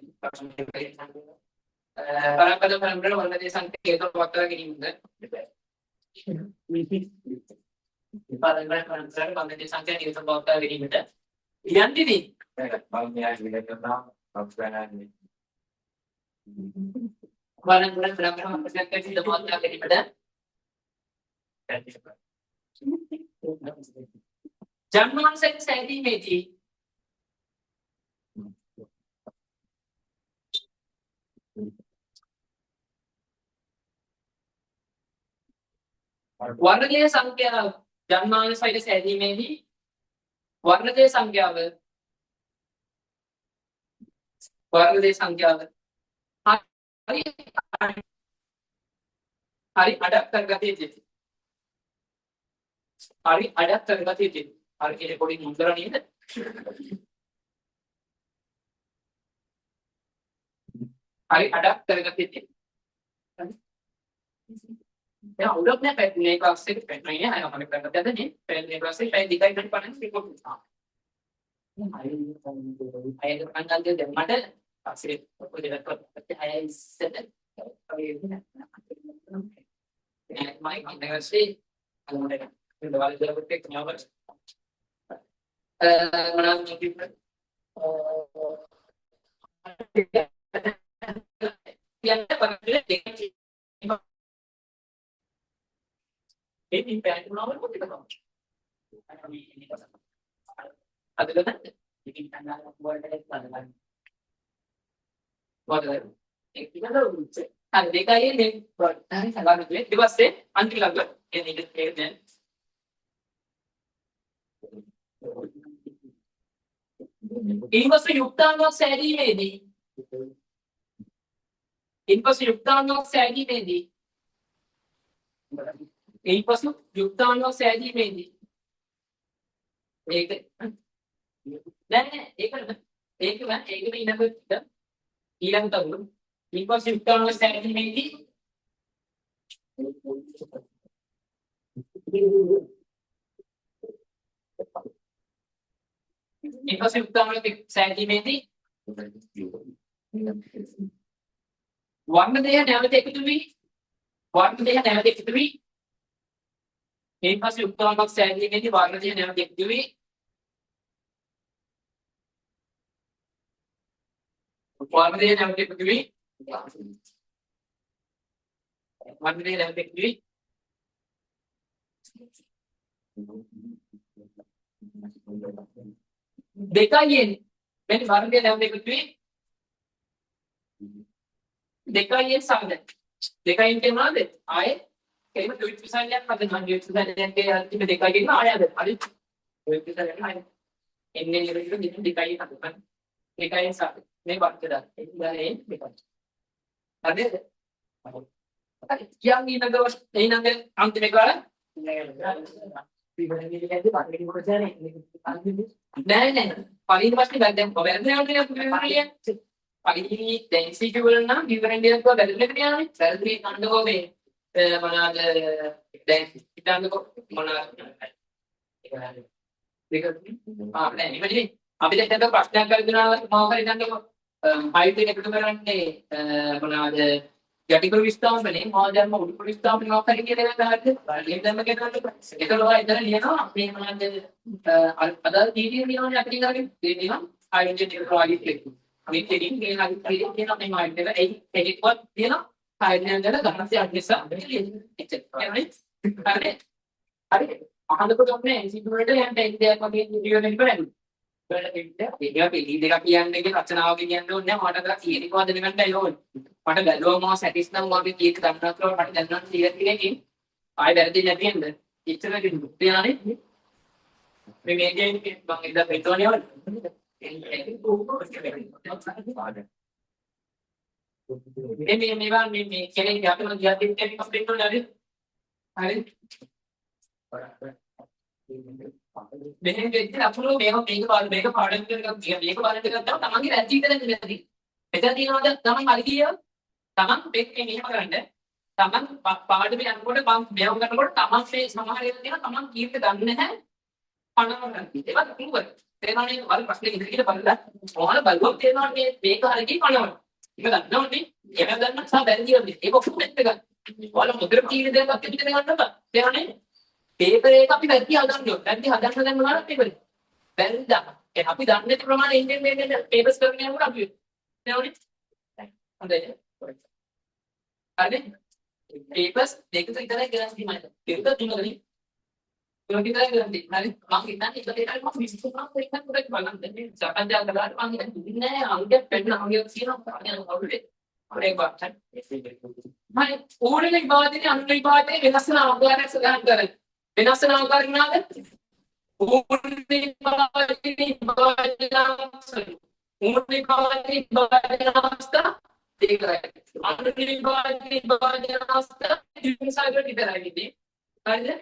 පරම්පරාව පොන්නති සංඛ්යා නියත පවත්වා ගැනීමට පරම්පරාව පොන්නති සංඛ්යා නියත පවත්වා ගැනීමට යන්නේ ජන්මාන්සෙන් සෑදීමේදී වර්ගයේ සංඛ්‍යාව ජන්මාන්සයට සෑදීමේදී වර්ගයේ සංඛ්‍යාව හරි අඩක් කරගatiya යුතුයි. හරි අඩක් කරගatiya යුතුයි. හරි ඒක පොඩි මුද්දර නේද? හරි අඩක් කරගatiya යුතුයි. දැන් උඩක් නෑ මේ ක්ලාස් එකේ පැට්නේ නෑ අය අපේ කරගත්තද නේ? මේ ක්ලාස් එකේ පැය 2යි ගන්න 50 රිපෝට් කරනවා. අය අංගල් දෙන්න මට පස්සේ පොඩි දෙයක් කරලා අය ඉස්සෙල්ල my university alumni the value of the knowledge देखा ये दिवस से अंतिम लगभग ये निकल इनपस युक्तांगों सैरी में दी इनपस युक्तांगों सैरी में दी इनपस युक्तांगों सैरी में दी एक नहीं एक में इनम तक इनपस युक्तांगों सैरी में दी इनपस युक्तांगों सैरी में दी वर्णदेह නැවත එකතු වී वर्णदेह නැවත එකතු වී ඉන්පස්සේ උක්තාංගක් සෑදීමේදී वर्णदेह නැවත එකතු වී वर्णदेह නැවත එකතු වී वर्णदेह නැවත එකතු වී දෙකයි මෙන්න वर्णदेह නැවත එකතු වී දෙකයි සංගත දෙකයින් කියනවාද ආයේ එහෙම ඩොයිට් විසල්යක් අද නම් ඩොයිට් විසල්යන්ගේ අන්තිම දෙකයි කියන ආයද හරි ඩොයිට් විසල්යක් ආයේ එන්නේ ඉරෙන්න දෙකයි හදපන් දෙකයි සංගත මේ වර්ග දාන්න ඒ දෙකයි හරිද හරි කියන් ඊනගව එයිනඟ අන්තිම එක වල නෑ නෑ පරිදි පස්සේ දැන් ඔබ වැරදි පරිදි density වල නම් විවරණ දෙයක් බැලුම් එකට යන්නේ. සැලසුම් කණ්ඩකෝ මේ මොනවාද දැන් හිතන්නකෝ මොනවාද ඒක නෑ ඉතින් අපි දැන් හිතන්න ප්‍රශ්නයක් කරගෙන මොකක් හරි හිතන්නකෝ height එක එකතු කරන්නේ මොනවාද යටිකුරු විස්ථාපනේ මොහොතම උඩුකුරු විස්ථාපනේ මොකක් හරි කියන එක හරිද? ලියන්න දැම්ම කියනකොට ඒකලවා ඉතන ලියනවා මේ මොනවාද අදාළ දීතිය කියනවනේ අපි කරගෙන දෙන්නවා height එක ප්‍රවාහී ක්ලික් අනිත් එකකින් මේ හරි කියනවා මේ මයින්ඩ් එක ඒකවත් තියෙනවා හයිඩ්‍රජන් වල ගහනසේ අඩියසා එච්චර හරි හරි අහන්නකොට මේ සිදුවලට යන්න දෙයක් වගේ වීඩියෝ එකක් බලන්න ඒක පිළි දෙකක් කියන්නේ රචනාවක කියන්නේ ඕනේ මට අද තියෙන එක වදන ගන්නයි ඕනේ. මට බැලුවම සැටිස් නම් වගේ කීක ගන්නවා කියලා මට දැනගන්න තියෙන එකකින් ආයෙ වැරදි නැති වෙනද? ඉච්චර කිව්වොත් තියානේ. මේකෙන් මම ඉඳලා හිතවනේ වල. මේවා මේ කෙනෙක් අපිට ගියා දෙන්න එක කම්ප්ලීට් කරලා හරි. හරි. මෙහෙම වෙද්දී අපුරු මේක පාඩම් කරගන්න මේක බලන්න ගත්තාම තමන්ගේ රැජි ඉඳලා නැති. එතන තියනවාද තමන් හරි ගියා. තමන් මේක මෙහෙම කරන්න. තමන් පාඩමේ යනකොට මම මෙහෙම කරනකොට තමන් මේ සමහර ඒවා තියෙනවා තමන් කීයට දන්නේ නැහැ. පණවන්න. ඒවත් කිව්වද? තේරෙනවනේ වල ප්‍රශ්නේ ඉදිරියට බලලා ඔයාල බලුවොත් තේරෙනවා මේක හරි කී පණවන්න. ඒක දන්නවනේ. ඒක දන්න සා බැරි කියන්නේ. ඒක ඔක්කොම එක ගන්න. ඔයාලා මුද්‍ර කීන දෙයක් අපිට ගන්න බෑ. තේරෙනවනේ? පේපර් එක අපි වැරදි හදන්න ඕනේ. වැරදි හදන්න දැන් මොනවද පේපර් එක? වැරදි ඒ අපි දන්නේ නැති ප්‍රමාණය ඉන්දියන් මේ පේපර්ස් කරගෙන යනකොට අපි නේද? හොඳයි. හරිද? පේපර්ස් දෙක විතරයි ගණන් තියෙන්නේ. දෙක තුනකදී තුන විතරයි ගණන් තියෙන්නේ. හරි. මම හිතන්නේ ඒක දෙකයි මම විශ්වාස කරනවා ඒක පොඩ්ඩක් බලන්න. මේ සකන්ජා කළාට මම හිතන්නේ නෑ අංගයක් පෙන්න අංගයක් තියෙනවා කියනවා කවුරුද? අපේ බාච්චන්. මම ඕනෙක විභාගයේ අනුල විභාගයේ වෙනස් වෙන ආකාරයක් සඳහන් කරන්නේ. වෙනස් වෙන ආකාරය මොනවාද? ඕනේ විභාගයේ දෙකයි. අනුල විභාගයේ අවස්ථා ඉතිසාගර විතරයි ඉන්නේ. හරිද?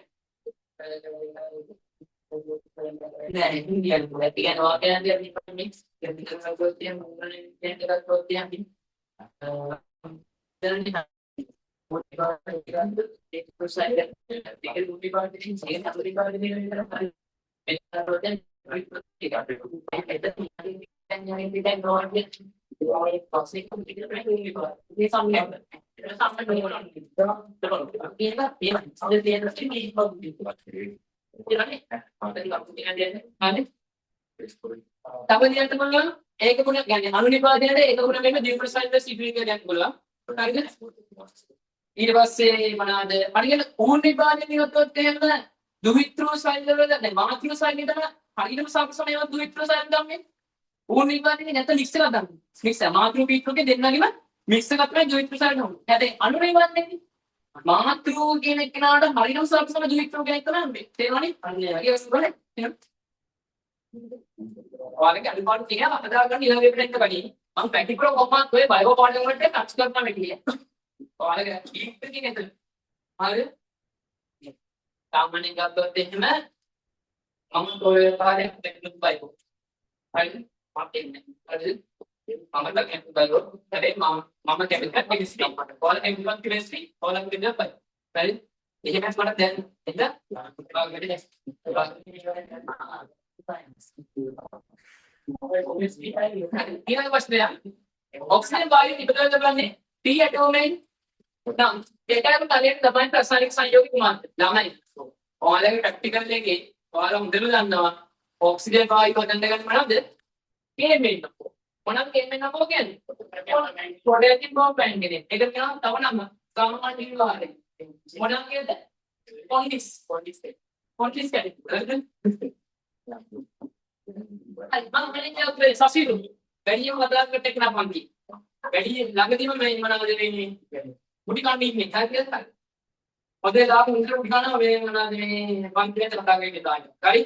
නෑ ඉන්දියානු වල තියෙනවා කියන්නේ මික්ස් දෙකක් ගොතිය මොනවද දෙකක් ගොතිය අපි දැන් මොටිවේෂන් ඒක ප්‍රොසයිඩ් ඒක මොටිවේෂන් කියන අපේ කාර්යයේ විතරයි ඒකවලදී ඒක අපේ දැන් නෝර්ගේ ඒ පස්සේ කොම්පියුටර් ප්‍රැක්ටිස් මේ සම්මත තවදියට බලන්න ඒක ගුණ يعني අනුනිපාතයට ඒක ගුණ මෙන්න ඩිෆරන්ෂල් සිග්නිෆිකන්ට් එකක් බලන්න. හරිද? ඊට පස්සේ මොනවාද? හරියට ඌනිපාතේ නියොත්වත් එහෙම දුහිතෘ සෛල වල දැන් මාතෘ සෛල ඉදලා හරියටම සාපසමයව දුහිතෘ සෛල ගන්නේ. ඌනිපාතේ නැත්නම් මික්ස් එකක් ගන්න. මික්ස් මාතෘ පීතෘකේ දෙන්නගෙම මික්ස් එකක් තමයි දුහිතෘ සෛල ගන්න. හැබැයි අනුනිපාතේ මාතෘ කියන එකනට හරියටම සාපසම දුහිතෘ කෙනෙක් තමයි. තේරුණානේ? අන්න ඒ වගේ වස්තුවල ඔයාලගේ අනිවාර්ය තියෙනවා අපදා ගන්න ඊළඟ වෙබ්සයිට් එක කඩේ. මම ප්‍රැක්ටිකල් කොහොමද ඔය බයෝ පාඩම් වලට ටච් කරනවා මෙතන. ඔයාලගේ කීප් එකකින් එතන. හරිද? සාමාන්‍යයෙන් ගත්තොත් එහෙම මම ඔය පාඩයක් ටෙක්නික් බයෝ. හරිද? මට එන්නේ. හරිද? මම ටෙක්නික් බයෝ. හැබැයි මම කෙමිකල් කෙමිස්ට්‍රි. ඔයාලා කෙමිකල් කෙමිස්ට්‍රි ඔයාලගේ දෙයක් බයි. හරිද? එහෙම මට දැන් එන්න ඊළඟ ප්‍රශ්නය ඔක්සිජන් වායුව නිපදවන්න බලන්නේ T ඇටෝමෙන් නම් ඒකම තලයෙන් තමයි රසායනික සංයෝගය කුමක්ද? ළමයි. ඔයාලගේ ප්‍රැක්ටිකල් එකේ ඔයාලා හොඳට දන්නවා ඔක්සිජන් වායුව හදන්න ගන්න මොනවද? කේමෙන්. මොනවද කේමෙන් නම කියන්නේ? පොටෑසියම් බෝම්බැන්ඩ් එක. ඒක කියනවා තව නම සාමාන්‍ය විවාහය. මොනවද කියද? පොන්ඩිස් කියන්නේ. මම මෙලින් සසිරු වැඩිම හදාගන්න එක නම් මං කිව්වා. වැඩි ළඟදීම මේ මොනවද වෙන්නේ? මුඩි කන්නේ ඉන්නේ. හරිද? ඔතේ දාපු උන්ට මුඩි කනවා මේ මොනවද මේ පන්තියට කතා කරන්නේ දාන්න. හරි?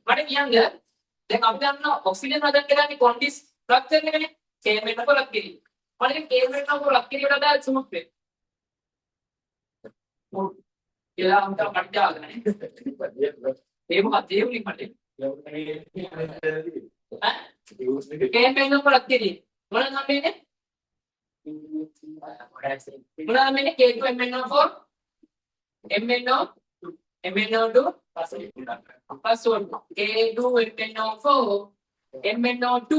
මට කියන්නේ දැන් අපි දන්නවා ඔක්සිජන් හදන්න ගන්නේ කොන්ඩිස් ස්ට්‍රක්චර් එකනේ. කේමෙන් එක ලක් කිරි. මට කේමෙන් එක ලක් කිරි වලට දාලා සුමුක් වේ. කියලා අන්ත පට්ටාගෙන ඒ මොකක්ද ඒ උලින් මට කේමෙන් එක ලක් කිරි. මොනවද හම්බෙන්නේ? මොනවද හම්බෙන්නේ? K2MnO4 MnO2 password K2MnO4 MnO2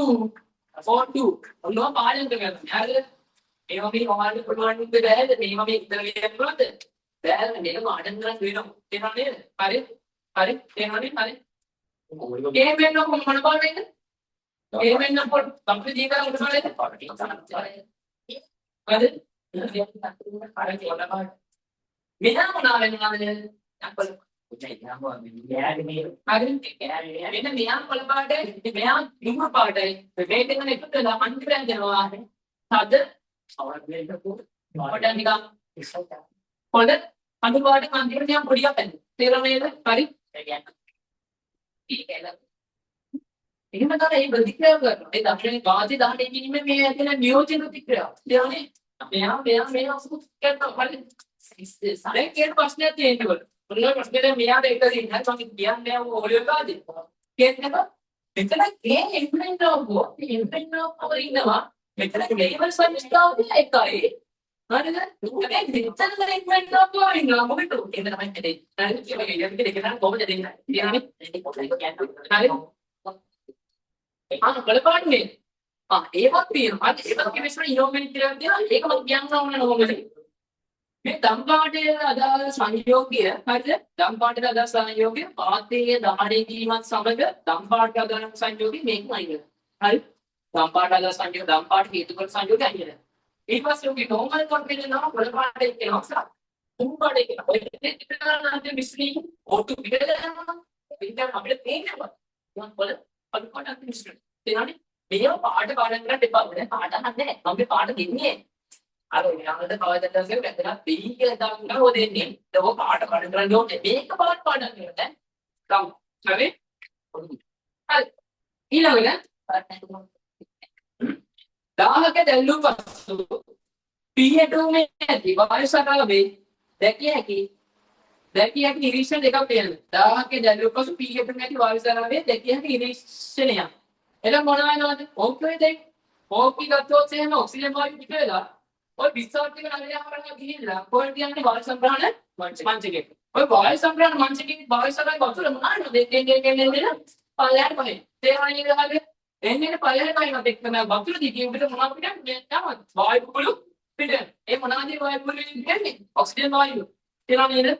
O2 ඔන්න පාලනය කරනවා. හරිද? ඒවා මේ මොනවද පුළුවන් නේද? බෑද? මේවා මේ ඉතල ලියන්න පුළුවන්ද? බෑද? මේක පාඩම් කරන් වෙනවා. තේරෙනව නේද? හරි? හරි? තේරෙනව නේද? හරි? MnO4 මොන පාඩමද? MnO4 කම්ප්ලීට් දී කරලා මොකද කරන්නේ? හරිද? මෙහා මොනවා වෙනවද? අපල මෙන්න මෙයා කොළ පාටයි මෙයා දුඹුරු පාටයි මේ දෙක එකතු වෙලා අන්තිමට යනවා තද පොඩ නිකන් පොඩ අඳු පාට අන්තිමට යන පොඩියක් ඇති තේරෙනවද හරි එහෙම තමයි මේ ප්‍රතික්‍රියාව කරනවා ඒ දර්ශනේ වාදී දාහනේ කිනීමේ මේ ඇතුළේ නියෝජන ප්‍රතික්‍රියාව තේරුණේ මෙයා සුත් කරනවා හරි දැන් කියන ප්‍රශ්නයක් තියෙනකොට මොනවා ප්‍රශ්නේ මෙයාට එක දින්න මම කියන්නේ ඔලියෝ කාදේ කියන්නේ මෙතන ඒ ඉම්ප්ලිමන්ට් ආවෝ ඉම්ප්ලිමන්ට් ආවෝ ඉන්නවා මෙතන ලේබල් සංස්ථාව එකයි හරිද දැන් මෙතන ඉම්ප්ලිමන්ට් ආවෝ ඉන්නවා මොකද ඒක තමයි හරි ඒක දෙක ගන්න කොහොමද දෙන්නේ කියන්නේ හරි බලපාන්නේ ඒවත් තියෙනවා ඒවත් කෙනෙක්ට ඉනෝවෙන්ට් කියලා දෙනවා ඒක මම කියන්න ඕන නෝමලි මේ දම්පාටේ අදාළ සංයෝගය හරිද දම්පාටේ අදාළ සංයෝගය පාතයේ දහඩේ කීමත් සමග දම්පාටේ අදාළ සංයෝගය මේකමයි හරි දම්පාටේ අදාළ සංයෝගය දම්පාට හේතුඵල සංයෝගය අයියද ඊට පස්සේ ඔගේ නෝමල් කොන්ෆිගරේෂන් නම් බලපාටේ කියනවා සර් තුම්පාටේ කියනවා ඔය දෙකේ මිශ්‍රී ඔටු පිටට යනවා පිටට අපිට තේරෙනවා මම බල අදුපාටක් මිශ්‍රී තේරෙනවනේ මේව පාට පාඩම් කරන්න එපා නේ පාට අහන්නේ මම පාට දෙන්නේ අර යාමද කවදාද කියලා වැදලා දෙයි කියලා දාන්න ඕ දෙන්නේ ඒක පාට පාඩම් කරන්න ඕනේ මේක පාට පාඩම් කරන්න කම් හරි හරි ඊළඟට 1000ක දැල්ලු පසු P2 මේ දිවායසකාවේ දැකිය හැකි නිරීක්ෂණ දෙකක් තියෙනවා 1000ක දැල්ලු පසු P2 මේ දිවායසකාවේ දැකිය හැකි නිරීක්ෂණයක් එළ මොනවා වෙනවද ඕකේ දැන් ඕකි ගත්තොත් එහෙම ඔක්සිජන් වායු පිට වෙලා ඔය විස්සාර් එක නලියා කරලා ගිහිල්ලා කොහෙද යන්නේ වායු සම්ප්‍රාහන මංචකේ ඔය වායු සම්ප්‍රාහන මංචකේ වායු සරයි වතුර මොනවාද දෙන්නේ පල්ලයට පහේ තේරෙන්නේ නේද එන්නේ පල්ලයට පහිනත් එක්කම වතුර දිගේ උඩට මොනවද පිටන්නේ තමයි වායු කුළු පිට ඒ මොනවාද වායු කුළු පිටන්නේ ඔක්සිජන් වායු තේරෙන්නේ නේද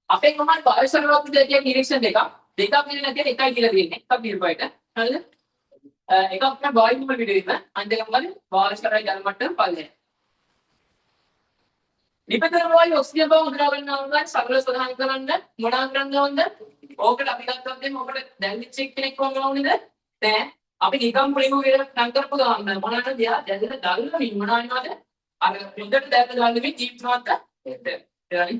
අපේ මොනවද වායු සරවතු දෙකේ නිරීක්ෂණ දෙකක් කියන නැතිව එකයි කියලා දෙන්නේ එකක් පිළිපයිට හරිද එකක් තමයි වායු කුළු පිටින් අනිත් එක මොකද වායු සරයි ජල මට්ටම පල්ලයට නිපදවන වායු ඔක්සිජන් බව හඳුනා ගන්නවා නම් සරල සදාහන් කරන්න මොනවා කරන්න ඕනද ඕකට අපි ගත්තොත් දැන් ඔකට දැල්විච් කෙනෙක් වගේ වුණේද දැන් අපි නිකම් පුලිමු කියලා නම් කරපු ගමන් මොනවාට දිහා දැල්ල දාලා මොනවා වෙනවද අර හොඳට දැල්ල දාන්න මේ ජීවිතවත් හරි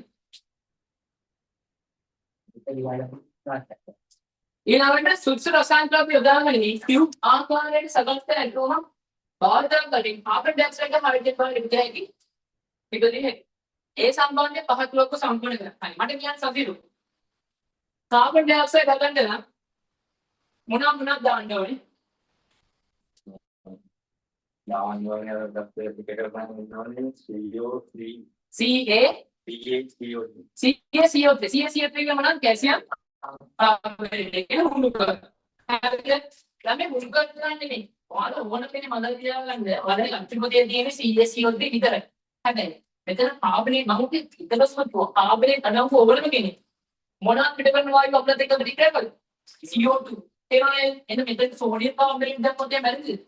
ඊළඟට සුදුසු රසායන ද්‍රව්‍ය යොදාගන්නේ ටියුබ් ආකාරයට සකස් කර ඇතුළම බාහිර කලින් කාබන් ඩයොක්සයිඩ් හයිඩ්‍රජන් බාහිර විදිහටයි පිටුදී ඒ සම්බන්ධය පහත් ලොක්ක සම්පූර්ණ කරගන්න. මට කියන්න සතිරු. කාබන් ඩයොක්සයිඩ් ගන්න නම් මොනවද දාන්න ඕනේ? දාන්න ඕනේ දැක්කේ පිටකට ගන්න ඕනේ CO3 CO3 මොනවද කැල්සියම් ඒක හුණු කර. ළමයි හුණු කරන්නේ නෙමෙයි. ඔයාලා ඕන කෙනේ මඩල් කියලා ගන්න. ඔයාලා අන්තිමදී තියෙන්නේ CO3 විතරයි. හැබැයි මෙතන කාබනේ නමුත් ඉතලස්ම කාබනේ අනම්ප ඕවරම කෙනෙක් මොනවාද පිට කරන වායුව අපලත් එක්ක පිටිකර කරද CO2 තේරෙන්නේ එන්න මෙතන සෝඩියම් කාබනේට් දැම්මොත් එයා මැරෙයිද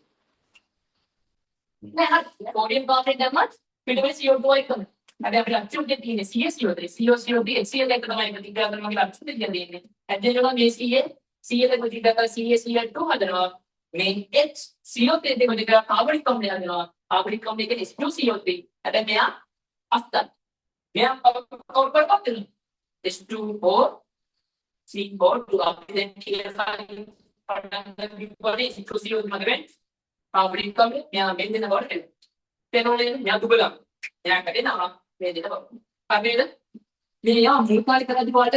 නෑ හරි සෝඩියම් කාබනේට් දැම්මත් පිටවෙන CO2 එකම හැබැයි අපිට අච්චුටේ තියෙන්නේ CaCO3 CaCO3 HCl එක තමයි ප්‍රතික්‍රියා කරනවා කියලා අච්චුටේ කියන්නේ ඇදෙනවා මේ Cl එක ප්‍රතික්‍රියා කරලා CaCl2 හදනවා මේ HCO3 දෙක ප්‍රතික්‍රියා කාබනික් අම්ලය හදනවා කාබනික් අම්ලය කියන්නේ H2CO3 හැබැයි මෙයා අස්තන් මෙයා කවුරු කරපත් H2O C4 අපි දැන් කියලා පටන් ගන්නකොට H2CO මගරෙන් කාබනික් අම්ලය මෙයා මෙන්න කොට තේරෙන්නේ මෙයා දුබලම් මෙයා කඩේනවා මේ දෙක හරිද මෙයා මුල්කාලේ කරද්දි වලට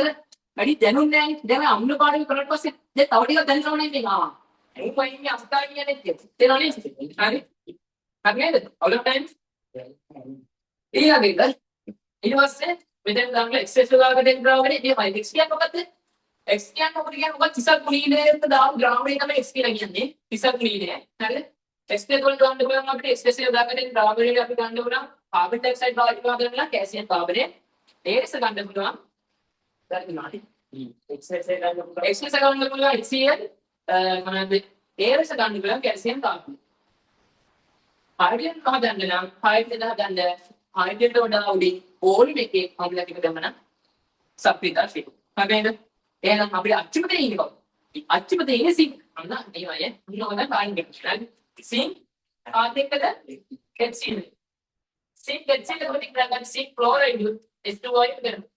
වැඩි දැනුන්නේ නැහැ දැන් අම්ල පාඩම කරලා පස්සේ දැන් තව ටිකක් දැනනවා නේ මේක ආවා ඒකයි ඉන්නේ අස්තන් කියන්නේ තේරෙන්නේ හරි හරිද all of times ඊළඟට ඊට පස්සේ මෙතෙන් ගන්න එක්සෙස් ගාකට එන්න ගාවනේ ඉතින් x කියන්නේ මොකද්ද x කියන්නේ මොකද කියන්නේ මොකක්ද තිසක් ගුණීලයට දාපු ග්‍රාමයේ තමයි x කියලා කියන්නේ තිසක් ගුණීලය හරිද x එකේ තුල ගන්න පුළුවන් අපිට එක්සෙස් ගාකට එන්න ග්‍රාමයේ අපි ගන්න උනා කාබන් ඩයොක්සයිඩ් භාවිත කරනවා කැල්සියම් කාබනේට් ඒකස ගන්න පුළුවන් හරි නාටි එක්සෙස් ගන්න පුළුවන් HCl මොනවාද ඒකස ගන්න පුළුවන් කැල්සියම් කාබනේට් හයිඩ්‍රජන් හදන්න නම් හයිඩ්‍රජන් හදන්න හයිඩ්‍රජන් වඩා උඩින් ඕල් එකේ අම්ල ටික ගමන සප්පිතා ෆිල්. හරිද? එහෙනම් අපිට අච්චුපතේ ඉන්නේ කොහොමද? අච්චුපතේ ඉන්නේ සිං. අන්න ඒ වගේ මොනවද බාහින් ගන්න. සිං ආත් එක්කද HCl. සිං HCl කොටික් කරගන්න සිං ක්ලෝරයිඩ් H2O එකද?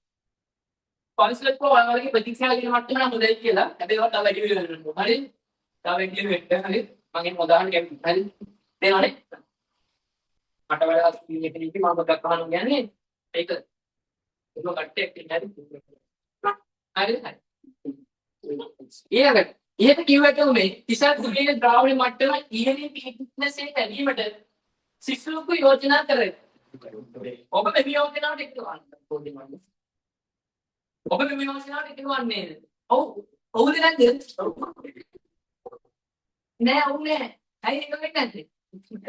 පොලිස්ලර් වගේ ප්‍රතික්‍රියා කියන මට්ටම නම් හොඳයි කියලා. හැබැයි ඒවා තව වැඩි වෙනවා. හරි? තව වැඩි වෙන්න හරි. මම උදාහරණ කියන්න. හරි? තේරෙනවද? මට වඩා මෙතනදී මම පොඩ්ඩක් අහන්න කියන්නේ ඒක කට්ටයක් ඉන්නේ හරි හරි ඊළඟට ඉහත කිව්වට උනේ තිසත් කුලීන ද්‍රාවණ මට්ටම ඉහළින් පිහිටුනසේ ලැබීමට සිසුකු යෝජනා කරයි. ඔබ මේ යෝජනාවට එක්ක වන්න. ඔබ මේ යෝජනාවට එක්ක වන්නේ. ඔව් ඔව්ද නැද්ද? නෑ ඔව් නෑ. ඇයි ඒක වෙන්නේ නැත්තේ?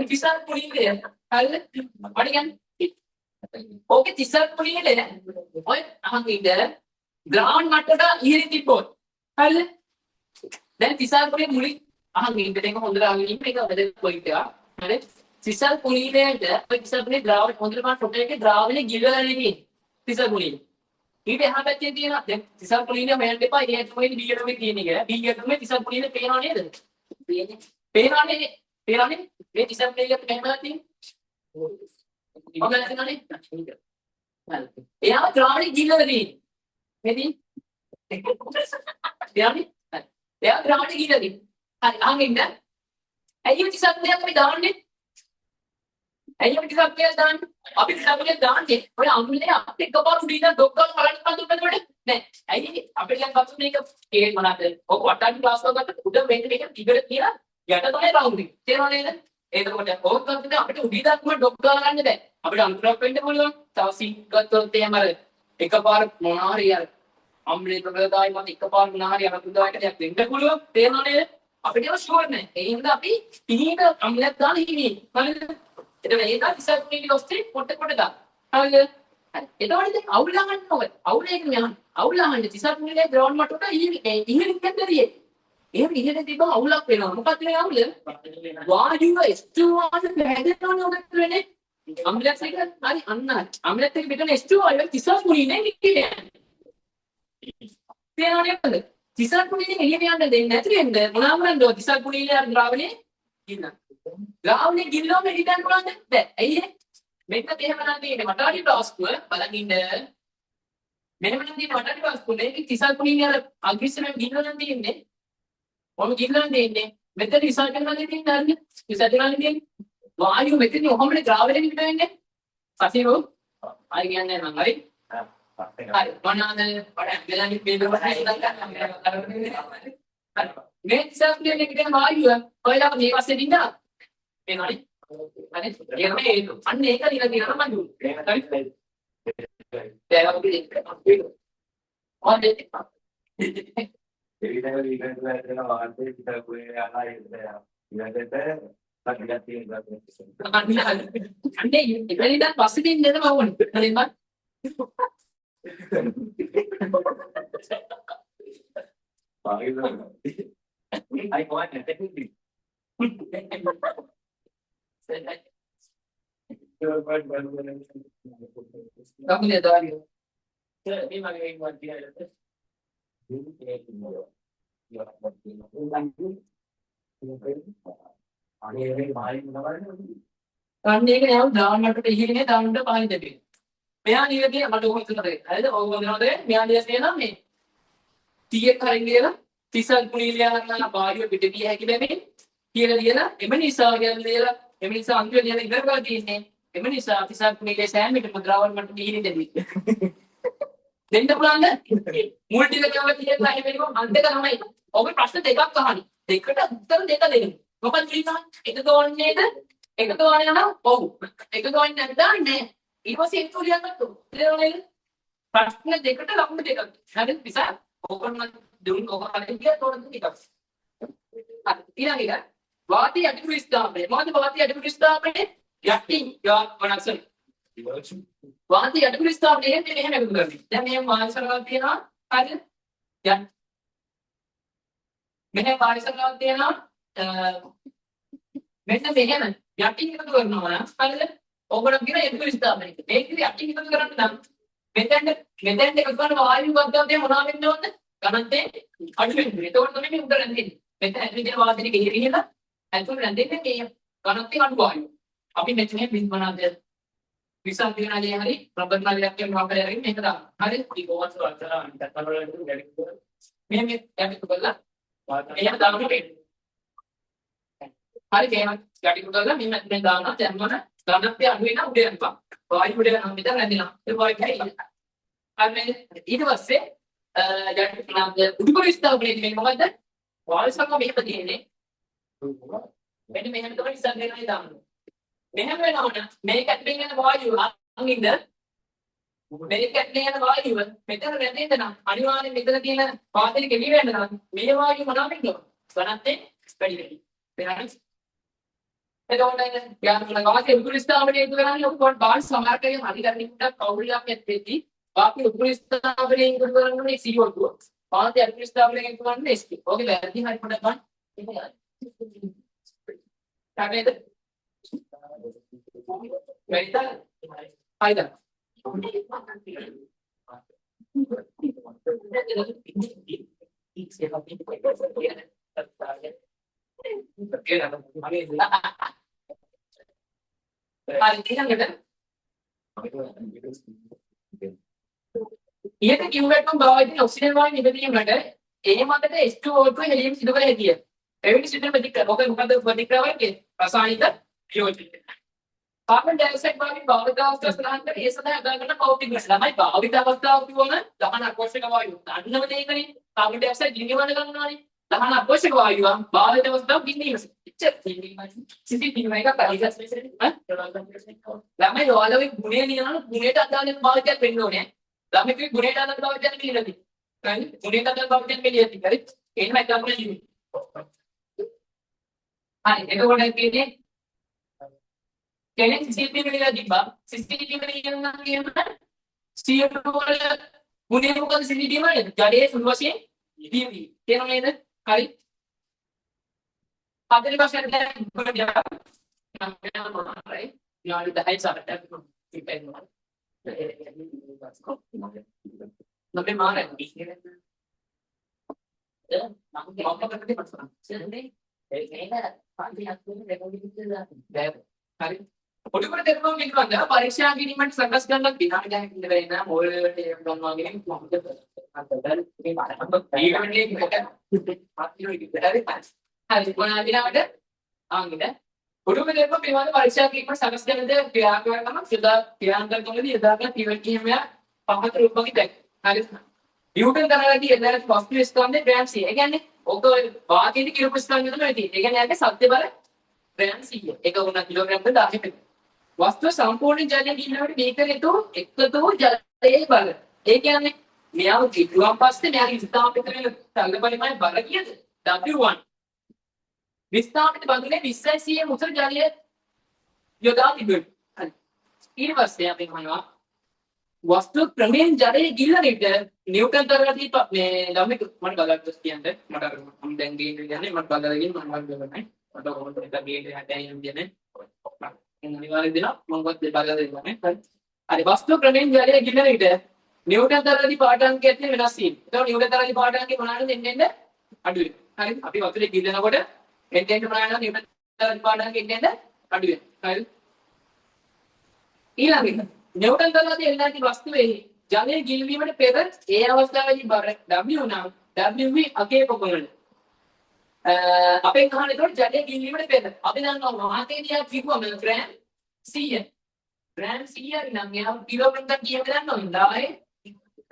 තිසත් කුලීනේ හරිද? වඩ කියන්නේ ඕකේ තිසත් කුලීනේ ඔය අහන් ඉඳ ග්‍රාවුන්ඩ් මට්ටමට ඉහළින් තිබ්බොත් හරිද? දැන් තිසත් කුලීනේ මුලින් අහන් ඉඳ දෙක හොඳට අහන් ඉන්න එක වැදගත් පොයින්ට් එකක්. හරිද? තිසත් කුලීනේට ඔය තිසත් කුලීනේ ද්‍රාවණ හොඳට බලන්න ටොටල් එකේ ද්‍රාවණේ ගිලලා නෙමෙයි තිසත් කුලීනේ. ඊට එහා පැත්තේ තියෙනවා දැන් තිසත් කුලීනේ හොයන්න එපා. ඒ තමයි B එකම තියෙන එක. B එකම තිසත් කුලීනේ පේනව නේද? පේනවනේ. පේනවනේ. මේ තිසත් කුලීනේ පේනවා තියෙන්නේ. ඔබ නැතිනනේ. එයා ද්‍රාවණේ ගිලවදී. මෙදී එයා ද්‍රාවණේ ගිලවදී. හරි අහන් ඉන්න. ඇයි මේ තිසත් දෙයක් අපි දාන්නේ? ඇයි අපි තිසත් දෙයක් දාන්නේ? අපි තිසත් දෙයක් දාන්නේ. ඔය අම්ලේ අපිට එකපාර උඩින් ඩොක්කල් බලන්න බඳුනකොට නෑ. ඇයි අපිට දැන් බස්සු මේක ඒ මොනවාද? ඔක වටාටි ක්ලාස් එක ගත්ත උඩ වෙන්න මේක ටිකට කියලා යට තමයි රවුන්ඩ් එක. තේරෙනව නේද? එතකොට ඕක ගත්තද අපිට උඩින් දාන්න ඩොක් ගාලා ගන්න බෑ. අපිට අන්තරක් වෙන්න පුළුවන්. තව සීට් ගත්තොත් එහෙම අර එකපාර මොනාරි අර අම්ලේ ප්‍රබලතාවයි මත එකපාර මොනාරි අනුදායක දෙයක් වෙන්න පුළුවන්. තේරෙනව නේද? අපිට ඒක ෂුවර් නෑ. ඒ හින්දා අපි පිළිහිට අම්ලයක් දාලා හිටිනේ. හරිද? එතකොට ඒක තිසත් කුලීනේ ඔස්සේ පොට පොට දාන්න. හරිද? හරි. එතකොට දැන් අවුල් ගන්න ඕනේ. අවුල් එක යන්න. අවුල් ගන්න තිසත් කුලීනේ ග්‍රවුන්ඩ් මට්ටමට ඉහළින් යන්නදී. එහෙම ඉහළින් තිබ්බම අවුලක් වෙනවා. මොකක්ද මේ අවුල? වායුව H2O හැදෙනවනේ ඔබට වෙන්නේ. අම්ලයක් එක හරි අන්න හරි. අම්ලයක් එක පිටන H2O වල තිසත් කුලීනේ නික්කේ. තේරෙනවද? තිසත් කුලීනේ එළියට යන්න දෙන්නේ නැති වෙන්න මොනවා කරන්නද? තිසත් කුලීනේ අර ද්‍රාවණේ ගින්න. ද්‍රාවණේ ගිල්ලොම හිටන්න පුළුවන්ද? බැ. ඇයි ඒ? මෙන්න මෙහෙම නම් තියෙන්නේ මටාටි ටාස්කුව බලන් ඉන්න. මෙහෙම නම් තියෙන්නේ මටාටි ටාස්කුව මේක තිසත් කුලීනේ අර අග්‍රිසරෙන් ගිල්ල නම් තියෙන්නේ. ඔන්න ගිල්ල නම් තියෙන්නේ. මෙතන රිසල්ට් එක නම් තියෙන්නේ හරිද? රිසල්ට් එක නම් තියෙන්නේ. වායුව මෙතන ඔහොමනේ ද්‍රාවණයෙන් පිට වෙන්නේ. සතිරෝ. ආයි කියන්නේ නම් හරි. හරි. මොනවාද? වඩා වෙලාවි බේදව හරි. මේ සම්පූර්ණ එකේ වායුව ඔයලා මේ පස්සේ දින්නා. එනවනේ. හරි. ඒක මේ අන්න ඒක දිලා දිනන මං දුන්නේ. හරි. ඒක අපි දෙන්න. ඔන්නේ. එවිට ඊට වෙන වාර්තේ පිට කුලේ යනවා ඊළඟට සතියක් තියෙනවා. අන්නේ ඉතින් පස්සේ දෙන්න නේද මම ඕනේ. හරිද? I want to take it. Kamu lihat tadi. Ini makin buat dia. අන්න ඒක නෑ දාන්නට ඉහිනේ දාන්න පායි දෙපේ. මෙහා නියතිය මට ඕක හිතුනද? හරිද? ඔව් වදිනවද? මෙහා නියතිය නම් මේ 30ක් හරින් කියලා 30ක් කුලීලියා වායුව පිට ගිය හැකි බැමේ කියලා ලියලා එම නිසා කියලා ලියලා එම නිසා අන්තිම ලියලා ඉවර කරලා තියෙන්නේ. එම නිසා 30ක් කුලීලියා සෑමෙටම ද්‍රවණ මට්ටම ඉහිනේ දෙවි. දෙන්න පුළුවන්ද? මුල් ටික කියලා කියලා එහෙම වෙනකො අන්ත තමයි. ඔබේ ප්‍රශ්න දෙකක් අහන්නේ. දෙකට උත්තර දෙක දෙන්න. මොකක්ද කියනවා? එක ගෝන්නේද? එක ගෝන්නේ නම් ඔව්. එක ගෝන්නේ නැත්නම් නෑ. ඊට පස්සේ ඒක ලියන්නත් ඕන. තේරුණාද? ප්‍රශ්න දෙකට ලකුණු දෙකක්. හරිද? නිසා ඕකම දුන්න ඕකම කියත් ඕන දෙකක්. හරි. ඊළඟ එක වාතය අඩු ස්ථාපනය. මොකද වාතය අඩු ස්ථාපනය? යටින් වනක්සන්. වාතය අඩු ස්ථාපනය කියන්නේ මෙහෙම එකතු කරන්නේ. දැන් මේ වායසරාවක් තියෙනවා. හරිද? යන් මෙහෙම වායසරාවක් තියෙනවා. මෙන්න මෙහෙම යටින් එකතු කරනවා නම් හරිද? ඕකට කියන අඩු ස්ථාපනය. මේක ඉතින් යටින් එකතු කරන්න නම් මෙතෙන්ට එකතු කරන වායු බද්ධකයේ මොනවා වෙන්න ඕනද? ඝනත්වයේ අඩු වෙන්න ඕනේ. එතකොට තමයි මේ උඩ රැඳෙන්නේ. මෙතන ඇතුළේ තියෙන වාතය ගිහිලා ඇතුළේ රැඳෙන්නේ මේ ඝනත්වයේ අඩු වායු. අපි මෙතන මොනවාද? විසල් තියනාදී හරි රබර් නාලියක් කියන මොකක්ද හරි මේක දාන්න. හරි? ඉතින් කොහොමද වලතර අනිත් අතවල වැඩි මෙහෙම යටිකුත් කරලා එහෙම දාන්න බෑ. හරි එහෙම යටිකුත් කරලා මෙහෙම දානවා. දැන් මොන ඝනත්වය අඩු වෙනා උඩ යනවා. වායු උඩ යනවා මෙතන රැඳෙනවා. ඒ වායු කැයි. අනේ ඊට පස්සේ උඩුකර ස්ථාපනයේදී මේ මොකද්ද? වායු සංගම මෙහෙම තියෙන්නේ. මෙන්න මෙහෙම තමයි ඉස්සර දෙනවා දාන්න. මෙහෙම වෙනවනම් මේක ඇතුලෙන් යන වායුව අංගින්ද මේක ඇතුලෙන් යන වායුව මෙතන රැඳෙන්න නම් අනිවාර්යෙන් මෙතන තියෙන වාතය කෙලි වෙන්න නම් මේ වායුව මොනවද ඉන්නව? ගණන්තේ වැඩි වෙයි. තේරෙනවද? එතකොට යාන්ත්‍රණ වාතය උඩුකර ස්ථාපනයේ කරන්නේ ඔක්කොට බාහිර සමහරකයේ හරි ගන්න කවුරුලක් ඇත්තේදී වාතය උඩුකර ස්ථාපනයේ ඉක්කොත් කරන්නේ CO2. වාතය උඩුකර ස්ථාපනයේ කරන්නේ ST. ඕකේ වැරදි හරි පොඩක් ගන්න. තාමේද? Merita, Aida. ඊට කිව්වටම බාහිරින් ඔක්සිජන් වායු නිබදීමකට ඒ මතට H2O2 හෙලියම් සිදු කළ හැකිය. එවැනි සිදුවීම් ප්‍රතික්‍රියා. මොකද ප්‍රතික්‍රියාවකේ රසායනික ප්‍රයෝජන. कार्बन डाइऑक्साइड वाली भावित अवस्था प्रदान कर ये सदा अदा करना भौतिक घटना है भावित अवस्था की वो ना दहन आवश्यक वायु अन्न में नहीं करें कार्बन डाइऑक्साइड जिंगे वाले करना नहीं दहन आवश्यक वायु हम भावित अवस्था बिन्नी में सिद्धि दिनवाई का कारीगर स्पेशल है लम्बे वाले भी गुने नहीं ना गुने का अदा ने भावित या पेंडो ने लम्बे भी गुने का अदा भावित या नहीं लगी गुने का अदा भावित या नहीं लगी करें इन में क्या बोले जी हाँ ये तो बोले कि කෙනෙක් CCTV වල තිබ්බා CCTV වල කියනවා කියනවා CO2 වල ගුණය මොකද CCTV වල ජඩයේ සුළු වශයෙන් ඉදීවි තේරුම් නේද හරි පදලි වශයෙන් දැන් ගොඩියා නම් මොනවායි යාලි 10 සාරට ඉතින් නබේ මාරේ ඉන්නේ නම් මොකක්ද පස්සෙන් සෙන්නේ ඒක පාඩියක් තුනේ රෙකෝඩින් හරි ඔඩුකට දෙන්නවා කියනවාද පරීක්ෂා කිරීමට සකස් කරලා විනාඩි 10ක් ඉඳලා එන මොල් වලට ගන්නවා කියන මොකද අතදල් මේ පාඩමක් ඊගොල්ලේ හරි මොනවා දිනවද ආන්ගිද ඔඩුකට දෙන්නවා පිළිබඳ පරීක්ෂා කිරීමට සකස් කරනද ක්‍රියාකාරකම සදා ක්‍රියාන්තකවලදී යදාගන්න පියවර කිහිපයක් පහත රූපකින් දැක් හරි නිව්ටන් තරගදී එදාට වස්තු ස්කන්ධේ ග්‍රෑම් C ඒ කියන්නේ ඔක වාතයේදී කිලෝ ස්කන්ධය තමයි තියෙන්නේ ඒ කියන්නේ යන්නේ සත්‍ය බල ग्राम सी है एक गुना किलोग्राम पे 10 पे वस्तु संपूर्ण जल गिनවට මේකේතු එකතු ජලයේ බල ඒ කියන්නේ මෙයාව කිව්වන් පස්සේ මෙයාගේ විස්ථාපිත වෙන තල පරිමාණය බල කීයද W1 විස්ථාපිත බඳුනේ 20 මුසල් ජලය යොදා තිබෙනවා ඊට පස්සේ අපි කියනවා වස්තු ක්‍රමයෙන් ජලයේ ගිල්ලන විට නිව්ටන් තරගදී මේ ළමයි මම ගලක් කියන්නේ මට මම දැන් කියන්නේ මට බලගෙන මම ගලන්නේ atau kalau kita gede ada yang dia අනිවාර්ය දෙනවා මොකක්ද බලලා දෙන්නේ හරි වස්තු ක්‍රමයෙන් ජලය ගිලන විට නිව්ටන් තරගදී පාඨාංකයක් තියෙන වෙනස් වීම. ඒතකොට නිව්ටන් තරගදී පාඨාංකය මොනවාද දෙන්නේ අඩු වෙනවා. හරි අපි වතුරේ ගිලනකොට එන්ටෙන් ප්‍රමාණය නිව්ටන් තරගදී පාඨාංකය එන්නේ අඩු වෙනවා. හරි ඊළඟට නිව්ටන් තරගදී එල්ලාදී වස්තුවේ ජලය ගිලවීමට පෙර ඒ අවස්ථාවේදී බර W නම් WV අගේ පොකොනන අපේ කහනේ තොට ජලය ගිලවීමට පෙර අපි දන්නවා වාතයේදී කිව්වම ග්‍රෑම් 100 ग्राम सीआर නම් යා කිලෝමීටර කීයද දන්නවද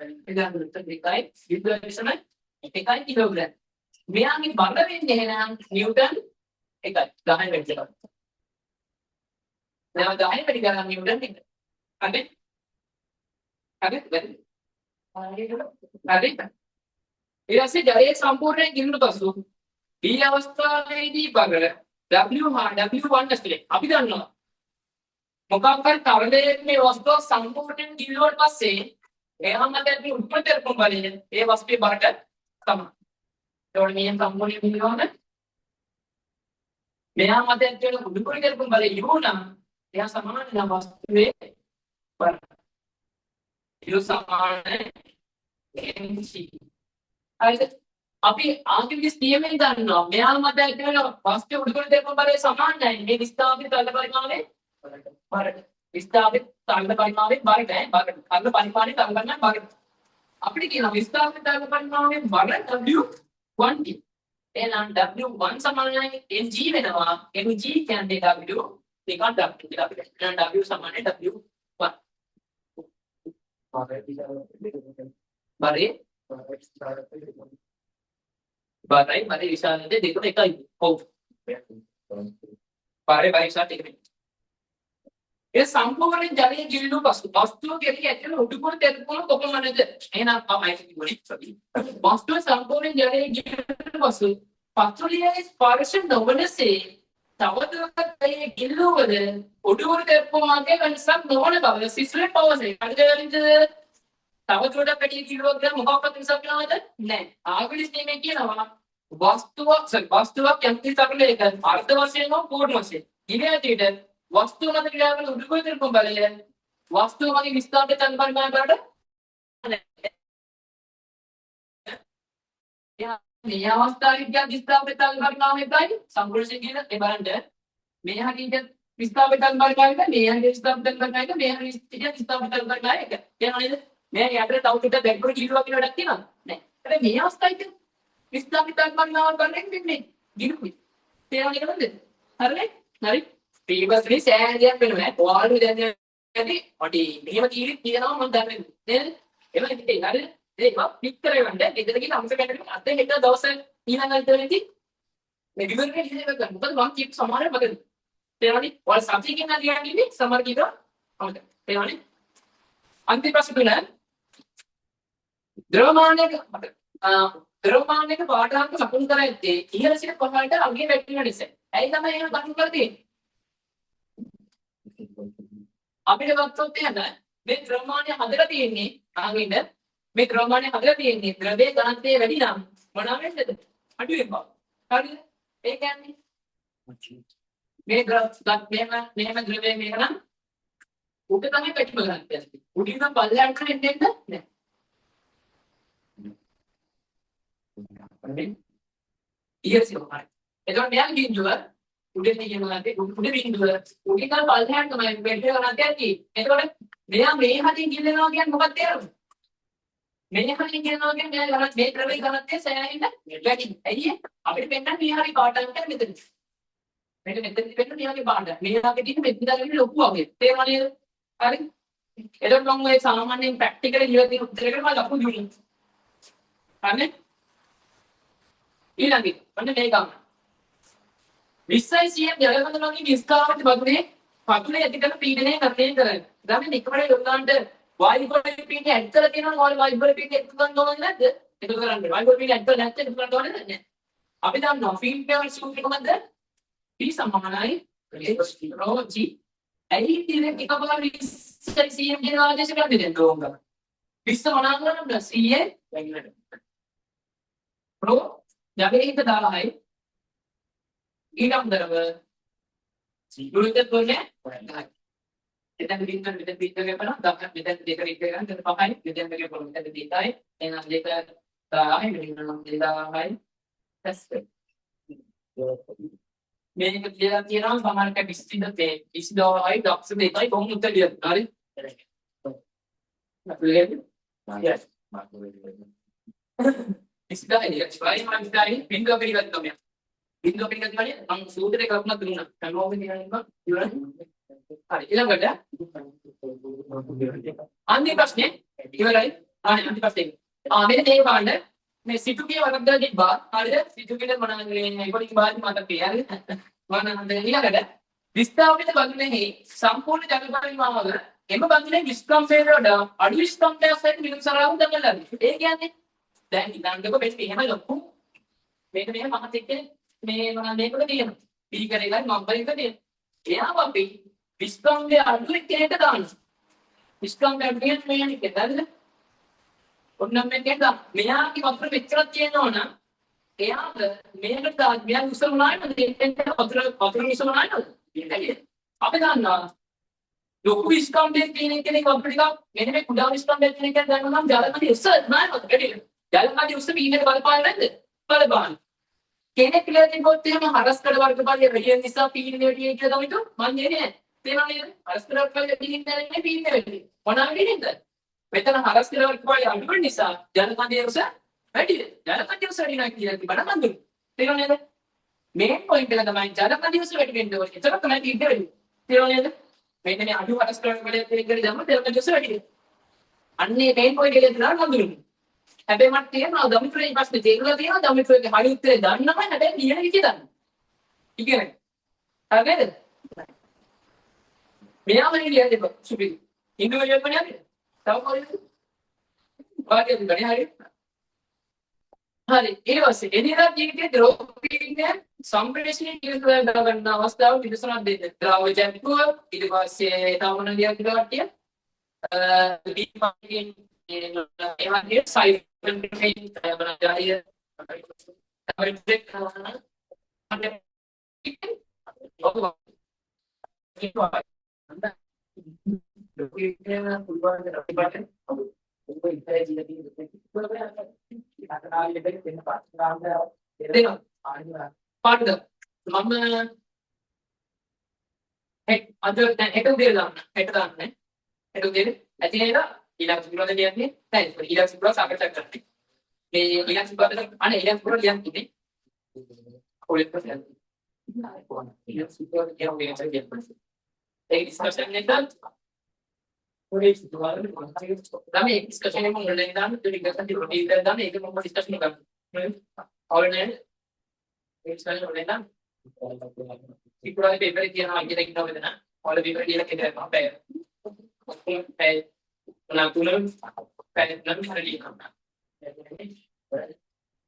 10 එදාට දෙකයි විද්‍යාවිෂම 1 කිලෝග්‍රෑම් මෙයාගේ බර වෙන්නේ එහෙනම් නිව්ටන් 1යි 10 වෙච්ච එක නෑ 10 වැඩි ගන්න නිව්ටන් 1 හරි ඊළඟට ජලයේ සම්පූර්ණයෙන් ගිලුණු පසු මේ අවස්ථාවේදී බර W1 ඇතුලේ අපි දන්නවා මොකක්ද තරලයේ මේ වස්තුව සම්පූර්ණයෙන් ගිල්ලුවට පස්සේ එහම දැන් උත්පත්ති බලයෙන් ඒ වස්තුවේ බරට තමයි. ඒවල මේ සම්පූර්ණයෙන් ගිල්ලුවම මෙහා මතෙන් තියෙන උඩුකුරු කරපු බලය යෝනම් එයා සමාන නම් වස්තුවේ බර. U සමාන mc. හරිද? අපි ආර්කිමිඩිස් නියමයෙන් දන්නවා. මෙයා මත ඇතුළේ වස්තු උඩුකුරු දෙකම බලය සමානයි. මේ විස්ථාපිත තල පරිමාණය බරට. විස්ථාපිත තල පරිමාණය බරට ඈ බරට. තල පරිමාණය තල ගන්න බරට. අපිට කියනවා විස්ථාපිත තල පරිමාණය බර W1T. එහෙනම් W1 සමානයි mg වෙනවා. mg කියන්නේ W දෙකක් W කියලා අපිට. එහෙනම් W සමානයි W1. බරේ බරයි බරේ විශාලද දෙකම එකයි. ඔව්. බරේ විශාලද එකයි. ඒ සම්පූර්ණ ජලයේ ජීවු වස්තුව කෙරෙහි ඇතුළේ උඩුකුරු තෙරුකුරු කොපමණද? එහෙනම් අපයි කිව්වනේ. වස්තුව සම්පූර්ණ ජලයේ ජීවු වස්තුව පත්‍රලියේ ස්පර්ශ නොවනසේ තවදුරටත් ගිල්ලුවද උඩුකුරු තෙරුකුරුගේ වෙනසක් නොවන බව සිස්ලෙට් පවසයි. අදගලින්ද තවදුරටත් පැටි කිලෝග්‍රෑම් මොකක්වත් වෙනසක් නෑද? නෑ. ආර්කිමිඩිස් නියමයේ කියනවා වස්තුවක් යම් කිසි තරලයක අර්ධ වශයෙන් හෝ පූර්ණ වශයෙන් ඉලෙහිට වස්තුව මත ක්‍රියා කරන උඩුකුරු තෙරුකුරු බලය වස්තුව මගේ විස්ථාපිත තල පරිමාණය බලට මේ අවස්ථාවේදී විස්ථාපිත තල පරිමාණය බලයි සම්පූර්ණ කියන ඒ බලන්න මේ හැටියට විස්ථාපිත තල පරිමාණය මේ හැටියට විස්ථාපිත තල පරිමාණය මේ හැටියට විස්ථාපිත තල පරිමාණය එක කියනවා නේද මේ යටට තව ටිකක් බැක්වර්ඩ් කිලුවක් කියලා වැඩක් තියෙනවද නෑ හැබැයි මේ අවස්ථාවේදී විස්ථාපිත තල පරිමාණය බලන්නේ මෙන්නේ ගිනුයි තේරෙනවද හරිද හරි ප්‍රීවියස්ලි සෑහලියක් වෙනවා ඔයාලු දැන් ඇති ඔටි මෙහෙම කීරි කියනවා මම දන්නේ නේද එහෙම ඉතින් හරිද ඒක පික් කරගන්න ගෙදර ගිහින් අම්ස කැටට අතේ හෙට දවස් ඊළඟ ඉදරේදී මේ විවරණේ ඉතින් එක ගන්න මොකද මම කීප සමහර මගදී තේරෙනවද ඔයාලා සබ්ජෙක්ට් එක ලියන්නේ සමහර කීප අමතක තේරෙනවද අන්තිම ප්‍රශ්න තුන ද්‍රවමානයක ද්‍රවමානයක පාඨාංක ලකුණු කර ඇත්තේ ඉහළ සිට පහළට අගය වැටෙන නිසා ඇයි තමයි එහෙම ලකුණු කරලා තියෙන්නේ අපිට ගත්තොත් එහෙම මේ ද්‍රව්‍යමානය හදලා තියෙන්නේ ආගෙන්න මේ ද්‍රව්‍යමානය හදලා තියෙන්නේ ද්‍රවයේ ඝනත්වය වැඩි නම් මොනවා වෙන්නද අඩු වෙනවා හරිද ඒ කියන්නේ මේ මෙහෙම ද්‍රවයේ මේක නම් උඩ තමයි පැටිම ගන්න තියෙන්නේ උඩින් නම් පල්ලෙහාට කරන්නේ නැහැ ඉහළට එතකොට මෙයා බිඳුව උඩින් කියනවා උඩ බිඳුව උඩින් නම් පල්ලෙහාට තමයි මෙහෙම ගන්න තියෙන්නේ එතකොට මෙයා මේ හදින් ගිල්ලනවා කියන්නේ මොකක්ද තේරුම මේ හදින් ගිල්ලනවා කියන්නේ මෙයා ගන්න මේ ද්‍රවයේ ඝනත්වය සෑහෙන්න වැඩි ඇයි අපිට පෙන්නන්නේ මේ හරිය පාටක් එක මෙතන මෙතනදී පෙන්නන්නේ මේ හරිය පාට මේ හරිය තියෙන මෙතන දාගෙන ලොකු වගේ තේරුණා නේද හරි එතකොට මම ඔය සාමාන්‍යයෙන් ප්‍රැක්ටිකල් ඉවර තියෙන උත්තරයකට මම ලකුණු දුන්නා හරිනේ ඊළඟට ඔන්න මේ ගන්න 20 cm ජලබඳුනගේ විස්කාරක බගුනේ පතුලේ ඇති කරන පීඩනය නිර්ණය කරන්න. ගමන් එකවර යොදාන්න වායු බල පීඩනය ඇඩ් කරලා තියෙනවා වායු බල පීඩනය එක්ක ගන්න ඕනද නැද්ද? ඒක කරන්න. වායු බල පීඩනය ඇඩ් කරලා නැත්නම් ඒක කරන්න ඕනද නැහැ. අපි දන්නවා ෆීල්ඩ් පෙවර් සූත්‍රය කොහොමද? P සමානයි rho g. ඇයි ඉතින් එකපාර 20 cm කියන ආදේශ කරන්නේ දැන් ඕංග. 20 මොනවා කරන්නද? CA rho යගේ හිත 10යි ඊළඟ සිගුරුත් කොනේ එතන බින්දුව මෙතන බින්දුව ගපනවා 10 මෙතන දෙක එක ගන්න එතන 5යි මෙතන දෙක කොහොමද මෙතන 2යි එහෙනම් දෙක 10යි මෙතන 2යි that's it මේක කියලා තියෙනවා සමහරට 20 තේ 20යි දක්ෂ දෙකයි කොහොමද උත්තර දෙන්නේ හරි yes ඉස්දායි ස්පයි බින්දුව පිළිගන්න ඕනේ බින්දුව පිළිගන්න කියන්නේ මම සූත්‍රේ කල්පනා කරුණා කනෝම කියනවා ඉවරයි හරි ඊළඟට අන්තිම ප්‍රශ්නේ ඉවරයි අන්තිම ප්‍රශ්නේ මෙන්න මේ බලන්න මේ සිතුගේ වරද්දා තිබ්බා හරිද සිතුගේ මොනවද මේ ඉපොලින් බාහිර මතකේ හරිද මොනවද ඊළඟට විස්ථාපිත බඳුනේහි සම්පූර්ණ ජල පරිමාණව එම බඳුනේ විස්කම්පයට වඩා අඩු විස්කම්පයක් සහිත විදුසරාව දමලා ඒ කියන්නේ දැන් ඉඳන්කෝ මෙන්න මෙහෙම ලොකු මේක මෙහෙම මහත් එක්ක මේ මොනවද මේකද තියෙනවා බීකර එකයි මම්බර් එක තියෙනවා එයාම අපි විස්කම්පය අඩු එකට දානවා විස්කම්පය අඩු කියන්නේ මේ යන්නේ හරිද ඔන්න මේකෙන්ද මෙයාගේ වතුර මෙච්චරක් තියෙනවා නම් එයාට මේකට දාන්න මෙයා උසුරුනායි නේද එතෙන්ට වතුර උසුරුනායි නේද අපි දන්නවා ලොකු ස්කන්ධයක් කියන එකනේ අපිට මෙන්න මේ කුඩා ස්කන්ධයක් කියන එක දැනගන්න නම් ජලකඳි උස්ස නෑමත් වැඩි. ජලකඳි උස්ස පීනට බලපාන නැද්ද? බලපාන. කෙනෙක් කියලා තිබොත් එහෙම හරස්කඩ වර්ගඵලය වැඩි වෙන නිසා පීනන වැඩි කියලා තමයි මම කියන්නේ නෑ. තේරෙනවද නේද? හරස්කඩ වර්ගඵලය වැඩි වෙන්නේ නැහැ පීනන වැඩි. මොනවා වෙන්නේද? මෙතන හරස්කඩ වර්ගඵලය අඩු වෙන නිසා ජලකඳි උස්ස වැඩි. ජලකඳි උස්ස වැඩි නැහැ කියලා තිබ්බනම් මන්දුයි. තේරෙනවද නේද? මේන් පොයින්ට් එක තමයි ජලකඳි උස්ස වැඩි වෙන්න ඕනේ. ඒක තමයි පීනන වැඩි. තේරෙනවද නේද? මෙන්න මේ අඩු හරස්කඩ වර්ගඵලය තියෙන දැම්ම ජලකඳි උස්ස වැඩි. අන්නේ මේන් පොයින්ට් එකේ දාලා මන්දුයි. හැබැයි මට තේරෙනවා දමිත්‍රේ ප්‍රශ්නේ තේරුණා තියෙනවා දමිත්‍රේගේ හරි උත්තරේ දන්නවා හැබැයි ලියන විදිය දන්න. ඉගෙන. හරිද? මෙයාම ලියන්න දෙපො සුපි. ඉන්දිවිජුවල් වනේ හරිද? තව කොහෙද? වාක්‍යයක් ගන්නේ හරිද? හරි. ඊට පස්සේ එදිනදා ජීවිතයේ ද්‍රව්‍යයේ සම්ප්‍රේෂණය කියලා ගන්න අවස්ථාව විදසනක් දෙන්න. ද්‍රව්‍ය ජන්තුව ඊට පස්සේ තමන දියක් කට්ටිය දීපකින් ඒ සයිඩ් ඊළඟ සුබුරද කියන්නේ නැහැ ඊළඟ සුබුර සාකච්ඡා කරන්නේ මේ ඊළඟ සුබුරද අනේ ඊළඟ සුබුර කියන්නේ කොහෙද ප්‍රශ්න ඊළඟ සුබුර කියන්නේ ඒ ඩිස්කෂන් එක ඔය සුබුර තමයි ඩිස්කෂන් එක මොකද නේද ඩිස්කෂන් එක ඩීටේල් දාන්න ඒක මොකද ඩිස්කෂන් එක ගන්න අවුලනේ ඒ ඩිස්කෂන් එක නේද ඉක්ුණා පේපර් එක කියනවා ඉගෙන ගන්න ඕනද නා ඔයාලා පේපර් කියලා කියනවා බෑ Nah, tulen kayak nanti hari ini kan.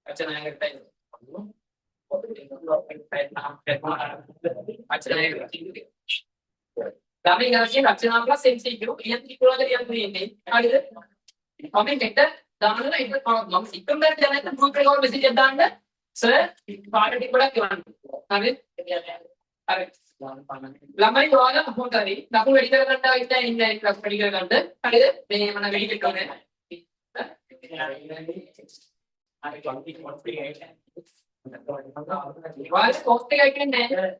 Acara yang kita itu. Acara yang itu. Tapi ngasih acara apa sensi itu, yang kurang dari yang ini. Ada. Kami kita dalam itu kalau ngomong sistem dari jalan itu group kalau mesti jalan dah. Sir, party pada kian. Ada. Ada. ළමයි ඔයාලා මොකද කරේ? ලකුණු වැඩි කර ගන්න ආවිත් ඉන්නේ class වැඩි කර ගන්න. හරිද? මේ මොන වැඩි කරන්නේ? ඔයාලා කොස්ට් එක කියන්නේ නැහැ.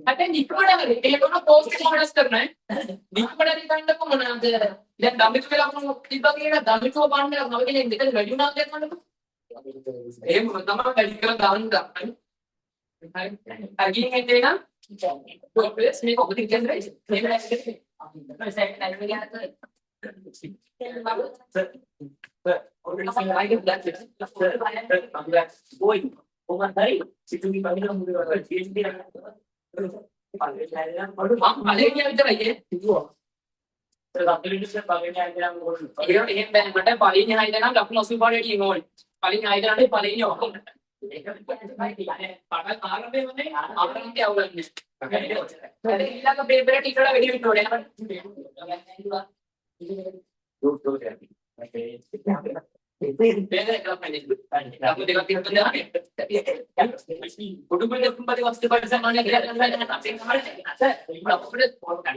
අතෙන් නිකමඩ ඒක කොන පෝස්ට් එක මොනස් කරන්නේ? නිකමඩ ගන්නකො මොනවාද? දැන් දමිතු වෙලා මොන තිබ්බා කියලා දමිතුව පාන්න නම කෙනෙක් දෙකද වැඩි වුණාද කියන්නකො. එහෙම තමයි වැඩි කරලා දාන්න. Again, I think progress make of the generation. Pakai arah mana? Arah yang jauh lagi. Jadi ilah ke beberapa tiga lagi video deh. Beberapa kalau ini. Aku tengok tengok tengok. Kudu punya tempat di waktu pada zaman yang kita kan asing kemarin. Aku sudah kan.